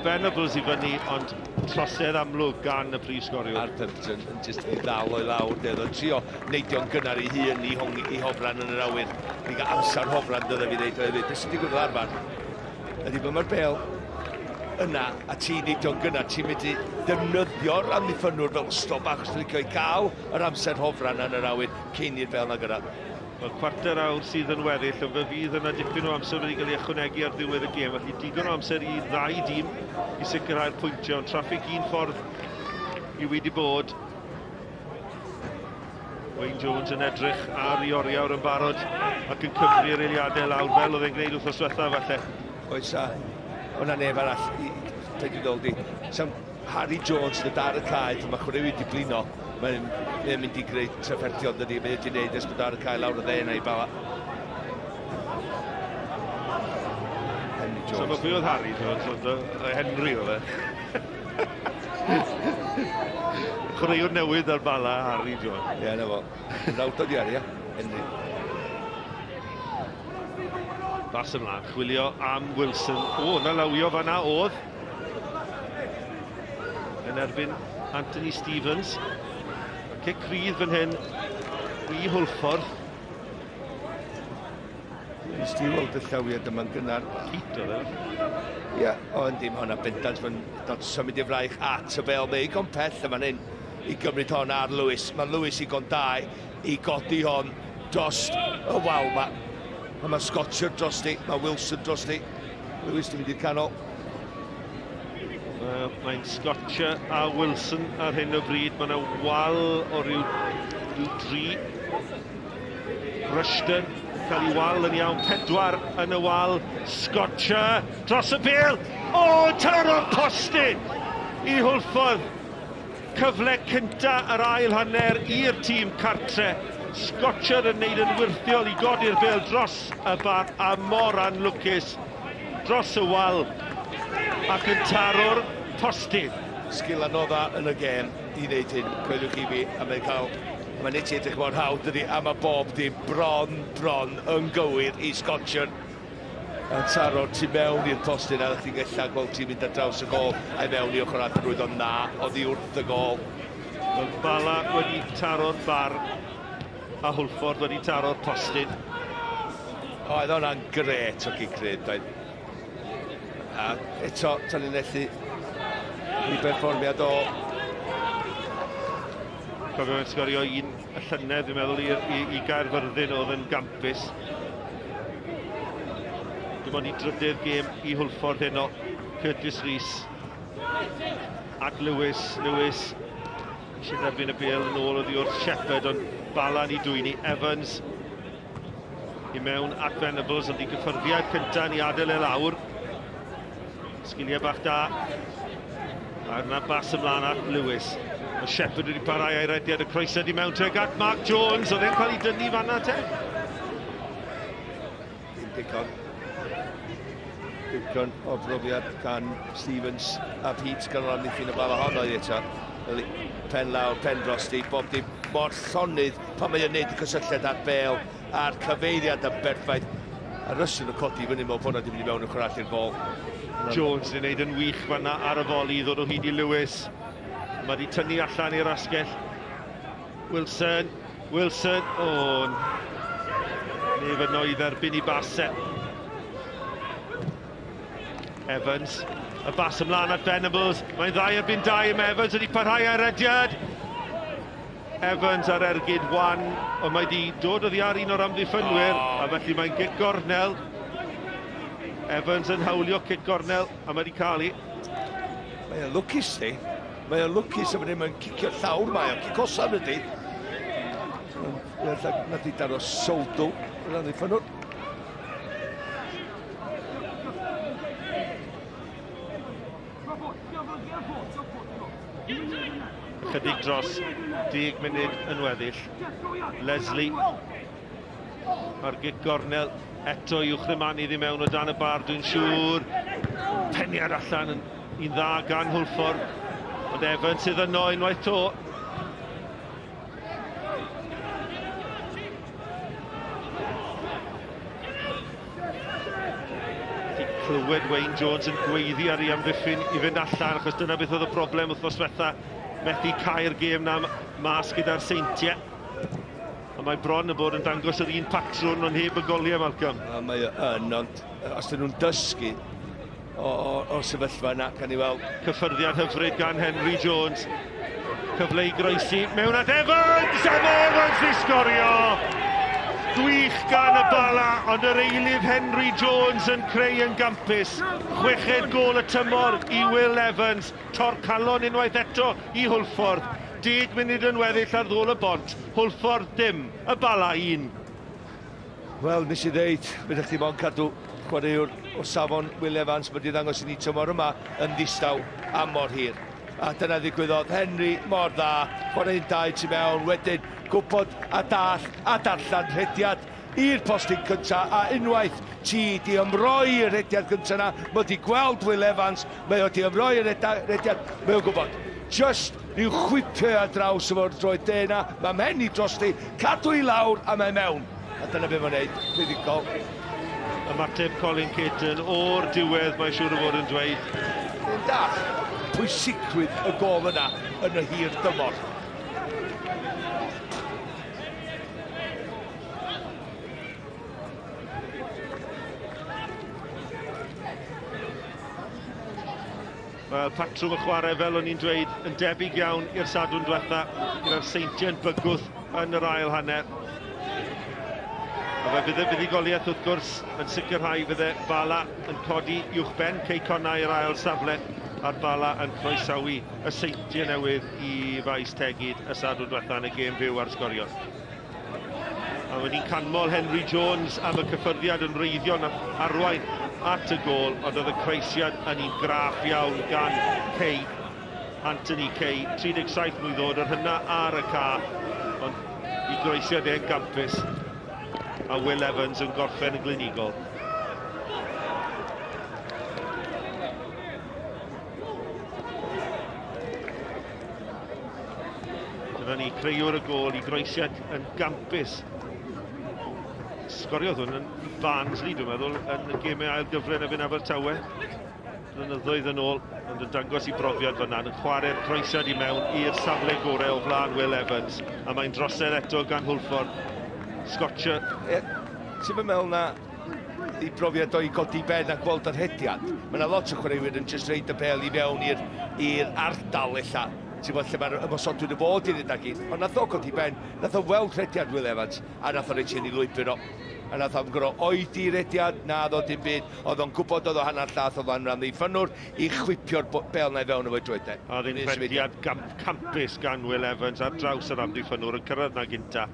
Venables i fyny, ond trosedd amlwg gan y prif sgorio. Arthurton yn jyst i ddal o'i lawr, dedd o'n trio neidio'n gynnar i hun i hofran yn yr awyr. Ni gael amser hofran dydda fi ddeud, beth sy'n digwydd arfer? Ydy bod mae'r bel yna, a ti'n neidio'n gynnar, ti'n mynd i defnyddio'r amddiffynwr fel stop bach os dwi'n cael ei cael yr amser hofran yn yr awyr cyn i'r bel na gyrraedd. Wel, cwarter awr sydd yn weddill, ond fe fydd yna dipyn o amser wedi cael ei ychwanegu ar ddiwedd y gêm. Felly digon o amser i ddau dîm i sicrhau'r pwyntio, ond traffig un ffordd i wedi bod. Wayne Jones yn edrych ar i oriawr yn barod ac yn cyfri'r eiliadau lawr fel oedd e'n gwneud wrthos diwetha falle. Oes a, o'na neb arall, pe dwi'n dod i. Sam Harry Jones yn y dar y cae, mae chwarae wedi blino. Mae'n mynd i greu trafferthion dydy, mae'n wedi gwneud ysbryd ar y cael lawr o dde yna i Bala. Henry Jones. So mae pwy oedd Harry Jones, ond Henry oedd e. Chwaraewr newydd ar Bala, Harry Jones. Ie, na fo. Rawd o diari, Henry. Bas ymlaen, chwilio am Wilson. O, na lawio fanna oedd. Yn erbyn Anthony Stevens. Cic rydd fan hyn i Hwlffordd. Nes ti weld y llawiad yma'n gynnar. Hit oedd e. Ie, ond dim hwnna bendant fan dod symud i fraich at y bel. Mae Igon pell yma'n hyn i gymryd hon ar Lewis. Mae Lewis Igon dau i godi hon dros y wal ma. Mae Scotcher dros di, mae Wilson dros di. Lewis di mynd i'r canol. Mae'n Scotcher a Wilson ar hyn o bryd. Mae yna wal o ryw 3. Rushton cael ei wal yn iawn. 4 yn y wal. Scotcher dros y bel. O, taro postyn i Hwlffordd. Cyfle cynta yr ail hanner i'r tîm cartre. Scotcher yn neud yn wirthiol i godi'r bel dros y bar a mor anlwcus dros y wal ac yn taro'r postyn. Sgil anodda yn y gêm i wneud hyn, coelwch i fi, a mae'n cael... Mae'n nid i edrych mor hawdd dydi, a mae bob di bron yn gywir i Scotcher. A taro'r tu mewn i'r postyn, a chi'n gallu gweld ti'n mynd ar draws y gol, a'i mewn i ochr adrwydd o'n na, oddi wrth y gol. Mae Bala wedi taro'r bar, a Hwlffordd wedi taro'r postyn. Oedd hwnna'n gret o gicryd, doedd. A eto, tan ni'n ellu i berfformiad o... Cofio yn sgorio un y llynedd, dwi'n meddwl, i Gaerfyrddin oedd yn gampus. Dim ond i drydydd gêm i Hwlffordd heno. Curtis Rees ac Lewis. Lewis eisiau derbyn y bel yn ôl oddi wrth Shepherd, ond Bala ni dwyni. Evans i mewn at Venables, ond i gyffyrddiad cyntaf ni adael e lawr. Sgiliau bach da. A yna bas ymlaen at Lewis. Mae Shepherd wedi parhau ei rediad, y croeso di mewn teg at Mark Jones, oedd e'n cael ei dynnu fanna te? Digon o brofiad gan Stevens a Pete gan rhan i ffyn y Bala hon oedd eto. Pen lawr, pen drosti, bob dim mor llonydd pan mae o'n neud y cysylltiad at Bale a'r cyfeiriad yn berffaith. A Russell yn codi fyny mewn bod wedi mynd i mewn yn chwarae'r bol. Jones wedi gwneud yn wych fanna ar y foli, ddod o hyd i Lewis. Mae wedi tynnu allan i'r asgell. Wilson, nef yno i dderbyn i Bassett. Evans, y bas ymlaen at Venables. Mae'n ddau erbyn dau am Evans, wedi parhau ar rediad. Evans ar ergyd 1, ond mae wedi dod oddi ar un o'r amddiffynwyr, a felly mae'n gic gornel. Evans yn hawlio cic gornel, a mae wedi cael ei. Mae'n lwcus di. Mae'n lwcus am ddim yn cicio llawr mae, ond cic osan ydi. Nad i dar o soldw, yn amddiffynwyr. Chydig dros 10 munud yn weddill. Leslie ar gic gornel, eto i'w chrymanu ddi mewn o dan y bar, dwi'n siŵr. Peniad allan yn un dda gan Hwlffordd, ond Evans sydd yno unwaith to. Clywed Wayne Jones yn gweiddi ar ei amddiffyn i fynd allan, achos dyna beth oedd y broblem wythnos diwetha. Methu cael gêm na mas gyda'r seintiau. A mae bron yn bod yn dangos yr un patrwn ond heb y goliau, Malcolm. A mae yn, ond os dyn nhw'n dysgu o sefyllfa yna, gan i weld. Cyffyrddiad hyfryd gan Henry Jones. Cyfle i groesi mewn at Evans! Evans i sgorio! Gwych gan y Bala, ond yr eilydd Henry Jones yn creu yn gampus. 6 gol y tymor i Will Evans. Tor calon unwaith eto i Hwlffordd. 10 munud yn weddill ar ddôl y bont. Hwlffordd dim, y Bala 1. Wel, nes i ddeud, byddech chi mo'n cadw chwaraewr o safon Will Evans wedi ddangos i ni tymor yma yn ddistaw am mor hir. A dyna ddigwyddodd Henry mor dda, chwarae'n dau tu mewn, wedyn gwybod a darllan rhediad i'r postyn cynta, a unwaith ti di ymroi y rhediad cynta yna, mae wedi gweld Will Evans, mae wedi ymroi y rhediad, mae o'n gwybod. Just rhyw chwipio ar draws efo'r droed de yna, mae mhen i drosti, cadw i lawr a mae mewn. A dyna beth mae'n neud, fuddigol. Ymateb Colin Caton o'r diwedd, mae'n siŵr o fod yn dweud. Yn dall, pwysigrwydd y gol yna yn y hir dymor. Wel, patrwm y chwarae fel o'n i'n dweud yn debyg iawn i'r sadwrn diwetha, gyda'r seintiau'n bygwth yn yr ail hanner. A fe fydde buddigoliaeth wrth gwrs yn sicrhau fydde Bala yn codi uwchben Ceiconau i'r ail safle, a'r Bala yn croesawu y seintiau newydd i faes tegid y sadwrn diwetha yn y gêm fyw ar Sgorio. A wedi'n canmol Henry Jones am y cyffyrddiad yn wreiddiol arwain at y gol, ond oedd y croesiad yn un graff iawn gan Anthony Kay, 37 mlwydd oed, yr hynna ar y ca, ond i groesiad e'n gampus, a Will Evans yn gorffen y glinigol. Dyna ni, creuwr y gol i groesiad yn gampus. Sgoriodd hwn yn Barnsley, dwi'n meddwl, yn y gemau ail gyfren erbyn Abertawe. Blynyddoedd yn ôl, ond yn dangos i brofiad fyna, yn chwarae'r croesiad i mewn i'r safle gorau o flaen Will Evans, a mae'n drosedd eto gan Hwlffordd. Scotcher. Ti'n meddwl na i brofiad o'i godi ben a gweld yr hediad? Mae yna lot o chwaraewyr yn just reid y bel i mewn i'r ardal illa. Ti'n bod lle mae'r ymosodwyr y fod i'n edrych un. Ond nath o godi ben, nath o weld rhediad Will Evans, a nath o reid i lwybr o. A nath o'n gyro oedi rhediad, na ddod dim byd, oedd o'n gwybod oedd o hanner llath o fan rhan ddeiffynwr i chwipio'r bel na i fewn o'i drwydd. A ddyn rhediad campus gan Will Evans ar draws yr amddiffynwr yn cyrraedd na gynta.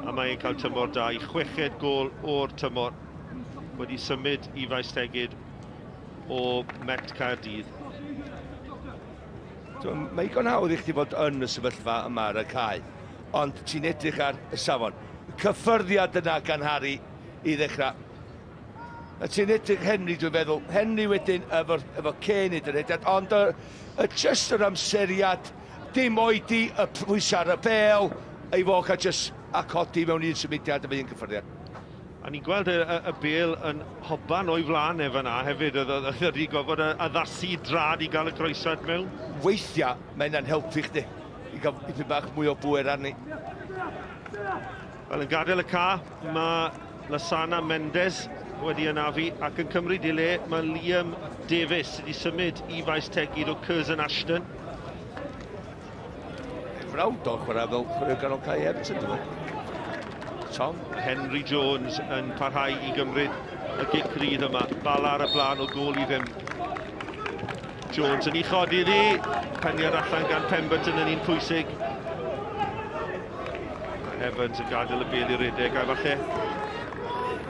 A mae'n cael tymor da i 6 gol o'r tymor. Wedi symud i faes tegid o Met Caerdydd. Mae gan hawdd i chdi fod yn y sefyllfa yma ar y cae, ond ti'n edrych ar y safon. Cyffyrddiad yna gan Harry i ddechrau. A ti'n edrych Henry, dwi'n feddwl. Henry wedyn efo Kane i dyrediad, ond just yr amseriad, dim oedi y pwysau ar y bel, ei foch a just a codi mewn un symudiad efo un cyffyrddiad. A ni'n gweld y bel yn hoban o'i flaen efo yna hefyd, oedd wedi gofod addasu drad i gael y croesad mewn. Weithiau, mae yna'n helpu chdi i gael ipyn bach mwy o bwyr arni. Wel, yn gadael y ca, mae Lasana Mendes wedi ynafu ac yn cymryd i le, mae Liam Davies wedi symud i faes tegid o Curzon Ashton. Frawd o chwarae fel chwarae ganol cae Everton, dwi'n meddwl. Tom. Henry Jones yn parhau i gymryd y gic rydd yma. Bala ar y blaen o gol i ddim. Jones yn ei chodi iddi. Penniad allan gan Pemberton yn un pwysig. Evans yn gadael y bel i redeg. A falle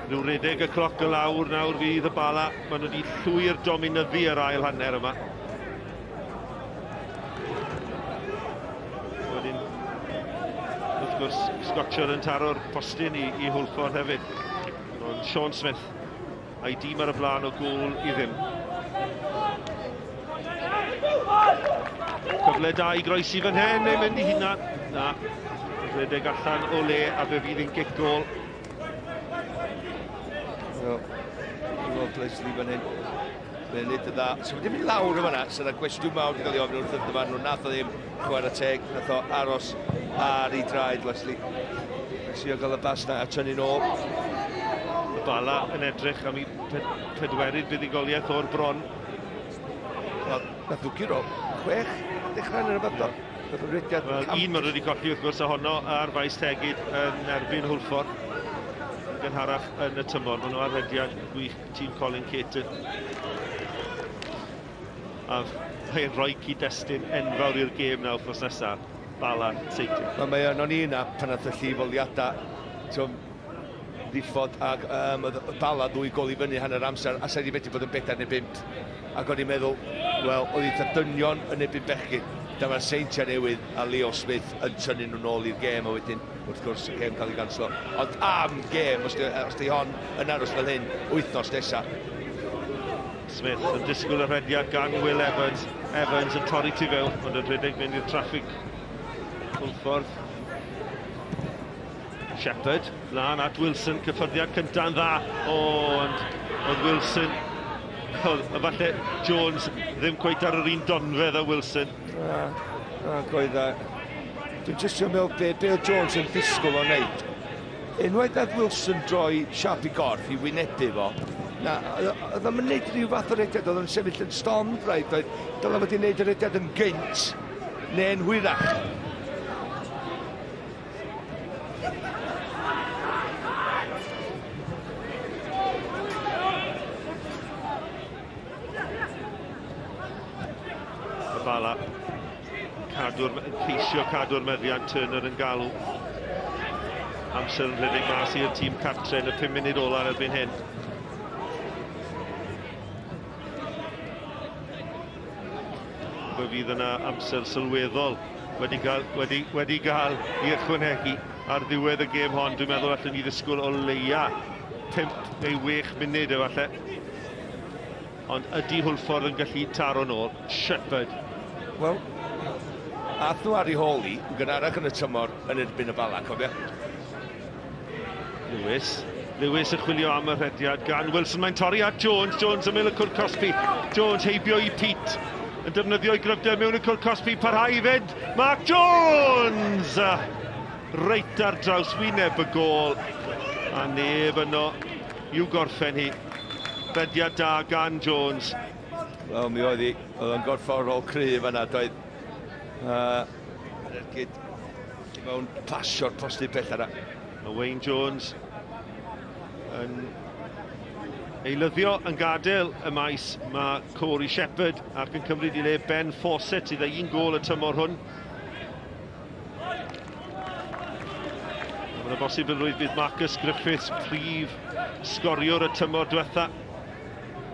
rhyw redeg y cloc y lawr nawr fydd y Bala. Maen nhw wedi llwyr dominyddu yr ail hanner yma. Wrth gwrs, Sgorio yn taro'r postyn i Hwlffordd hefyd. Ond Sean Smith a'i dîm ar y blaen o gol i ddim. Cyfle da i groesi fan hyn, neu mynd i hunan. Na, redeg allan o le a fe fydd yn gic gol. Wel, Leslie fan hyn. Fe'n nid y dda. So wedi mynd lawr yma na, sy'n gwestiwn mawr i gael ei ofyn wrth ydyn nhw. Nath o ddim chwarae teg, nath o aros ar ei draed, Leslie. Felly o gael y bas na a tynnu nôl. Y Bala yn edrych am ei pedwerydd buddigoliaeth o'r bron. Wel, nath ddwgio ro 6 dechrau yn yr yfadol. Wel, un mae wedi colli wrth gwrs ohono ar faes tegid yn erbyn Hwlffordd. Gynharach yn y tymor, maen nhw arhediad gwych tîm Colin Caton. A mae'n rhoi cyd-destun enfawr i'r gêm nawr wrth nesaf. Bala, Seitin. Mae yno ni yna pan nath y llifoliadau ddiffod ac Bala ddwy gol i fyny hanner amser a sa'i di medru bod yn 4 neu 5 ac o'n i'n meddwl, wel, oedd ei dynion yn ebyn bechgyn. Dyma'r Seintiau newydd a Leo Smith yn tynnu nhw nôl i'r gêm a wedyn wrth gwrs y gêm cael ei ganslo. Ond am gêm, os di hon yn aros fel hyn, wythnos nesaf. Smith yn disgwyl y rhediad gan Will Evans. Evans yn torri tu fewn, ond yn rhedeg mynd i'r traffig. Hwlffordd. Shepherd, lan at Wilson, cyffyrddiad cynta'n dda. Ond Wilson, falle Jones ddim cweit ar yr un donfedd a Wilson. Goedd dda. Dwi'n jyst yn meddwl be oedd Jones yn disgwyl o'n neud. Unwaith oedd Wilson droi siap i gorff i wynebu fo, oedd o'n neud rhyw fath o rediad, oedd o'n sefyll yn stond, rhaid, dyla wedi neud y rediad yn gynt, neu'n hwyrach. Y Bala, ceisio cadw'r meddiant Turner yn galw. Amser yn rhedeg mas i'r tîm cartre yn y 5 munud ola yn erbyn hyn. Fe fydd yna amser sylweddol wedi gael i ychwanegu ar ddiwedd y gêm hon. Dwi'n meddwl allan ni ddisgwyl o leia 5 neu 6 munud efallai. Ond ydy Hwlffordd yn gallu taro nôl? Shepherd. Wel, ath nhw ar ei hôl i, yn gynharach yn y tymor yn erbyn y Bala, cofia. Lewis yn chwilio am y rhediad gan Wilson. Mae'n torri at Jones. Jones yn mynd y cwrt Cosby. Jones heibio i Pete. Yn defnyddio'i gryfder mewn y cwrt Cosby. Parhau i fyd. Mark Jones! Reit ar draws wyneb y gol. A neb yno i'w gorffen hi. Rhediad da gan Jones. Wel, mi oedd o'n gorfforol cryf yna, doedd. Mewn pasio'r posti bell yna. Wayne Jones yn eilyddio yn gadael y maes. Mae Corey Shepherd ac yn cymryd i le Ben Fawcett sydd â 1 gol y tymor hwn. Mae'n bosib yn rwydd bydd Marcus Griffiths prif sgoriwr y tymor diwetha.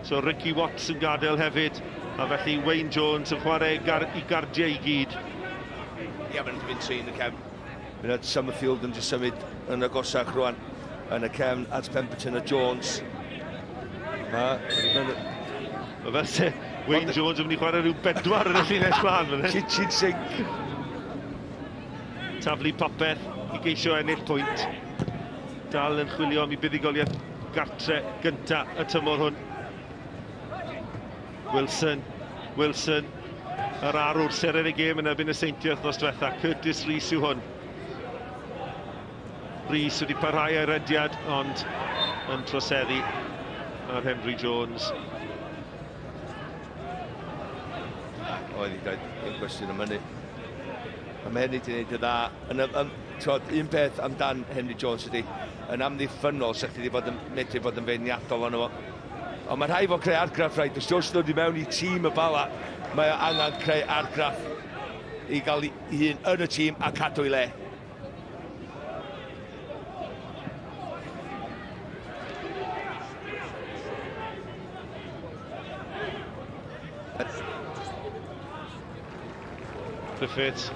So Ricky Watts yn gadael hefyd, a felly Wayne Jones yn chwarae i gardiau i gyd. Ie, mae'n mynd trin y cefn. Mynd Summerfield yn just symud yn agosach rwan. Yn y cefn at Pemberton a Jones. Fel se Wayne Jones yn mynd i chwarae rhyw 4 yn y llinell blaen. Kitchen sink. Taflu popeth i geisio ennill pwynt. Dal yn chwilio am 'i buddigoliaeth gartre gynta y tymor hwn. Wilson, yr arwr seren y gêm yn erbyn y Seintiau wythnos diwetha. Curtis Rees yw hwn. Rees wedi parhau ei rediad, ond yn troseddu ar Henry Jones. Oedd i gael un cwestiwn am hynny. Am hynny di wneud y dda. Un peth amdan Henry Jones ydy, yn amddiffynol sech chi wedi medru bod yn feirniadol ond efo. Ond mae rhai fo creu argraff rhaid, os dwi'n dod i mewn i tîm y Bala, mae angen creu argraff i gael ei hun yn y tîm a cadw i le. Griffiths,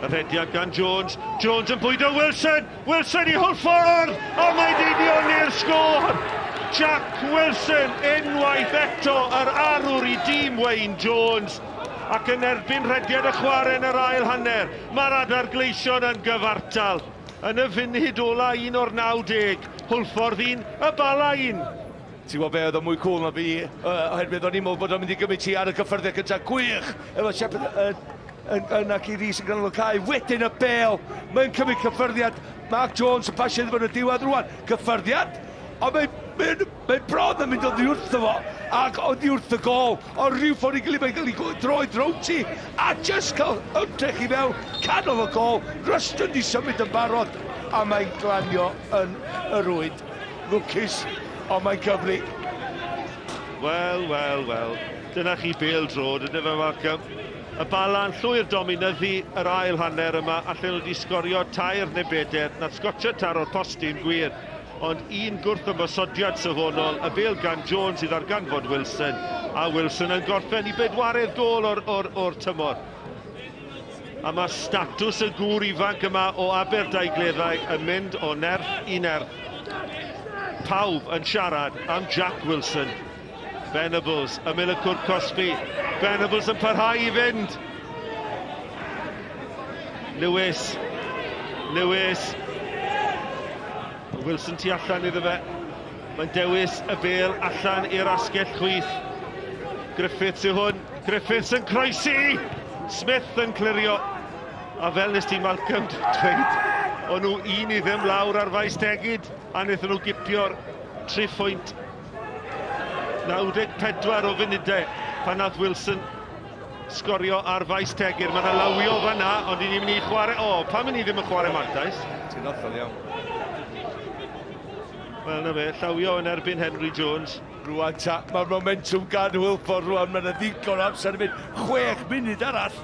y rhediad gan Jones. Jones yn bwydo Wilson. Wilson i Hwlffordd. O, mae'n union i'r sgôr. Jack Wilson unwaith eto yr arwr i dîm Wayne Jones. Ac yn erbyn rhediad y chwarae yn yr ail hanner. Mae'r adargleision yn gyfartal. Yn y funud ola 1 o'r 90. Hwlffordd 1, y Bala 1. Ti'n gwybod be oedd o mwy cool na fi, oherwydd o'n i'n meddwl bod o'n mynd i gymryd ti ar y cyffyrddiau gyda gwych efo Shepard yn ac i Rhys yn ganol y cae, wedyn y bel, mae'n cymryd cyffyrddiad, Mark Jones yn pasio iddo fo'n y diwedd rwan, cyffyrddiad, ond mae'n bron yn mynd oddi wrth fo, ac oddi wrth y gol, ond rhyw ffordd i gilydd mae'n cael ei droi drowti, a just cael ymdrech i fewn, canol y gol, Ruston di symud yn barod, a mae'n glanio yn y rwyd, lwcus, ond mae'n cyfri. Wel. Dyna chi bêl drod, yna fe Malcolm. Y Bala'n llwyr dominyddu yr ail hanner yma, allan nhw wedi sgorio 2 neu 4, nath scotcha taro'r postyn gwir, ond un gwrth ymosodiad safonol, y bêl gan Jones i ddarganfod Wilson, a Wilson yn gorffen i 4 gol o'r tymor. A mae statws y gŵr ifanc yma o Aberdagleddau yn mynd o nerth i nerth. Pawb yn siarad am Jack Wilson. Venables, y Millicwr Cosby. Venables yn parhau i fynd. Lewis. Wilson tu allan iddo fe. Mae'n dewis y bêl allan i'r asgell chwith. Griffiths yw hwn. Griffiths yn croesi. Smith yn clirio. A fel nes ti Malcolm dweud, o'n nhw 1 i ddim lawr ar faes tegid, a wnaethon nhw gipio'r 3 phwynt. 94 o funudau pan nath Wilson sgorio ar faes tegir. Mae yna lawio fanna, ond ni'n mynd i chwarae... O, pam yn ni ddim yn chwarae mantais? Ti'n othol iawn. Wel, na fe, llawio yn erbyn Henry Jones. Rwan ta, mae'r momentum gan Hwlffordd rwan, mae'n ddigon amser yn mynd 6 munud arall.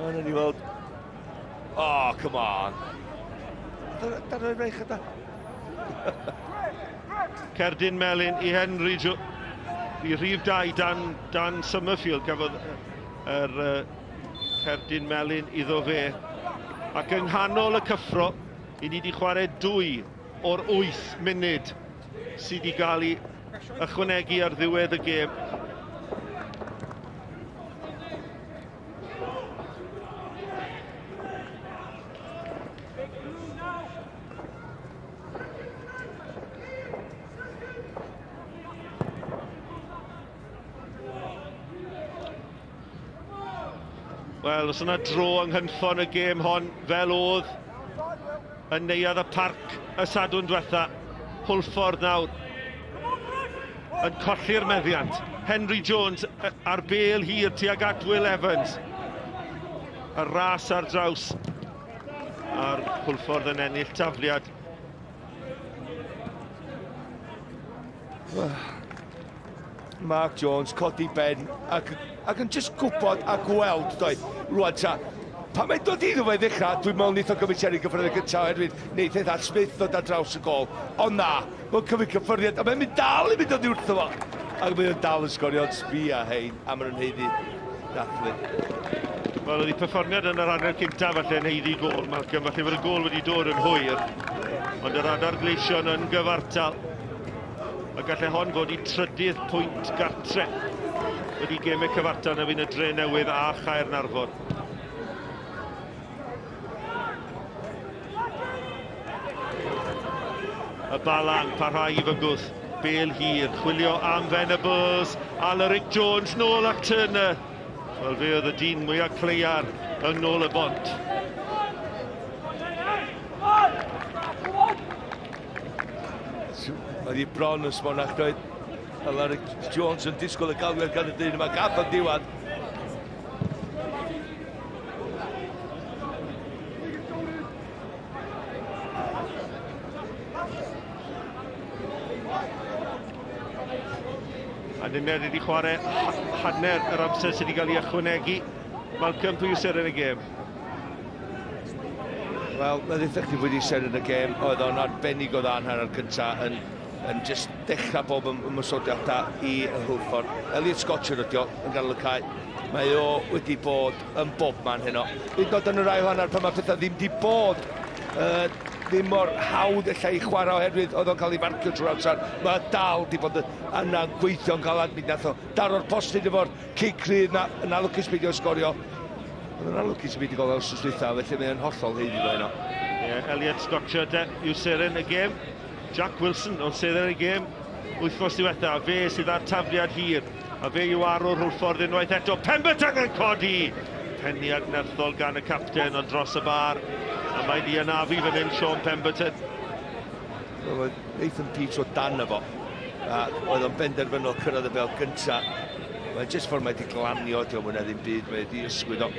Ond ni weld... Oh, come on. Dar o'i reich yda. Cerdyn Melin i Henry Jones. I rhif 2 dan Summerfield gafodd Cerdyn Melin iddo fe. Ac yng nghanol y cyffro, i ni wedi chwarae 2 o'r 8 munud sydd wedi cael ei ychwanegu ar ddiwedd y gêm. Wel, os yna dro yng nghyntfon y gêm hon fel oedd yn neuadd y parc y Sadwrn diwetha. Hwlffordd nawr yn colli'r meddiant. Henry Jones ar bêl hir tuag at Will Evans. Y ras ar draws. A'r Hwlffordd yn ennill tafliad. Mark Jones codi ben ac yn just gwybod a gweld, doedd, rwan ta, Pan mae'n dod iddo fe ddechrau, dwi'n meddwl wneud o gyfeiriad gyffredin gyntaf oherwydd wneud eitha Smith ddod ar draws y gol. Ond na, mae'n cyfeiriad cyffredin, a mae'n mynd dal i mynd o ddiwrtho fo. Ac mae'n dal yn sgorio, ond sbia hein, a mae'n heiddi dathlu. Wel, oedd ei perfformiad yn yr hanner cyntaf falle yn heiddi gol, Malcolm, falle fod y gol wedi dod yn hwyr. Ond yr adar gleision yn gyfartal. A gallai hon fod i trydydd pwynt gartre wedi gemau cyfartal na fi'n y Dre Newydd a Chaer Narfon. Y Bala yn parhau i fygwth, bel hir, chwilio am Venables, Alaric Jones nôl at Turner. Wel fe oedd y dyn mwyaf cleiar yng ngôl y bont. Oedd hi bron yn smonach dweud. Alaric Jones yn disgwyl y galwyr gan y dyn yma gath o'n diwedd. A Nyned wedi chwarae hanner yr amser sydd wedi cael ei ychwanegu. Malcolm, pwy yw ser yn y gêm? Wel, na ddweud chdi wedi ser yn y gêm, oedd o'n arbennig o dda yn hanner cyntaf yn just dechrau bob ymwysodiadau i Hwlffordd. Elliot Scotcher ydi o, yn ganol y cae. Mae o wedi bod yn bob man heno. Hyd yn oed yn yr ail hanner pan mae pethau ddim wedi bod. Ddim mor hawdd ella i chwarae oherwydd oedd o'n cael ei farcio trwy'r amser. Mae dal wedi bod yna'n gweithio'n cael admyd nath o. Daro'r postyn efo'r cic rydd na lwcus beidio sgorio. Oedd yna lwcus beidio gol os ysdwytha, felly mae'n hollol heiddi fo heno. Elliot Scotcher yw seren y gêm. Jack Wilson o'n seren y gêm. Wythnos diwetha, fe sydd ar tafliad hir. A fe yw arwr Hwlffordd unwaith eto. Pemberton yn codi! Penniad nerthol gan y capten ond dros y bar. A mae di anafu fan hyn Sean Pemberton. Oedd Nathan Peach o dan efo. A oedd o'n benderfynol cyrraedd y bel gynta. Mae'n jyst ffordd mae wedi glanio, diolch mwyn ddim byd, mae wedi ysgwyd o.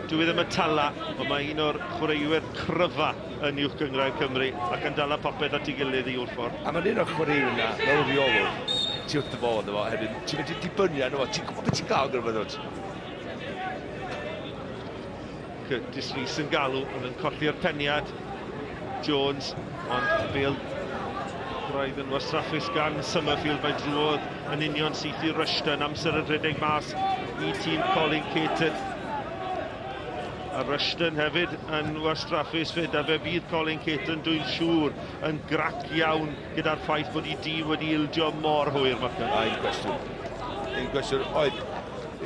Dwi ddim yn tala, ond mae un o'r chwaraewyr cryfa yn uwch gyngrau Cymru ac yn dala popeth at ei gilydd i Hwlffordd. A mae'n un o'r chwaraewyr yna, fel reolwr, ti wrth y fod efo, hefyd, ti'n mynd i dibynnu arno fo, ti'n gwybod beth ti'n gael gyda fydwyd? Curtis Rees yn galw, ond yn colli'r peniad. Jones, ond fel braidd yn wastraffus gan Summerfield, mae drwodd yn union syth i Rushton, amser y rhedeg mas i tîm Colin Caton. A Rushton hefyd yn wastraffus fyd, a fe bydd Colin Caton dwi'n siŵr yn grac iawn gyda'r ffaith bod ei dîm wedi ildio mor hwyr. Un cwestiwn. Un cwestiwn oedd,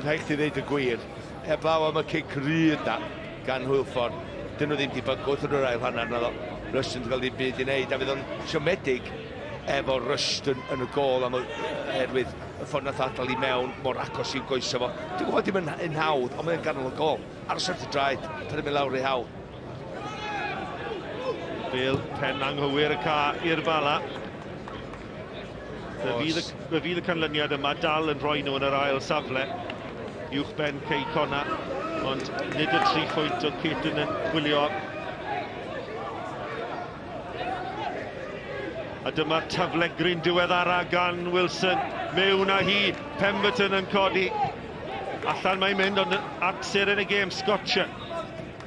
rhaid chdi ddeud y gwir, heblaw am y cic ryd na gan Hwlffordd, dyn nhw ddim di bygwth yn yr ail hanner na ddo. Rushton yn cael ei byd i wneud, a fydd o'n siomedig efo Rushton yn y gol am oherwydd y ffordd nath adal i mewn mor acos i'w goesio fo. Dwi'n gwybod dim yn hawdd, ond mae'n ganol y gol. Aros ar y draed, pan ymwneud lawr i hawdd. Fel pen anghywir y ca i'r Bala. Fe fydd y canlyniad yma dal yn rhoi nhw yn yr ail safle. Uwch ben Cei Conna, ond nid y 3 phwynt oedd Caton yn gwylio. A dyma'r tafle gryn diweddara gan Wilson. Mewn â hi, Pemberton yn codi. Allan mae'n mynd, ond at seren y gêm, Scotcher.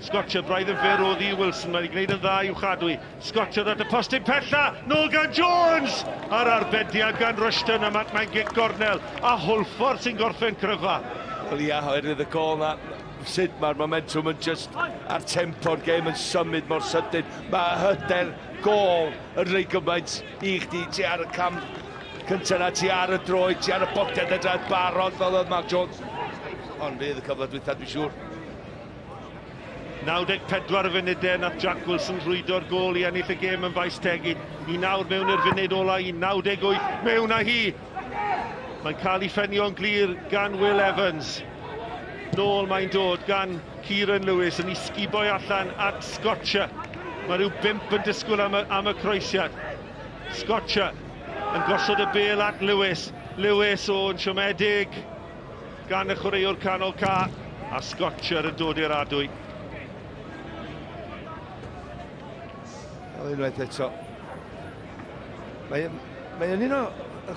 Scotcher braidd yn fer oddi i Wilson, mae'n gwneud yn dda i'w chadwy. Scotcher at y postyn pella, nôl gan Jones! Ar arbediad gan Rushton am at mae'n gic gornel. A Hwlffordd sy'n gorffen cryfa. Wel ia, oherwydd y gol na, sut mae'r momentum yn just ar tempo'r gêm yn symud mor sydyn. Mae hyder gol yn rhoi gymaint i chdi, ti ar y cam cyntaf na, ti ar y droed, ti ar y boced edrych barod fel oedd Mark Jones. Ond fydd y cyfle dwytha, dwi'n siŵr. 94 funudau nath Jack Wilson rhwydo'r gol i ennill y gêm yn faes tegid. I nawr mewn i'r funud ola i 98, mewn â hi. Mae'n cael ei ffenio'n glir gan Will Evans. Nôl mae'n dod gan Kieran Lewis yn ei sguboi allan at Scotcher. Mae rhyw 5 yn disgwyl am y croesiad. Scotcher yn gosod y bel at Lewis. Lewis o'n siomedig gan y chwaraewr canol ca. A Scotcher yn dod i'r adwy. Unwaith eto. Mae'n un o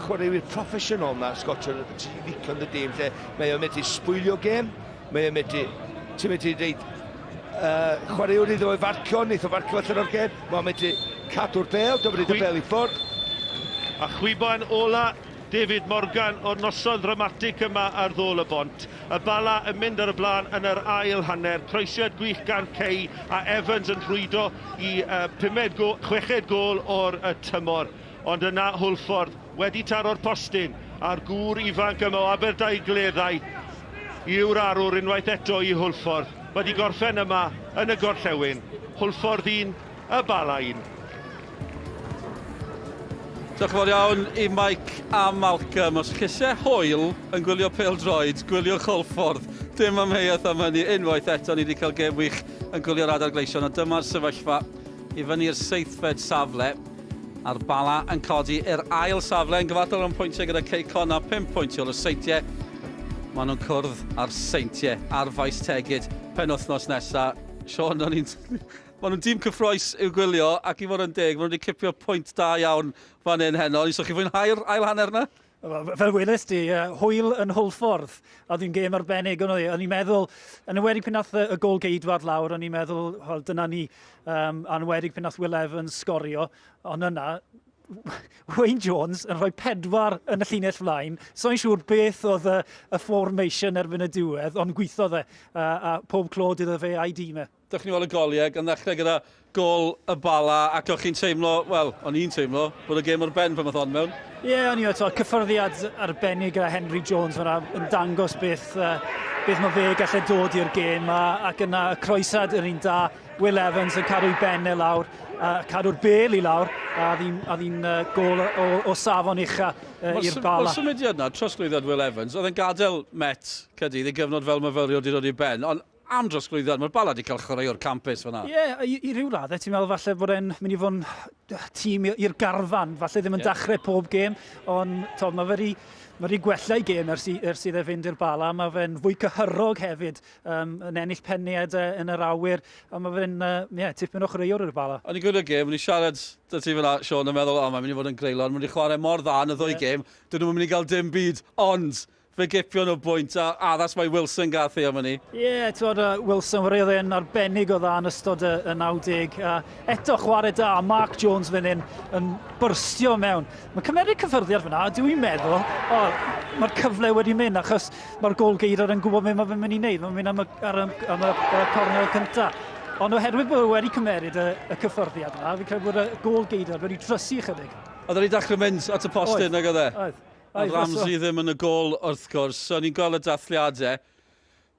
chwaraewyr proffesiynol na, Scotcher, ti'n ddicon dy dîm, lle mae o'n medru sbwylio gêm, mae o'n medru ti'n medru dweud, chwaraewr iddo ei farcio, neith o farcio allan o'r gem, mae'n medru cadw'r bel, dyfryd y bel i ffwrdd. A chwibo yn ola David Morgan o'r noson dramatig yma ar ddôl y bont. Y Bala yn mynd ar y blaen yn yr ail hanner. Croesiad gwych gan Kay a Evans yn rhwydo i 6 gol o'r tymor. Ond yna Hwlffordd wedi taro'r postyn a'r gŵr ifanc yma o Aberdaugleddau yw'r arwr unwaith eto i Hwlffordd. Wedi gorffen yma yn y gorllewin. Hwlffordd 1, y Bala 1. Diolch yn fawr iawn i Mike a Malcolm. Os chi eisiau hwyl yn gwylio pêl-droed, gwylio Hwlffordd. Dim amheuaeth am hynny. Unwaith eto ni wedi cael gêm wych yn gwylio'r adar gleision. A dyma'r sefyllfa i fyny'r 7fed safle. A'r Bala yn codi i'r ail safle yn gyfartal o'n pwyntiau gyda Ceicon a 5 pwyntiau o'r seintiau. Maen nhw'n cwrdd ar seintiau ar faes tegid penwythnos nesaf. Sean, maen nhw'n dîm cyffroes i'w gwylio ac i fod yn deg, maen nhw wedi cipio pwynt da iawn fan hyn heno. So chi fwynhau'r ail hanner yna? Fel welys di, hwyl yn Hwlffordd, a dwi'n gêm arbennig o'n i. O'n i'n meddwl, yn ywedig pan nath y gol geidwad lawr, o'n i'n meddwl, dyna ni, yn ywedig pan nath Will Evans sgorio, ond yna, Wayne Jones yn rhoi 4 yn y llinell flaen, so i'n siŵr beth oedd y formation erbyn y diwedd, ond gweithodd a pob clod iddo fe a'i dîmau. Dych chi'n weld y goliau, gan ddechrau gyda gol y Bala, ac o'ch chi'n teimlo, wel, o'n i'n teimlo, bod y gêm ar ben pan oedd on mewn. Ie, o'n i'n cyffyrddiad arbennig gyda Henry Jones fyna, yn dangos beth mae fe gallai dod i'r gêm, ac yna y croesad yr un da, Will Evans yn cadw'i benne lawr, cadw'r bel i lawr, a ddi'n gol o safon ucha i'r Bala. Mae'r symudiad yna, trosglwyddiad Will Evans, oedd yn gadael Met Caerdydd i gyfnod fel myfyriwr wedi dod i ben, ond am drosglwyddiad, mae'r Bala wedi cael chwarae o'r campus fyna. Ie, i ryw raddau, ti'n meddwl falle bod e'n mynd i fod yn tîm i'r garfan, falle ddim yn dechrau pob gêm, ond mae wedi gwella i gêm ers iddo fynd i'r Bala, mae fe'n fwy cyhyrog hefyd yn ennill penniadau yn yr awyr, a mae fe'n tipyn o chreuwr i'r Bala. O'n i'n gwylio'r gêm, o'n i'n siarad dy ti fyna, Sean, yn meddwl, mae'n mynd i fod yn greulon, mae'n mynd i chwarae mor dda yn y ddwy gêm, dyn nhw'n mynd i gael dim byd, ond fe gipio nhw bwynt, a addas mae Wilson gath ei am hynny. Ie, Wilson roedd e'n arbennig o dda yn ystod y 90. Eto chwarae da, Mark Jones fan hyn yn byrstio mewn. Mae'n cymryd cyffyrddiad fyna, a dwi'n meddwl, mae'r cyfle wedi mynd, achos mae'r gol geidwad yn gwybod beth mae'n mynd i wneud. Mae'n mynd am y cornel cyntaf. Ond oherwydd bod wedi cymryd y cyffyrddiad yna, fi'n credu bod y gol geidwad wedi trysu chydig. Oedd wedi dechrau mynd at y postyn, nag oedd e? Oedd. A Ramsey ddim yn y gol wrth gwrs, so ni'n gweld y dathliadau.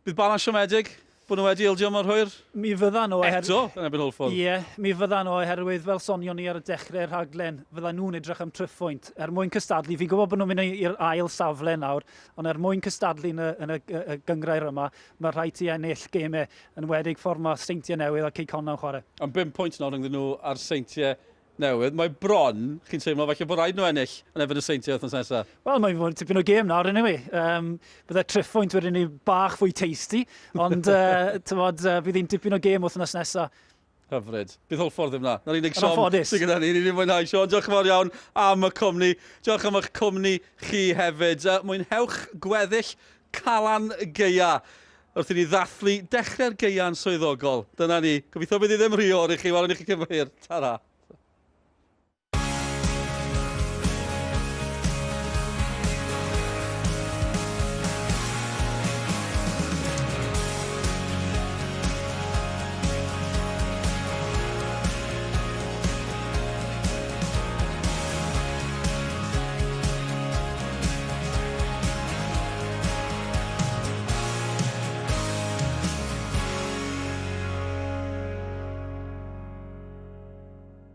Bydd Bala'n siomedig bod nhw wedi ildio mor hwyr? Mi fyddan nhw Eto, yn ebyn Hwlffordd. Ie, mi fyddan nhw oherwydd fel sonion ni ar y dechrau'r rhaglen, fyddan nhw'n edrych am tryffwynt. Mwyn cystadlu, fi'n gwybod bod nhw'n mynd i'r ail safle nawr, ond mwyn cystadlu yn y gyngrair yma, mae rhaid i ennill gemau yn wedig ffordd mae seintiau newydd a Ceicon yn chwarae. Am 5 pwynt nawr rhwng nhw ar seintiau newydd. Mae bron, chi'n teimlo, falle bod rhaid nhw ennill yn ebyn y seintiau wythnos nesaf. Wel, mae'n fod tipyn o gêm nawr, anyway. Bydde tryffwynt wedyn ni bach fwy tasty, ond bydd hi'n tipyn o gêm wythnos nesaf. Hyfryd. Bydd Hwlffordd ddim na. Na'r unig siom sy'n gyda ni. Ni'n mwynhau. Sean, diolch yn fawr iawn am y cwmni. Diolch am eich cwmni chi hefyd. Mwynhewch gweddill Calan Gaea wrth i ni ddathlu dechrau'r Gaea'n swyddogol. Dyna ni. Gobeithio bydd i ddim rhior i chi. Welwn i chi cyfeir. Tara.